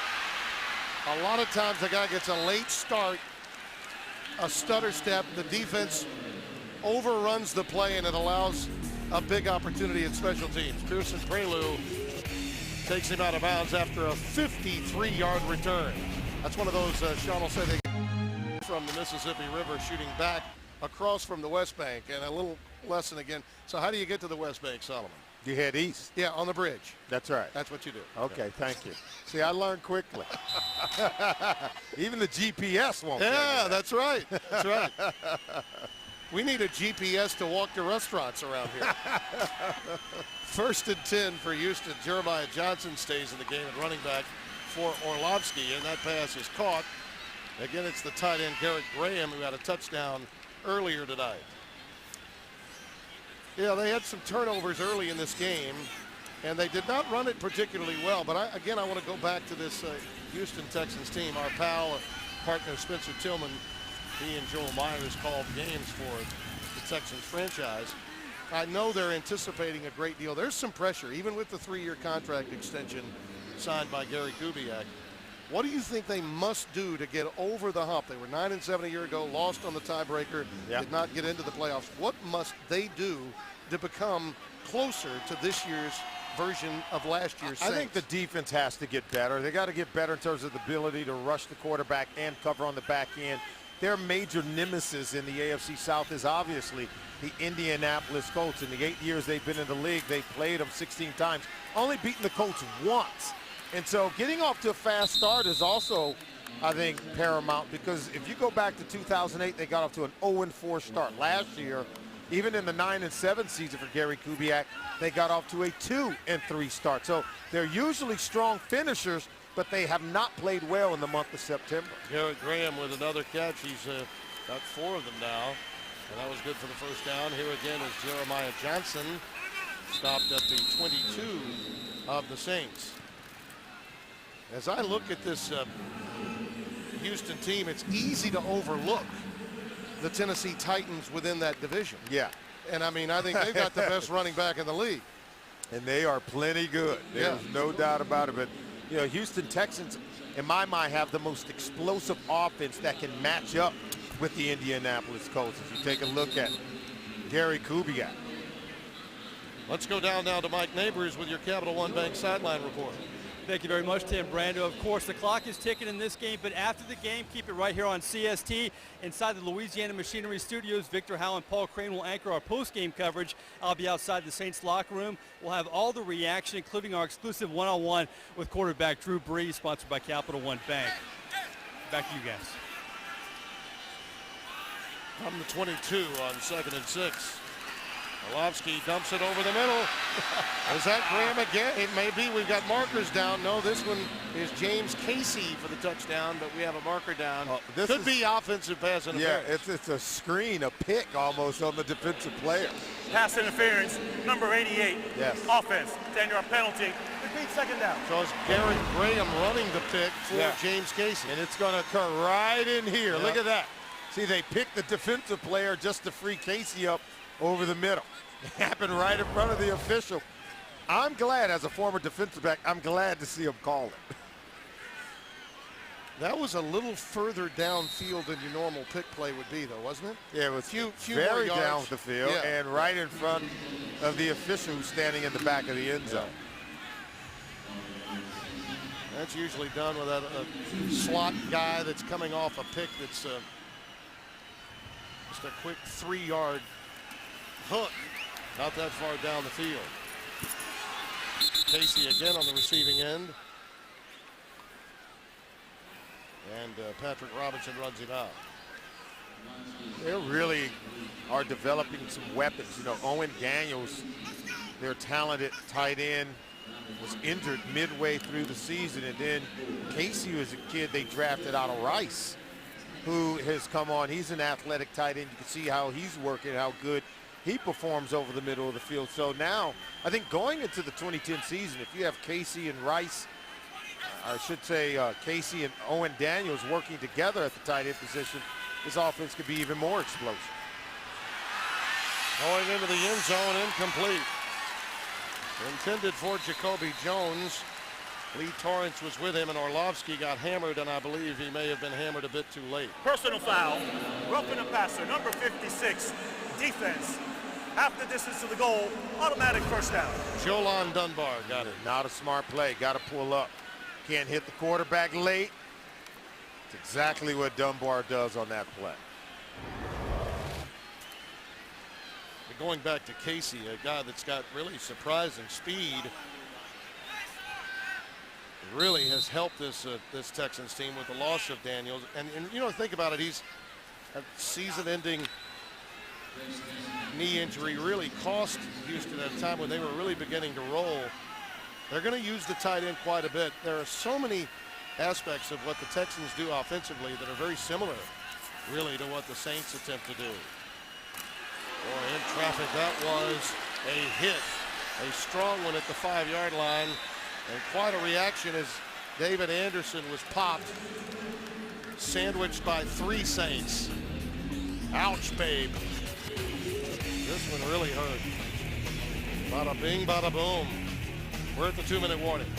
A lot of times the guy gets a late start, a stutter step, the defense overruns the play, and it allows a big opportunity in special teams. Pearson Prelu takes him out of bounds after a 53-yard return. That's one of those, Sean will say, they from the Mississippi River shooting back across from the West Bank. And a little lesson again. So how do you get to the West Bank, Solomon? You head east. Yeah, on the bridge. That's right. That's what you do. Okay, thank you. See, I learned quickly. Even the GPS won't. Yeah, that's right. That's right. We need a GPS to walk to restaurants around here. 1st and 10 for Houston. Jeremiah Johnson stays in the game at running back for Orlovsky, and that pass is caught. Again, it's the tight end Garrett Graham who had a touchdown earlier tonight. Yeah, they had some turnovers early in this game, and they did not run it particularly well. But I want to go back to this Houston Texans team. Our pal, partner Spencer Tillman, he and Joel Myers called games for the Texans franchise. I know they're anticipating a great deal. There's some pressure, even with the 3-year contract extension signed by Gary Kubiak. What do you think they must do to get over the hump? They were 9-7 a year ago, lost on the tiebreaker, did not get into the playoffs. What must they do to become closer to this year's version of last year's Saints? I think the defense has to get better. They got to get better in terms of the ability to rush the quarterback and cover on the back end. Their major nemesis in the AFC South is obviously the Indianapolis Colts. In the 8 years they've been in the league, they've played them 16 times, only beaten the Colts once. And so getting off to a fast start is also, I think, paramount, because if you go back to 2008, they got off to an 0-4 start. Last year, even in the 9-7 season for Gary Kubiak, they got off to a 2-3 start. So they're usually strong finishers, but they have not played well in the month of September. Garrett Graham with another catch. He's got 4 of them now, and that was good for the first down. Here again is Jeremiah Johnson, stopped at the 22 of the Saints. As I look at this Houston team, it's easy to overlook the Tennessee Titans within that division. Yeah. And I mean, I think they've got the best running back in the league. And they are plenty good. There's no doubt about it. But, Houston Texans, in my mind, have the most explosive offense that can match up with the Indianapolis Colts. If you take a look at Gary Kubiak. Let's go down now to Mike Neighbors with your Capital One Bank sideline report. Thank you very much, Tim Brando. Of course, the clock is ticking in this game, but after the game, keep it right here on CST. Inside the Louisiana Machinery Studios, Victor Howe and Paul Crane will anchor our post-game coverage. I'll be outside the Saints locker room. We'll have all the reaction, including our exclusive one-on-one with quarterback Drew Brees, sponsored by Capital One Bank. Back to you guys. From the 22 on 2nd and 6. Orlovsky dumps it over the middle. Is that Graham again? It may be. We've got markers down. No, this one is James Casey for the touchdown, but we have a marker down. This could be offensive pass interference. Yeah, it's a screen, a pick almost on the defensive player. Pass interference, number 88. Yes. Offense, 10-yard penalty. Repeat second down. So it's Garrett Graham running the pick for James Casey. And it's going to occur right in here. Yep. Look at that. See, they picked the defensive player just to free Casey up over the middle. It happened right in front of the official. I'm glad, as a former defensive back, I'm glad to see him call it. That was a little further downfield than your normal pick play would be, though, wasn't it? Yeah, it was few very more yards down the field and right in front of the official who's standing in the back of the end zone. That's usually done with a slot guy that's coming off a pick that's just a quick 3-yard hook, not that far down the field. Casey again on the receiving end. And Patrick Robinson runs it out. They really are developing some weapons. You know, Owen Daniels, their talented tight end, was injured midway through the season. And then Casey was a kid they drafted out of Rice, who has come on. He's an athletic tight end. You can see how he's working, how good he performs over the middle of the field. So now, I think going into the 2010 season, if you have Casey and Rice, I should say Casey and Owen Daniels working together at the tight end position, this offense could be even more explosive. Going into the end zone, incomplete. Intended for Jacoby Jones. Lee Torrance was with him, and Orlovsky got hammered, and I believe he may have been hammered a bit too late. Personal foul, roughing a passer, number 56, defense. Half the distance to the goal, automatic first down. Jolon Dunbar got it. Not a smart play, got to pull up. Can't hit the quarterback late. It's exactly what Dunbar does on that play. Going back to Casey, a guy that's got really surprising speed, really has helped this Texans team with the loss of Daniels. And you know, think about it, he's a season-ending knee injury really cost Houston at a time when they were really beginning to roll. They're going to use the tight end quite a bit. There are so many aspects of what the Texans do offensively that are very similar, really, to what the Saints attempt to do. Boy, in traffic, that was a hit. A strong one at the 5-yard line. And quite a reaction as David Anderson was popped. Sandwiched by 3 Saints. Ouch, babe. This one really hurt. Bada bing, bada boom. We're at the 2-minute warning.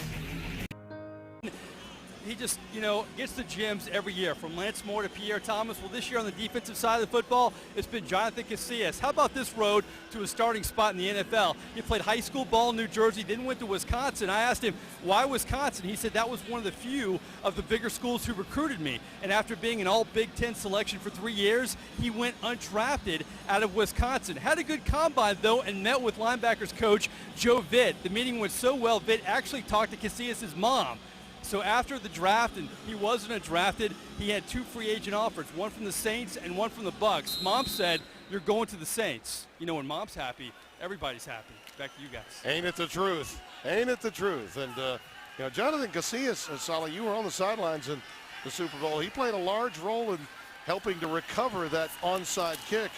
He just, you know, gets the gyms every year, from Lance Moore to Pierre Thomas. Well, this year on the defensive side of the football, it's been Jonathan Casillas. How about this road to a starting spot in the NFL? He played high school ball in New Jersey, then went to Wisconsin. I asked him, why Wisconsin? He said that was one of the few of the bigger schools who recruited me. And after being an all Big Ten selection for 3 years, he went undrafted out of Wisconsin. Had a good combine, though, and met with linebackers coach Joe Vitt. The meeting went so well, Vitt actually talked to Casillas' mom. So after the draft, and he wasn't drafted, he had 2 free agent offers, one from the Saints and one from the Bucs. Mom said, you're going to the Saints. You know, when mom's happy, everybody's happy. Back to you guys. Ain't it the truth? Ain't it the truth? And, you know, Jonathan Casillas, Sally, you were on the sidelines in the Super Bowl. He played a large role in helping to recover that onside kick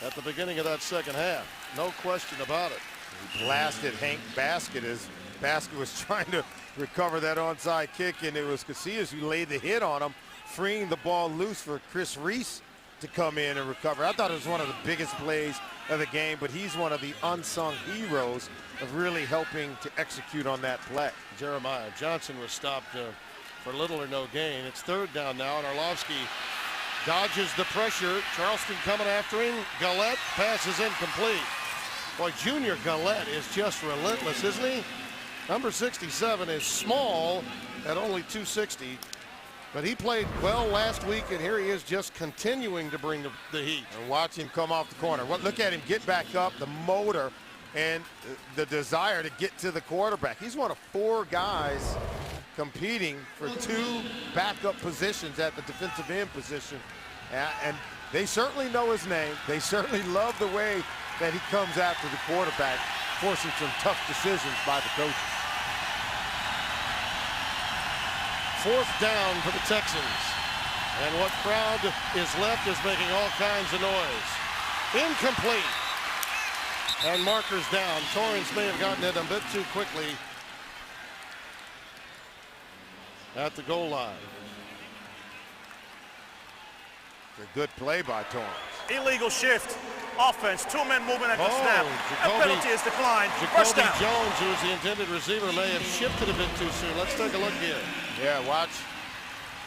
at the beginning of that second half. No question about it. He blasted Hank Baskett as Baskett was trying to recover that onside kick, and it was Casillas who laid the hit on him, freeing the ball loose for Chris Reese to come in and recover. I thought it was one of the biggest plays of the game, but he's one of the unsung heroes of really helping to execute on that play. Jeremiah Johnson was stopped for little or no gain. It's 3rd down now, and Orlovsky dodges the pressure. Charleston coming after him. Gillette, pass is incomplete. Boy, Junior Gillette is just relentless, isn't he? Number 67 is small at only 260, but he played well last week, and here he is just continuing to bring the heat. And watch him come off the corner. Look at him get back up, the motor and the desire to get to the quarterback. He's one of 4 guys competing for 2 backup positions at the defensive end position. And they certainly know his name. They certainly love the way that he comes after the quarterback, forcing some tough decisions by the coaches. 4th down for the Texans. And what crowd is left is making all kinds of noise. Incomplete. And markers down. Torrance may have gotten it a bit too quickly at the goal line. It's a good play by Torrance. Illegal shift. Offense, 2-man movement at the snap. That penalty is declined. First down. Jones, who was the intended receiver, may have shifted a bit too soon. Let's take a look here. Yeah, watch.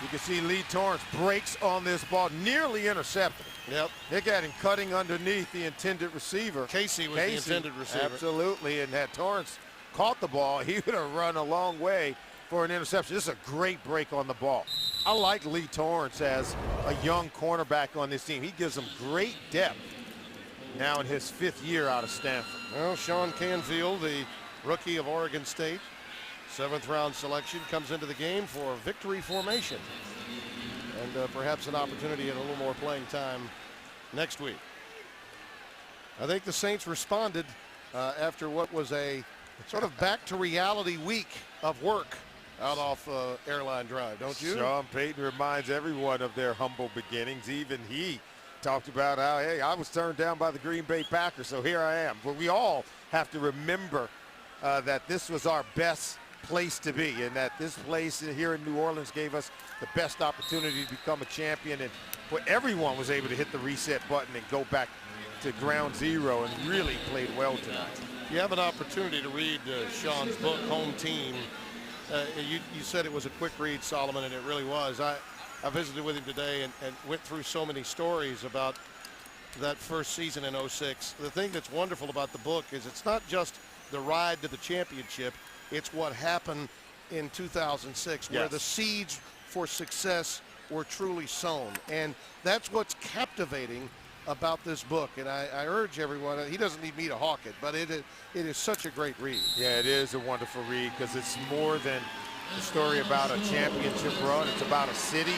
You can see Lee Torrance breaks on this ball, nearly intercepted. Yep. They got him cutting underneath the intended receiver. Casey was the intended receiver. Absolutely, and had Torrance caught the ball, he would have run a long way for an interception. This is a great break on the ball. I like Lee Torrance as a young cornerback on this team. He gives them great depth now in his 5th year out of Stanford. Well, Sean Canfield, the rookie of Oregon State, 7th round selection, comes into the game for victory formation. And perhaps an opportunity at a little more playing time next week. I think the Saints responded after what was a sort of back to reality week of work out off Airline Drive, don't you? Sean Payton reminds everyone of their humble beginnings. Even he talked about how, hey, I was turned down by the Green Bay Packers, so here I am. But we all have to remember that this was our best place to be, and that this place here in New Orleans gave us the best opportunity to become a champion, and where everyone was able to hit the reset button and go back to ground zero and really played well tonight. You have an opportunity to read Sean's book, Home Team. You said it was a quick read, Solomon, and it really was. I visited with him today and went through so many stories about that first season in '06. The thing that's wonderful about the book is it's not just the ride to the championship, it's what happened in 2006, where the seeds for success were truly sown. And that's what's captivating about this book. And I urge everyone, he doesn't need me to hawk it, but it is such a great read. Yeah, it is a wonderful read because it's more than a story about a championship run. It's about a city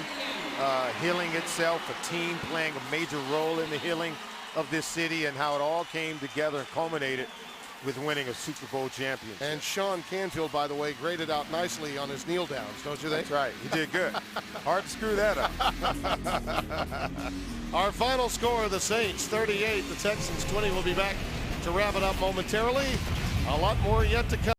healing itself, a team playing a major role in the healing of this city, and how it all came together and culminated with winning a Super Bowl championship. And Sean Canfield, by the way, graded out nicely on his kneel downs, don't you think? That's right. He did good. Hard to screw that up. Our final score, the Saints 38, the Texans 20. We'll be back to wrap it up momentarily. A lot more yet to come.